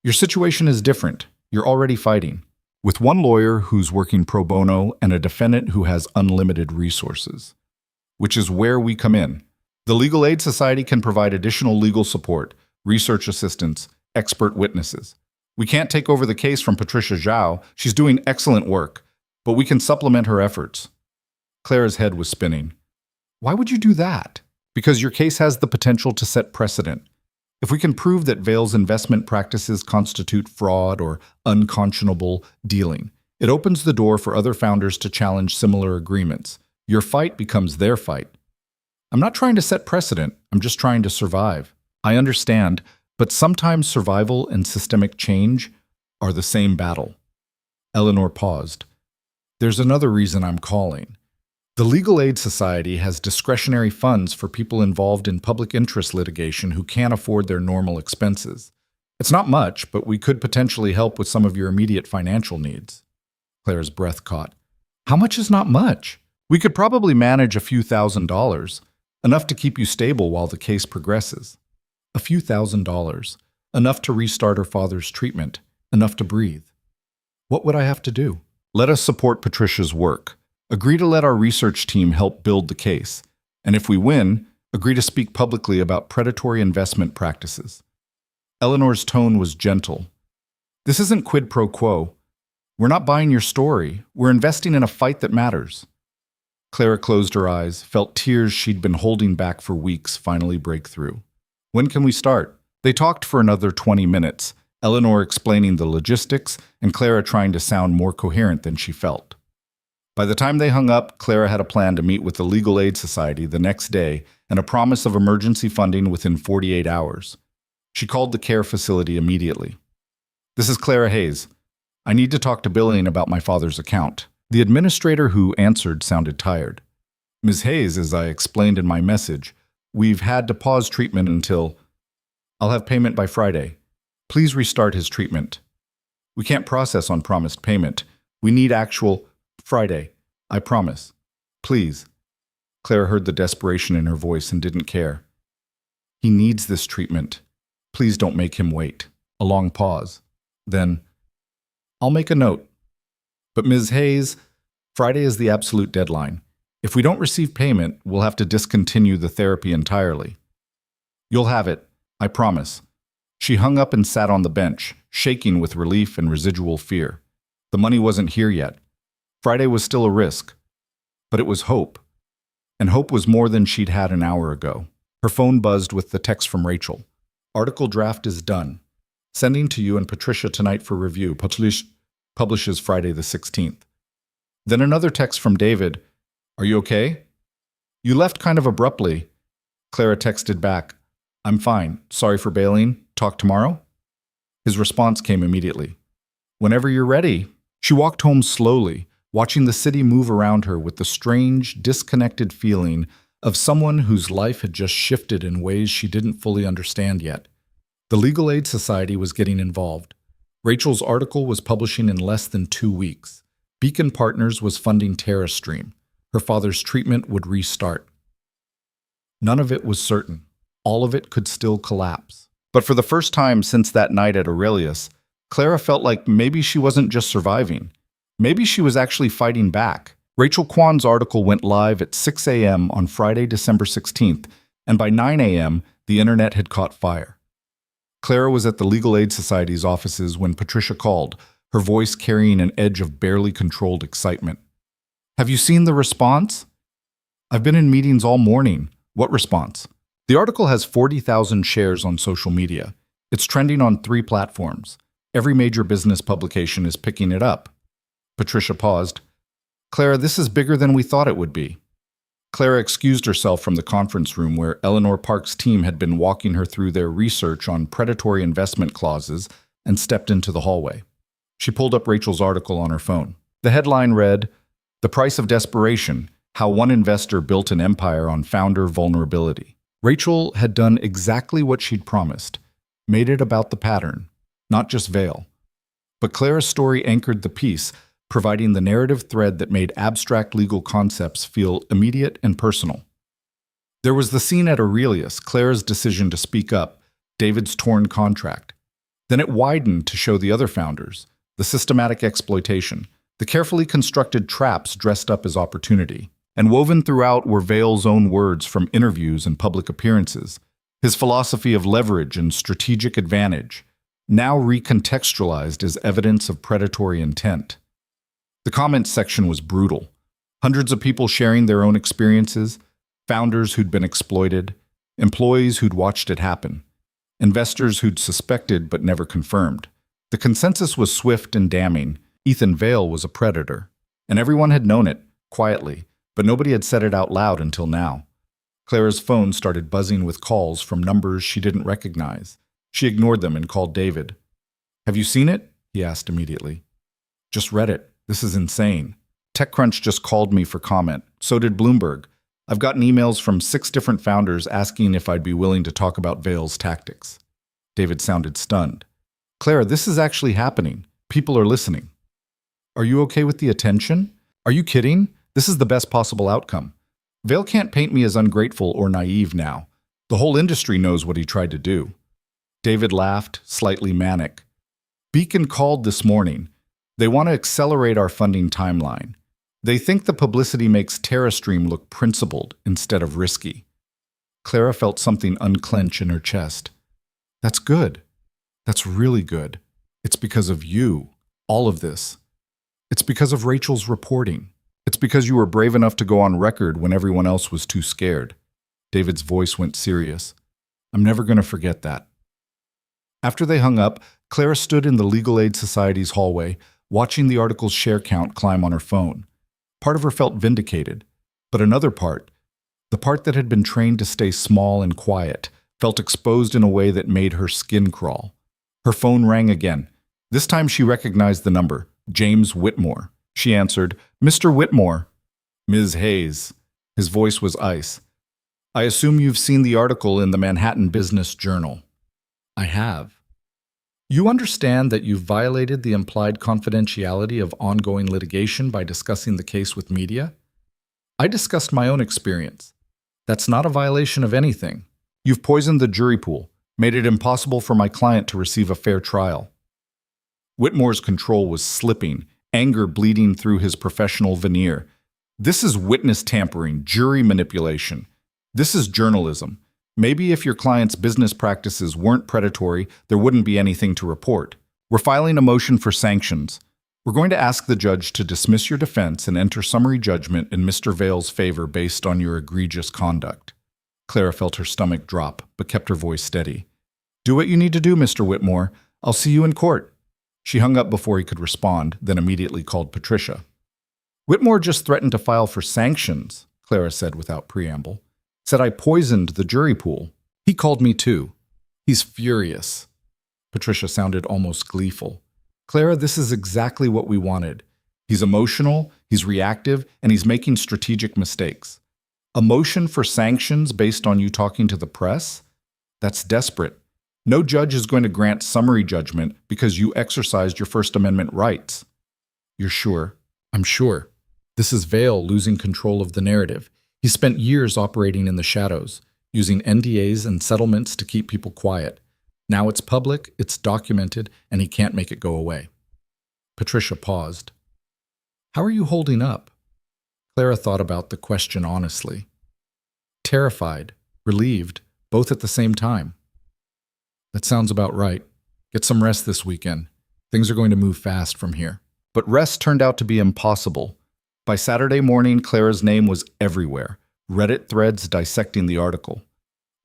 Your situation is different. You're already fighting, with one lawyer who's working pro bono and a defendant who has unlimited resources, which is where we come in. The Legal Aid Society can provide additional legal support, research assistance, expert witnesses. We can't take over the case from Patricia Zhao. She's doing excellent work, but we can supplement her efforts. Clara's head was spinning. Why would you do that? Because your case has the potential to set precedent. If we can prove that Vale's investment practices constitute fraud or unconscionable dealing, it opens the door for other founders to challenge similar agreements. Your fight becomes their fight. I'm not trying to set precedent, I'm just trying to survive. I understand, but sometimes survival and systemic change are the same battle. Eleanor paused. There's another reason I'm calling. The Legal Aid Society has discretionary funds for people involved in public interest litigation who can't afford their normal expenses. It's not much, but we could potentially help with some of your immediate financial needs. Clara's breath caught. How much is not much? We could probably manage a few $1,000s, enough to keep you stable while the case progresses. A few $1,000s, enough to restart her father's treatment, enough to breathe. What would I have to do? Let us support Patricia's work. Agree to let our research team help build the case. And if we win, agree to speak publicly about predatory investment practices. Eleanor's tone was gentle. This isn't quid pro quo. We're not buying your story. We're investing in a fight that matters. Clara closed her eyes, felt tears she'd been holding back for weeks finally break through. When can we start? They talked for another 20 minutes, Eleanor explaining the logistics and Clara trying to sound more coherent than she felt. By the time they hung up, Clara had a plan to meet with the Legal Aid Society the next day and a promise of emergency funding within 48 hours. She called the care facility immediately. This is Clara Hayes. I need to talk to billing about my father's account. The administrator who answered sounded tired. Ms. Hayes, as I explained in my message, we've had to pause treatment until... I'll have payment by Friday. Please restart his treatment. We can't process on promised payment. We need actual Friday. I promise. Please. Clara heard the desperation in her voice and didn't care. He needs this treatment. Please don't make him wait. A long pause. Then, I'll make a note. But Ms. Hayes, Friday is the absolute deadline. If we don't receive payment, we'll have to discontinue the therapy entirely. You'll have it. I promise. She hung up and sat on the bench, shaking with relief and residual fear. The money wasn't here yet. Friday was still a risk. But it was hope. And hope was more than she'd had an hour ago. Her phone buzzed with the text from Rachel. Article draft is done. Sending to you and Patricia tonight for review. Publishes Friday the 16th. Then another text from David. Are you okay? You left kind of abruptly. Clara texted back. I'm fine. Sorry for bailing. Talk tomorrow? His response came immediately. Whenever you're ready. She walked home slowly, watching the city move around her with the strange, disconnected feeling of someone whose life had just shifted in ways she didn't fully understand yet. The Legal Aid Society was getting involved. Rachel's article was publishing in less than 2 weeks. Beacon Partners was funding TerraStream. Her father's treatment would restart. None of it was certain. All of it could still collapse. But for the first time since that night at Aurelius, Clara felt like maybe she wasn't just surviving. Maybe she was actually fighting back. Rachel Kwan's article went live at 6 a.m. on Friday, December 16th, and by 9 a.m., the internet had caught fire. Clara was at the Legal Aid Society's offices when Patricia called, her voice carrying an edge of barely controlled excitement. Have you seen the response? I've been in meetings all morning. What response? The article has 40,000 shares on social media. It's trending on 3 platforms. Every major business publication is picking it up. Patricia paused. Clara, this is bigger than we thought it would be. Clara excused herself from the conference room where Eleanor Park's team had been walking her through their research on predatory investment clauses and stepped into the hallway. She pulled up Rachel's article on her phone. The headline read, The Price of Desperation, How One Investor Built an Empire on Founder Vulnerability. Rachel had done exactly what she'd promised, made it about the pattern, not just Vail. But Clara's story anchored the piece, providing the narrative thread that made abstract legal concepts feel immediate and personal. There was the scene at Aurelius, Clara's decision to speak up, David's torn contract. Then it widened to show the other founders, the systematic exploitation, the carefully constructed traps dressed up as opportunity. And woven throughout were Vail's own words from interviews and public appearances, his philosophy of leverage and strategic advantage, now recontextualized as evidence of predatory intent. The comments section was brutal. Hundreds of people sharing their own experiences, founders who'd been exploited, employees who'd watched it happen, investors who'd suspected but never confirmed. The consensus was swift and damning. Ethan Vail was a predator, and everyone had known it, quietly, but nobody had said it out loud until now. Clara's phone started buzzing with calls from numbers she didn't recognize. She ignored them and called David. Have you seen it? He asked immediately. Just read it. This is insane. TechCrunch just called me for comment. So did Bloomberg. I've gotten emails from 6 different founders asking if I'd be willing to talk about Vail's tactics. David sounded stunned. Clara, this is actually happening. People are listening. Are you okay with the attention? Are you kidding? This is the best possible outcome. Vail can't paint me as ungrateful or naive now. The whole industry knows what he tried to do. David laughed, slightly manic. Beacon called this morning. They want to accelerate our funding timeline. They think the publicity makes TerraStream look principled instead of risky. Clara felt something unclench in her chest. That's good. That's really good. It's because of you, all of this. It's because of Rachel's reporting. It's because you were brave enough to go on record when everyone else was too scared. David's voice went serious. I'm never going to forget that. After they hung up, Clara stood in the Legal Aid Society's hallway, watching the article's share count climb on her phone. Part of her felt vindicated, but another part, the part that had been trained to stay small and quiet, felt exposed in a way that made her skin crawl. Her phone rang again. This time she recognized the number, James Whitmore. She answered, Mr. Whitmore. Ms. Hayes. His voice was ice. I assume you've seen the article in the Manhattan Business Journal. I have. You understand that you've violated the implied confidentiality of ongoing litigation by discussing the case with media? I discussed my own experience. That's not a violation of anything. You've poisoned the jury pool, made it impossible for my client to receive a fair trial. Whitmore's control was slipping, anger bleeding through his professional veneer. This is witness tampering, jury manipulation. This is journalism. Maybe if your client's business practices weren't predatory, there wouldn't be anything to report. We're filing a motion for sanctions. We're going to ask the judge to dismiss your defense and enter summary judgment in Mr. Vale's favor based on your egregious conduct. Clara felt her stomach drop, but kept her voice steady. Do what you need to do, Mr. Whitmore. I'll see you in court. She hung up before he could respond, then immediately called Patricia. Whitmore just threatened to file for sanctions, Clara said without preamble. Said I poisoned the jury pool. He called me too. He's furious. Patricia sounded almost gleeful. Clara, this is exactly what we wanted. He's emotional, he's reactive, and he's making strategic mistakes. A motion for sanctions based on you talking to the press? That's desperate. No judge is going to grant summary judgment because you exercised your First Amendment rights. You're sure? I'm sure. This is Vale losing control of the narrative. He spent years operating in the shadows, using NDAs and settlements to keep people quiet. Now it's public, it's documented, and he can't make it go away. Patricia paused. How are you holding up? Clara thought about the question honestly. Terrified, relieved, both at the same time. That sounds about right. Get some rest this weekend. Things are going to move fast from here. But rest turned out to be impossible. By Saturday morning, Clara's name was everywhere. Reddit threads dissecting the article.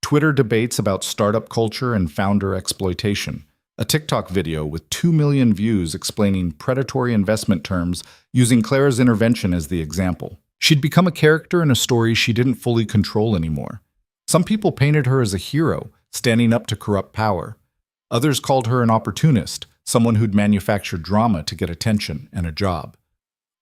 Twitter debates about startup culture and founder exploitation. A TikTok video with 2 million views explaining predatory investment terms using Clara's intervention as the example. She'd become a character in a story she didn't fully control anymore. Some people painted her as a hero, standing up to corrupt power. Others called her an opportunist, someone who'd manufactured drama to get attention and a job.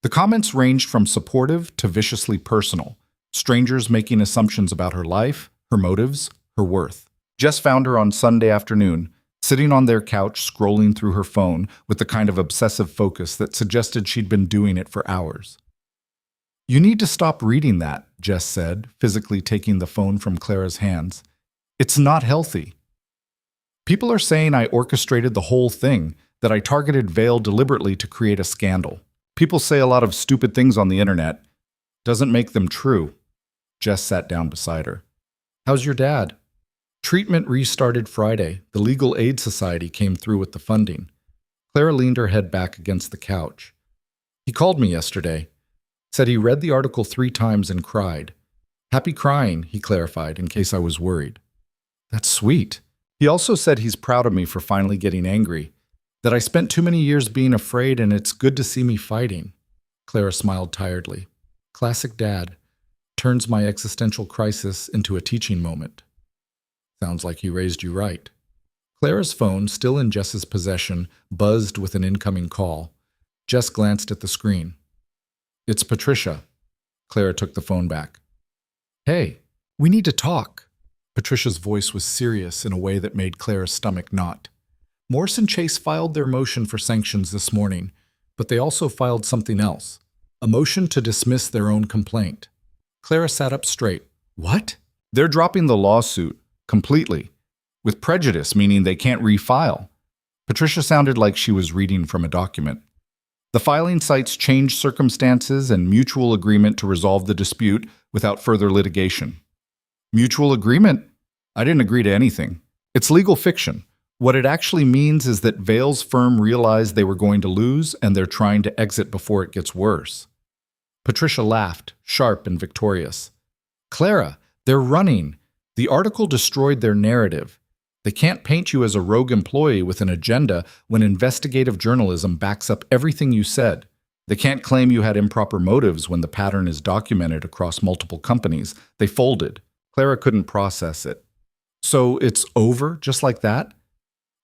The comments ranged from supportive to viciously personal, strangers making assumptions about her life, her motives, her worth. Jess found her on Sunday afternoon, sitting on their couch scrolling through her phone with the kind of obsessive focus that suggested she'd been doing it for hours. You need to stop reading that, Jess said, physically taking the phone from Clara's hands. It's not healthy. People are saying I orchestrated the whole thing, that I targeted Vale deliberately to create a scandal. People say a lot of stupid things on the internet. Doesn't make them true. Jess sat down beside her. How's your dad? Treatment restarted Friday. The Legal Aid Society came through with the funding. Clara leaned her head back against the couch. He called me yesterday. Said he read the article 3 times and cried. Happy crying, he clarified, in case I was worried. That's sweet. He also said he's proud of me for finally getting angry. That I spent too many years being afraid and it's good to see me fighting. Clara smiled tiredly. Classic dad. Turns my existential crisis into a teaching moment. Sounds like he raised you right. Clara's phone, still in Jess's possession, buzzed with an incoming call. Jess glanced at the screen. It's Patricia. Clara took the phone back. Hey, we need to talk. Patricia's voice was serious in a way that made Clara's stomach knot. Morse and Chase filed their motion for sanctions this morning, but they also filed something else. A motion to dismiss their own complaint. Clara sat up straight. What? They're dropping the lawsuit. Completely. With prejudice, meaning they can't refile. Patricia sounded like she was reading from a document. The filing cites changed circumstances and mutual agreement to resolve the dispute without further litigation. Mutual agreement? I didn't agree to anything. It's legal fiction. What it actually means is that Vale's firm realized they were going to lose and they're trying to exit before it gets worse. Patricia laughed, sharp and victorious. Clara, they're running. The article destroyed their narrative. They can't paint you as a rogue employee with an agenda when investigative journalism backs up everything you said. They can't claim you had improper motives when the pattern is documented across multiple companies. They folded. Clara couldn't process it. So it's over, just like that?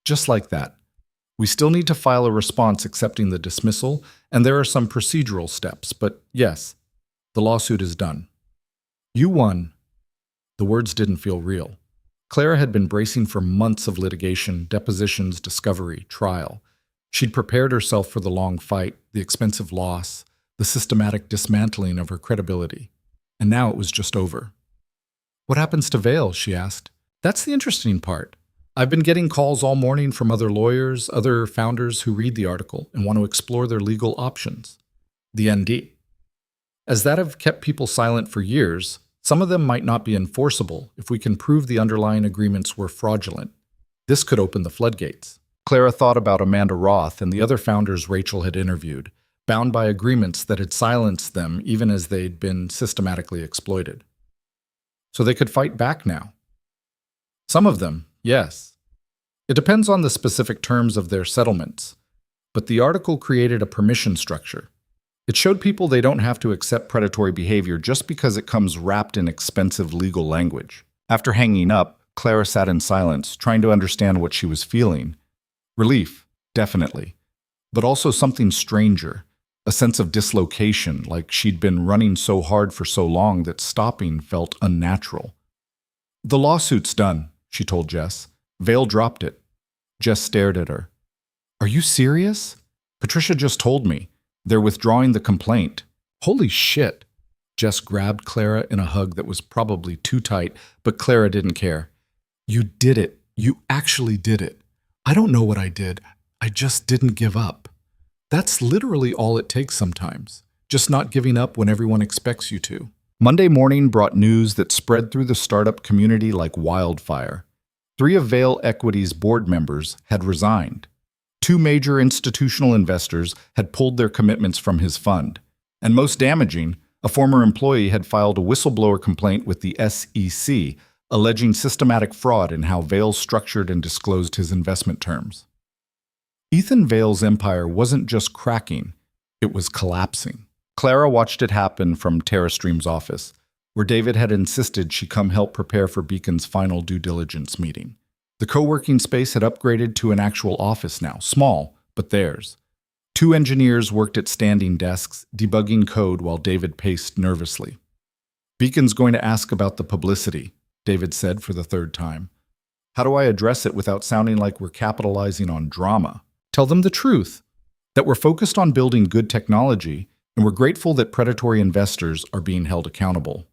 Just like that. We still need to file a response accepting the dismissal, and there are some procedural steps, but yes, the lawsuit is done. You won. The words didn't feel real. Clara had been bracing for months of litigation, depositions, discovery, trial. She'd prepared herself for the long fight, the expensive loss, the systematic dismantling of her credibility. And now it was just over. "What happens to Vale?" she asked. "That's the interesting part. I've been getting calls all morning from other lawyers, other founders who read the article and want to explore their legal options." The ND. As that have kept people silent for years, some of them might not be enforceable if we can prove the underlying agreements were fraudulent. This could open the floodgates. Clara thought about Amanda Roth and the other founders Rachel had interviewed, bound by agreements that had silenced them even as they'd been systematically exploited. So they could fight back now. Some of them, yes. It depends on the specific terms of their settlements. But the article created a permission structure. It showed people they don't have to accept predatory behavior just because it comes wrapped in expensive legal language. After hanging up, Clara sat in silence, trying to understand what she was feeling. Relief, definitely. But also something stranger, a sense of dislocation, like she'd been running so hard for so long that stopping felt unnatural. "The lawsuit's done," she told Jess. Vale dropped it. Jess stared at her. "Are you serious? Patricia just told me. They're withdrawing the complaint." "Holy shit." Jess grabbed Clara in a hug that was probably too tight, but Clara didn't care. "You did it. You actually did it. I don't know what I did. I just didn't give up." That's literally all it takes sometimes, just not giving up when everyone expects you to. Monday morning brought news that spread through the startup community like wildfire. 3 of Vale Equity's board members had resigned. 2 major institutional investors had pulled their commitments from his fund. And most damaging, a former employee had filed a whistleblower complaint with the SEC, alleging systematic fraud in how Vale structured and disclosed his investment terms. Ethan Vale's empire wasn't just cracking, it was collapsing. Clara watched it happen from TerraStream's office, where David had insisted she come help prepare for Beacon's final due diligence meeting. The co-working space had upgraded to an actual office now, small, but theirs. 2 engineers worked at standing desks, debugging code while David paced nervously. "Beacon's going to ask about the publicity," David said for the 3rd time. "How do I address it without sounding like we're capitalizing on drama?" "Tell them the truth, that we're focused on building good technology, and we're grateful that predatory investors are being held accountable."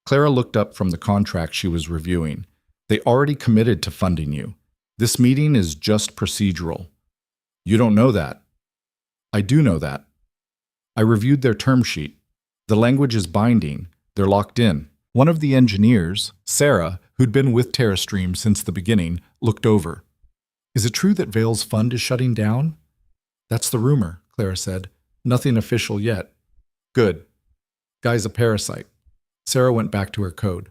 Clara looked up from the contract she was reviewing. "They already committed to funding you. This meeting is just procedural." "You don't know that." "I do know that. I reviewed their term sheet. The language is binding. They're locked in." One of the engineers, Sarah, who'd been with TerraStream since the beginning, looked over. "Is it true that Vale's fund is shutting down?" "That's the rumor," Clara said. "Nothing official yet." "Good. Guy's a parasite." Sarah went back to her code.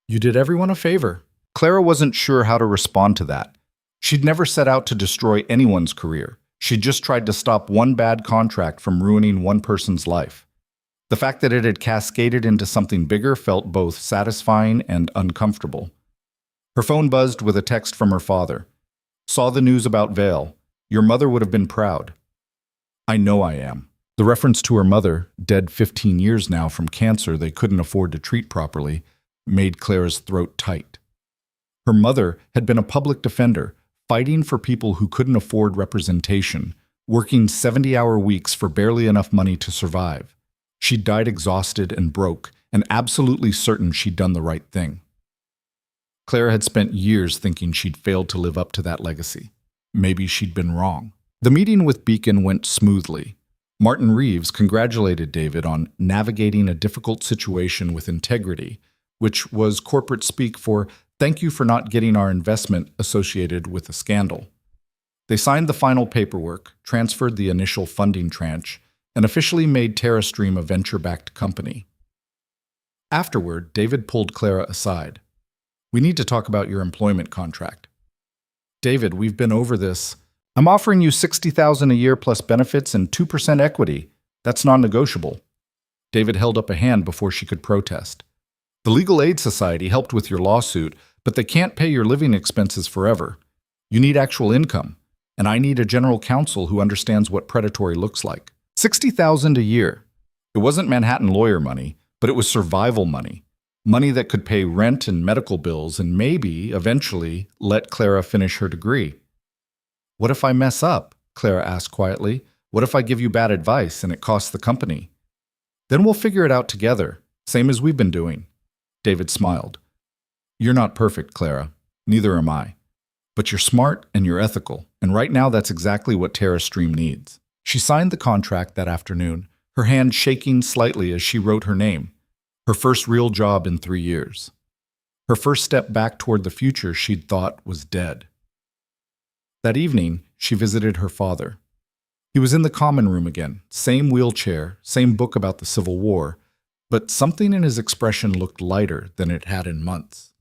"You did everyone a favor." Clara wasn't sure how to respond to that. She'd never set out to destroy anyone's career. She'd just tried to stop one bad contract from ruining one person's life. The fact that it had cascaded into something bigger felt both satisfying and uncomfortable. Her phone buzzed with a text from her father. "Saw the news about Vale. Your mother would have been proud." "I know I am." The reference to her mother, dead 15 years now from cancer they couldn't afford to treat properly, made Clara's throat tight. Her mother had been a public defender, fighting for people who couldn't afford representation, working 70-hour weeks for barely enough money to survive. She died exhausted and broke, and absolutely certain she'd done the right thing. Clara had spent years thinking she'd failed to live up to that legacy. Maybe she'd been wrong. The meeting with Beacon went smoothly. Martin Reeves congratulated David on navigating a difficult situation with integrity, which was corporate speak for "thank you for not getting our investment associated with a scandal." They signed the final paperwork, transferred the initial funding tranche, and officially made TerraStream a venture-backed company. Afterward, David pulled Clara aside. "We need to talk about your employment contract." "David, we've been over this. I'm offering you $60,000 a year plus benefits and 2% equity. That's non-negotiable." David held up a hand before she could protest. "The Legal Aid Society helped with your lawsuit, but they can't pay your living expenses forever. You need actual income, and I need a general counsel who understands what predatory looks like." $60,000 a year. It wasn't Manhattan lawyer money, but it was survival money. Money that could pay rent and medical bills and maybe, eventually, let Clara finish her degree. "What if I mess up?" Clara asked quietly. "What if I give you bad advice and it costs the company?" "Then we'll figure it out together, same as we've been doing." David smiled. "You're not perfect, Clara. Neither am I. But you're smart and you're ethical, and right now that's exactly what TerraStream needs." She signed the contract that afternoon, her hand shaking slightly as she wrote her name. Her first real job in 3 years. Her first step back toward the future she'd thought was dead. That evening, she visited her father. He was in the common room again, same wheelchair, same book about the Civil War, but something in his expression looked lighter than it had in months.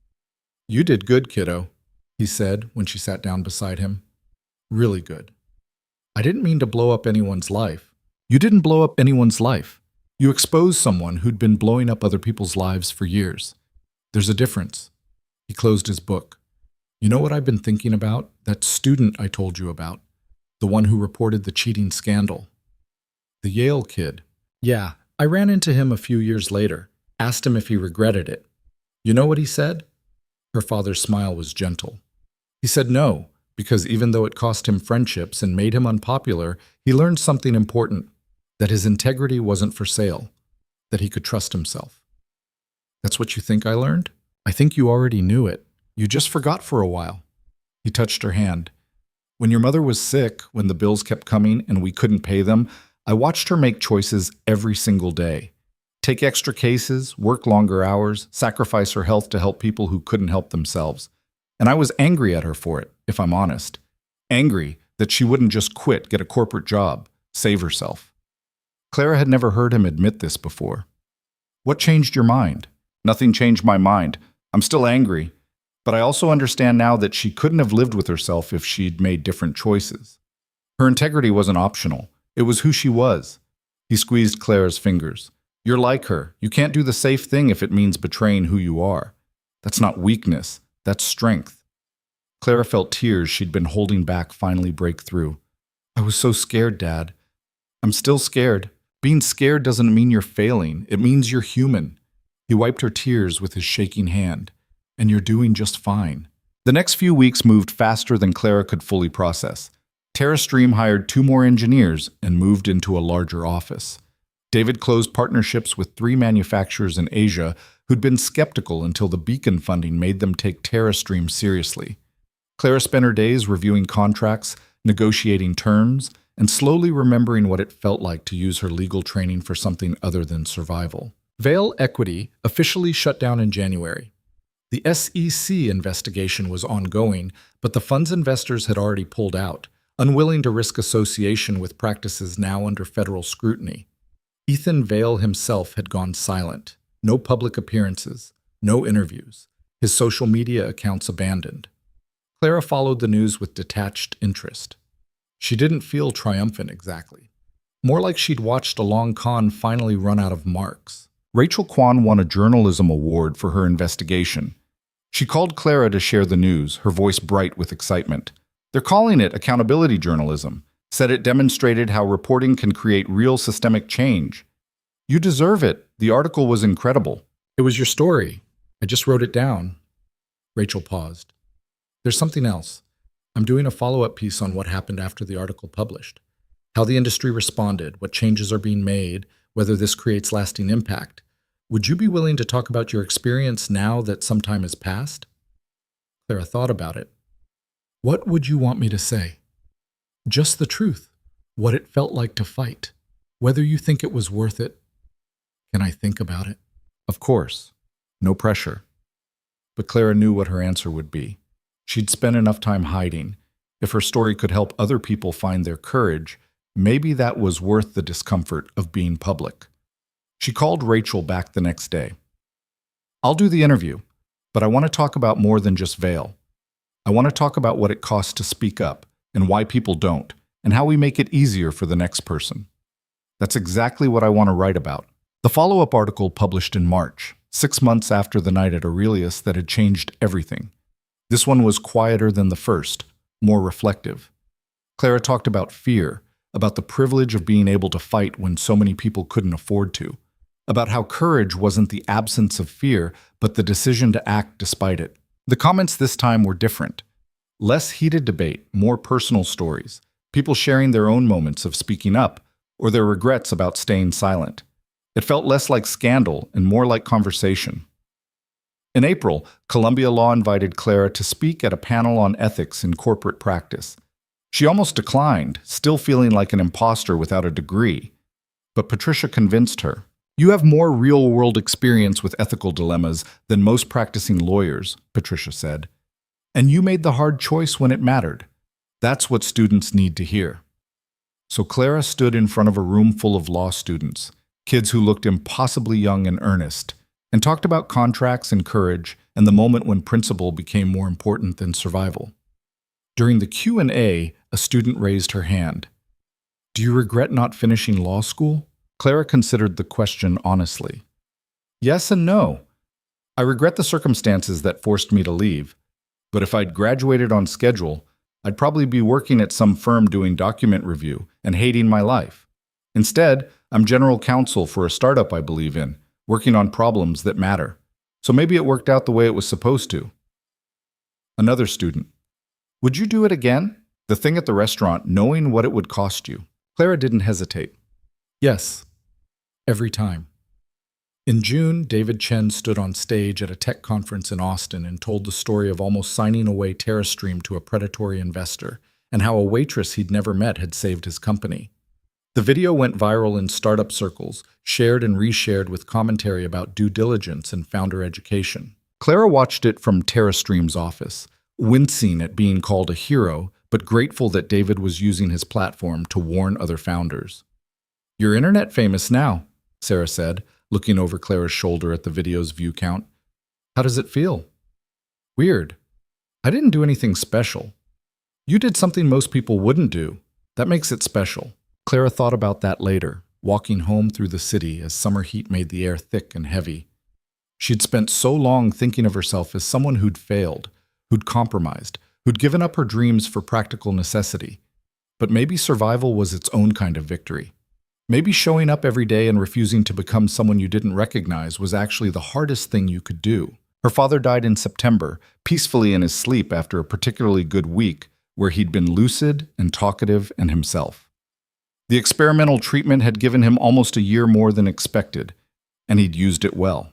"You did good, kiddo," he said when she sat down beside him. "Really good. I didn't mean to blow up anyone's life." "You didn't blow up anyone's life. You exposed someone who'd been blowing up other people's lives for years. There's a difference." He closed his book. "You know what I've been thinking about? That student I told you about. The one who reported the cheating scandal. The Yale kid. Yeah, I ran into him a few years later. Asked him if he regretted it. You know what he said?" Her father's smile was gentle. "He said no, because even though it cost him friendships and made him unpopular, he learned something important, that his integrity wasn't for sale, that he could trust himself." "That's what you think I learned?" "I think you already knew it. You just forgot for a while." He touched her hand. "When your mother was sick, when the bills kept coming and we couldn't pay them, I watched her make choices every single day. Take extra cases, work longer hours, sacrifice her health to help people who couldn't help themselves. And I was angry at her for it, if I'm honest. Angry that she wouldn't just quit, get a corporate job, save herself." Clara had never heard him admit this before. "What changed your mind?" "Nothing changed my mind. I'm still angry. But I also understand now that she couldn't have lived with herself if she'd made different choices. Her integrity wasn't optional. It was who she was." He squeezed Clara's fingers. "You're like her. You can't do the safe thing if it means betraying who you are. That's not weakness. That's strength." Clara felt tears she'd been holding back finally break through. "I was so scared, Dad. I'm still scared. Being scared doesn't mean you're failing. It means you're human." He wiped her tears with his shaking hand. "And you're doing just fine." The next few weeks moved faster than Clara could fully process. TerraStream hired 2 more engineers and moved into a larger office. David closed partnerships with 3 manufacturers in Asia who'd been skeptical until the Beacon funding made them take TerraStream seriously. Clara spent her days reviewing contracts, negotiating terms, and slowly remembering what it felt like to use her legal training for something other than survival. Vale Equity officially shut down in January. The SEC investigation was ongoing, but the fund's investors had already pulled out, unwilling to risk association with practices now under federal scrutiny. Ethan Vale himself had gone silent. No public appearances, no interviews. His social media accounts abandoned. Clara followed the news with detached interest. She didn't feel triumphant exactly. More like she'd watched a long con finally run out of marks. Rachel Kwan won a journalism award for her investigation. She called Clara to share the news, her voice bright with excitement. "They're calling it accountability journalism," said it demonstrated how reporting can create real systemic change. "You deserve it. The article was incredible." "It was your story. I just wrote it down." Rachel paused. "There's something else. I'm doing a follow-up piece on what happened after the article published. How the industry responded, what changes are being made, whether this creates lasting impact. Would you be willing to talk about your experience now that some time has passed?" Clara thought about it. "What would you want me to say?" "Just the truth. What it felt like to fight. Whether you think it was worth it." "Can I think about it?" "Of course. No pressure." But Clara knew what her answer would be. She'd spent enough time hiding. If her story could help other people find their courage, maybe that was worth the discomfort of being public. She called Rachel back the next day. "I'll do the interview, but I want to talk about more than just Vale. I want to talk about what it costs to speak up and why people don't, and how we make it easier for the next person. That's exactly what I want to write about." The follow-up article published in March, 6 months after the night at Aurelius that had changed everything. This one was quieter than the first, more reflective. Clara talked about fear, about the privilege of being able to fight when so many people couldn't afford to, about how courage wasn't the absence of fear, but the decision to act despite it. The comments this time were different. Less heated debate, more personal stories, people sharing their own moments of speaking up or their regrets about staying silent. It felt less like scandal and more like conversation. In April, Columbia Law invited Clara to speak at a panel on ethics in corporate practice. She almost declined, still feeling like an imposter without a degree. But Patricia convinced her. "You have more real-world experience with ethical dilemmas than most practicing lawyers," Patricia said. "And you made the hard choice when it mattered. That's what students need to hear." So Clara stood in front of a room full of law students, kids who looked impossibly young and earnest, and talked about contracts and courage and the moment when principle became more important than survival. During the Q&A, a student raised her hand. "Do you regret not finishing law school?" Clara considered the question honestly. "Yes and no. I regret the circumstances that forced me to leave, but if I'd graduated on schedule, I'd probably be working at some firm doing document review and hating my life. Instead, I'm general counsel for a startup I believe in, working on problems that matter. So maybe it worked out the way it was supposed to." Another student. "Would you do it again? The thing at the restaurant, knowing what it would cost you." Clara didn't hesitate. "Yes, every time." In June, David Chen stood on stage at a tech conference in Austin and told the story of almost signing away TerraStream to a predatory investor and how a waitress he'd never met had saved his company. The video went viral in startup circles, shared and reshared with commentary about due diligence and founder education. Clara watched it from TerraStream's office, wincing at being called a hero, but grateful that David was using his platform to warn other founders. "You're internet famous now," Sarah said, looking over Clara's shoulder at the video's view count. "How does it feel?" "Weird. I didn't do anything special." "You did something most people wouldn't do. That makes it special." Clara thought about that later, walking home through the city as summer heat made the air thick and heavy. She'd spent so long thinking of herself as someone who'd failed, who'd compromised, who'd given up her dreams for practical necessity. But maybe survival was its own kind of victory. Maybe showing up every day and refusing to become someone you didn't recognize was actually the hardest thing you could do. Her father died in September, peacefully in his sleep after a particularly good week where he'd been lucid and talkative and himself. The experimental treatment had given him almost a year more than expected, and he'd used it well.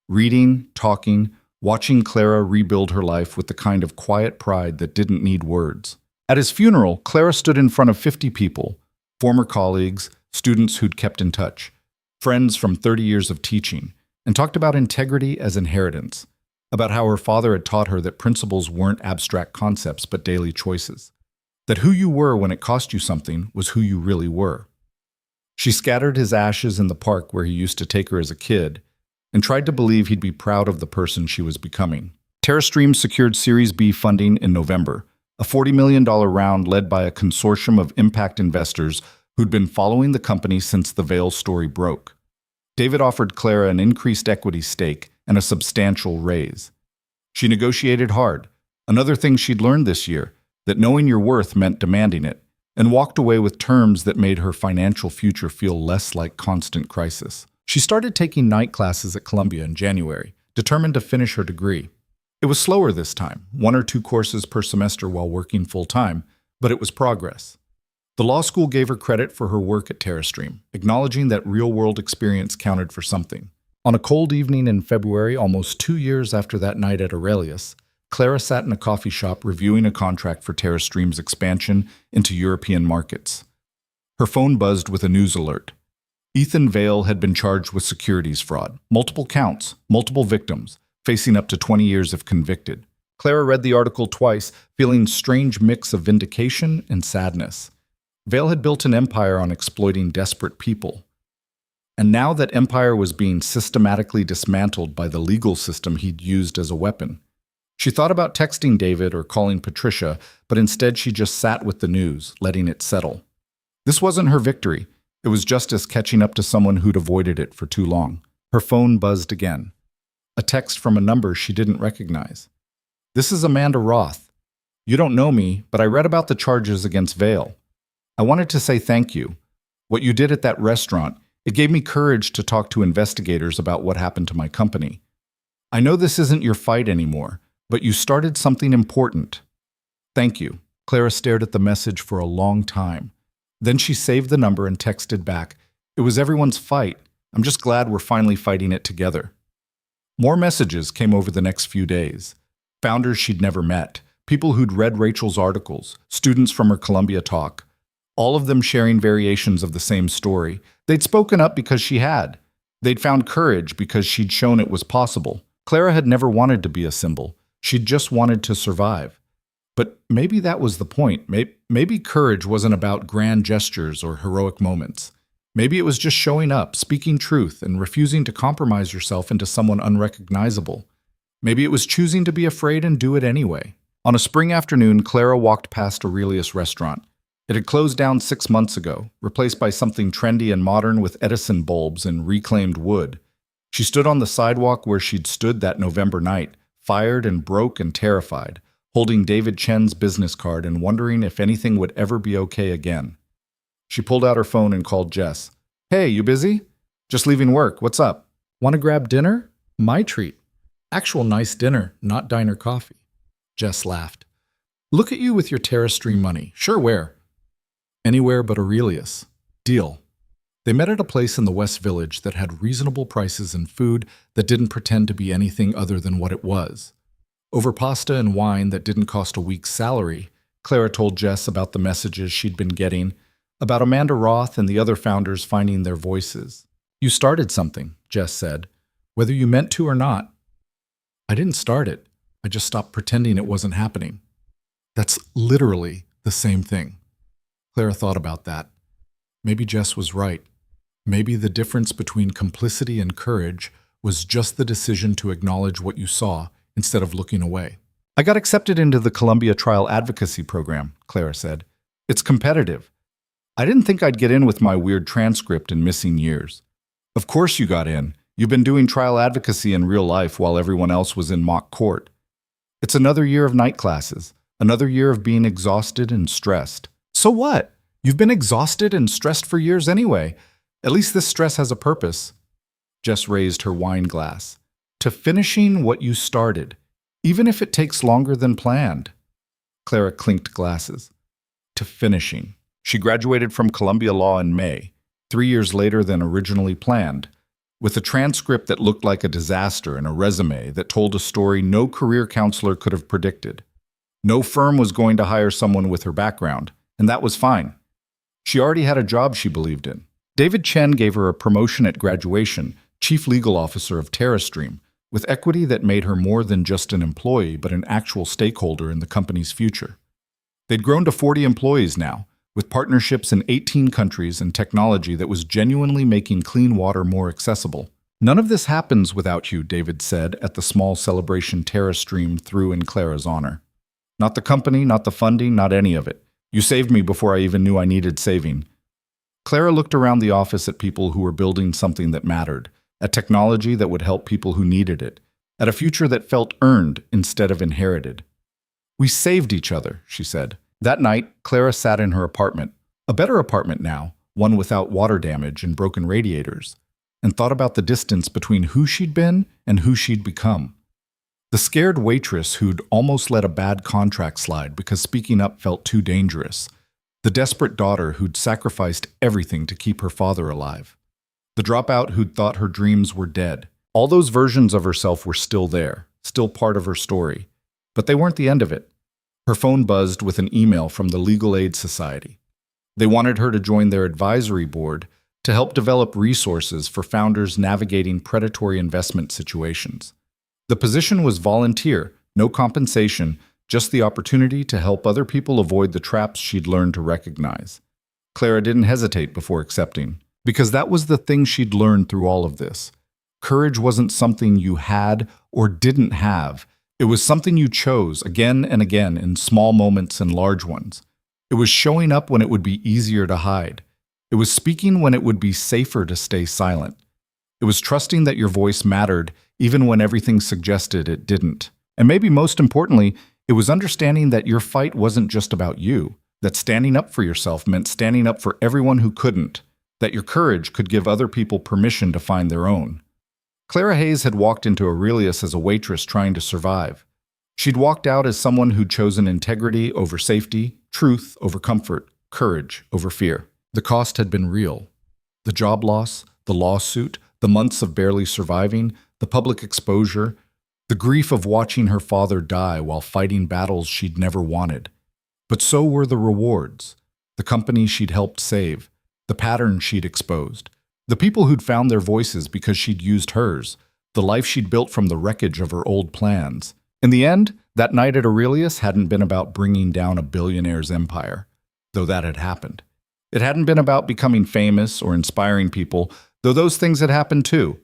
Reading, talking, watching Clara rebuild her life with the kind of quiet pride that didn't need words. At his funeral, Clara stood in front of 50 people, former colleagues, students who'd kept in touch, friends from 30 years of teaching, and talked about integrity as inheritance, about how her father had taught her that principles weren't abstract concepts but daily choices, that who you were when it cost you something was who you really were. She scattered his ashes in the park where he used to take her as a kid, and tried to believe he'd be proud of the person she was becoming. TerraStream secured Series B funding in November, a $40 million round led by a consortium of impact investors who'd been following the company since the Vail story broke. David offered Clara an increased equity stake and a substantial raise. She negotiated hard, another thing she'd learned this year, that knowing your worth meant demanding it, and walked away with terms that made her financial future feel less like constant crisis. She started taking night classes at Columbia in January, determined to finish her degree. It was slower this time, 1 or 2 courses per semester while working full-time, but it was progress. The law school gave her credit for her work at TerraStream, acknowledging that real-world experience counted for something. On a cold evening in February, almost 2 years after that night at Aurelius, Clara sat in a coffee shop reviewing a contract for TerraStream's expansion into European markets. Her phone buzzed with a news alert. Ethan Vail had been charged with securities fraud, multiple counts, multiple victims, facing up to 20 years if convicted. Clara read the article twice, feeling a strange mix of vindication and sadness. Vail had built an empire on exploiting desperate people. And now that empire was being systematically dismantled by the legal system he'd used as a weapon. She thought about texting David or calling Patricia, but instead she just sat with the news, letting it settle. This wasn't her victory. It was justice catching up to someone who'd avoided it for too long. Her phone buzzed again. A text from a number she didn't recognize. "This is Amanda Roth. You don't know me, but I read about the charges against Vail. I wanted to say thank you. What you did at that restaurant, It gave me courage to talk to investigators about what happened to my company. I know this isn't your fight anymore, but you started something important. Thank you." Clara stared at the message for a long time. Then she saved the number and texted back, "It was everyone's fight. I'm just glad we're finally fighting it together." More messages came over the next few days. Founders she'd never met, people who'd read Rachel's articles, students from her Columbia talk, all of them sharing variations of the same story. They'd spoken up because she had. They'd found courage because she'd shown it was possible. Clara had never wanted to be a symbol. She'd just wanted to survive. But maybe that was the point. Maybe courage wasn't about grand gestures or heroic moments. Maybe it was just showing up, speaking truth, and refusing to compromise yourself into someone unrecognizable. Maybe it was choosing to be afraid and do it anyway. On a spring afternoon, Clara walked past Aurelius' restaurant. It had closed down 6 months ago, replaced by something trendy and modern with Edison bulbs and reclaimed wood. She stood on the sidewalk where she'd stood that November night, fired and broke and terrified, holding David Chen's business card and wondering if anything would ever be okay again. She pulled out her phone and called Jess. "Hey, you busy?" "Just leaving work. What's up?" "Want to grab dinner?" "My treat. Actual nice dinner, not diner coffee." Jess laughed. "Look at you with your TerraStream money. Sure, where?" "Anywhere but Aurelius." "Deal." They met at a place in the West Village that had reasonable prices and food that didn't pretend to be anything other than what it was. Over pasta and wine that didn't cost a week's salary, Clara told Jess about the messages she'd been getting, about Amanda Roth and the other founders finding their voices. "You started something," Jess said, "whether you meant to or not." "I didn't start it. I just stopped pretending it wasn't happening." That's literally the same thing. Clara thought about that. Maybe Jess was right. Maybe the difference between complicity and courage was just the decision to acknowledge what you saw instead of looking away. "I got accepted into the Columbia Trial Advocacy Program," Clara said. "It's competitive. I didn't think I'd get in with my weird transcript and missing years." "Of course you got in. You've been doing trial advocacy in real life while everyone else was in mock court. It's another year of night classes, another year of being exhausted and stressed." "So what? You've been exhausted and stressed for years anyway. At least this stress has a purpose." Jess raised her wine glass. "To finishing what you started, even if it takes longer than planned." Clara clinked glasses. To finishing. She graduated from Columbia Law in May, 3 years later than originally planned, with a transcript that looked like a disaster and a resume that told a story no career counselor could have predicted. No firm was going to hire someone with her background, and that was fine. She already had a job she believed in. David Chen gave her a promotion at graduation, chief legal officer of TerraStream, with equity that made her more than just an employee but an actual stakeholder in the company's future. They'd grown to 40 employees now, with partnerships in 18 countries and technology that was genuinely making clean water more accessible. "None of this happens without you," David said at the small celebration TerraStream threw in Clara's honor. "Not the company, not the funding, not any of it. You saved me before I even knew I needed saving." Clara looked around the office at people who were building something that mattered, at technology that would help people who needed it, at a future that felt earned instead of inherited. "We saved each other," she said. That night, Clara sat in her apartment, a better apartment now, one without water damage and broken radiators, and thought about the distance between who she'd been and who she'd become. The scared waitress who'd almost let a bad contract slide because speaking up felt too dangerous. The desperate daughter who'd sacrificed everything to keep her father alive. The dropout who'd thought her dreams were dead. All those versions of herself were still there, still part of her story. But they weren't the end of it. Her phone buzzed with an email from the Legal Aid Society. They wanted her to join their advisory board to help develop resources for founders navigating predatory investment situations. The position was volunteer, no compensation, just the opportunity to help other people avoid the traps she'd learned to recognize. Clara didn't hesitate before accepting, because that was the thing she'd learned through all of this. Courage wasn't something you had or didn't have. It was something you chose again and again in small moments and large ones. It was showing up when it would be easier to hide. It was speaking when it would be safer to stay silent. It was trusting that your voice mattered even when everything suggested it didn't. And maybe most importantly, it was understanding that your fight wasn't just about you, that standing up for yourself meant standing up for everyone who couldn't. that your courage could give other people permission to find their own. Clara Hayes had walked into Aurelius as a waitress trying to survive. She'd walked out as someone who'd chosen integrity over safety, truth over comfort, courage over fear. The cost had been real. The job loss, the lawsuit, the months of barely surviving, the public exposure, the grief of watching her father die while fighting battles she'd never wanted. But so were the rewards, the company she'd helped save, the patterns she'd exposed, the people who'd found their voices because she'd used hers, the life she'd built from the wreckage of her old plans. In the end, that night at Aurelius hadn't been about bringing down a billionaire's empire, though that had happened. It hadn't been about becoming famous or inspiring people, though those things had happened too.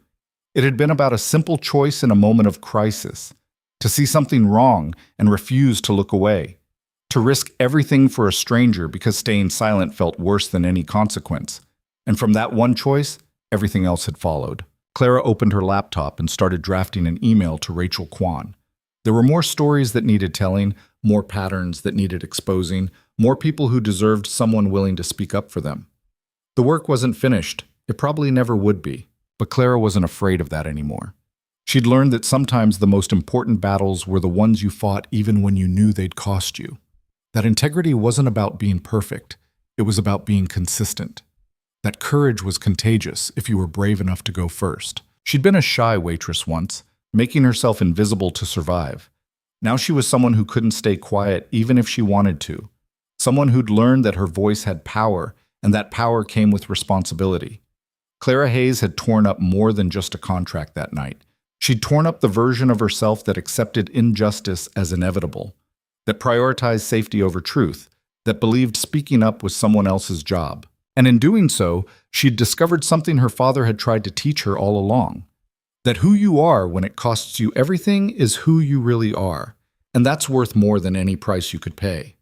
It had been about a simple choice in a moment of crisis, to see something wrong and refuse to look away, to risk everything for a stranger because staying silent felt worse than any consequence. And from that one choice, everything else had followed. Clara opened her laptop and started drafting an email to Rachel Kwan. There were more stories that needed telling, more patterns that needed exposing, more people who deserved someone willing to speak up for them. The work wasn't finished. It probably never would be. But Clara wasn't afraid of that anymore. She'd learned that sometimes the most important battles were the ones you fought even when you knew they'd cost you. That integrity wasn't about being perfect. It was about being consistent. That courage was contagious if you were brave enough to go first. She'd been a shy waitress once, making herself invisible to survive. Now she was someone who couldn't stay quiet even if she wanted to. Someone who'd learned that her voice had power, and that power came with responsibility. Clara Hayes had torn up more than just a contract that night. She'd torn up the version of herself that accepted injustice as inevitable, that prioritized safety over truth, that believed speaking up was someone else's job. And in doing so, she'd discovered something her father had tried to teach her all along. That who you are when it costs you everything is who you really are. And that's worth more than any price you could pay.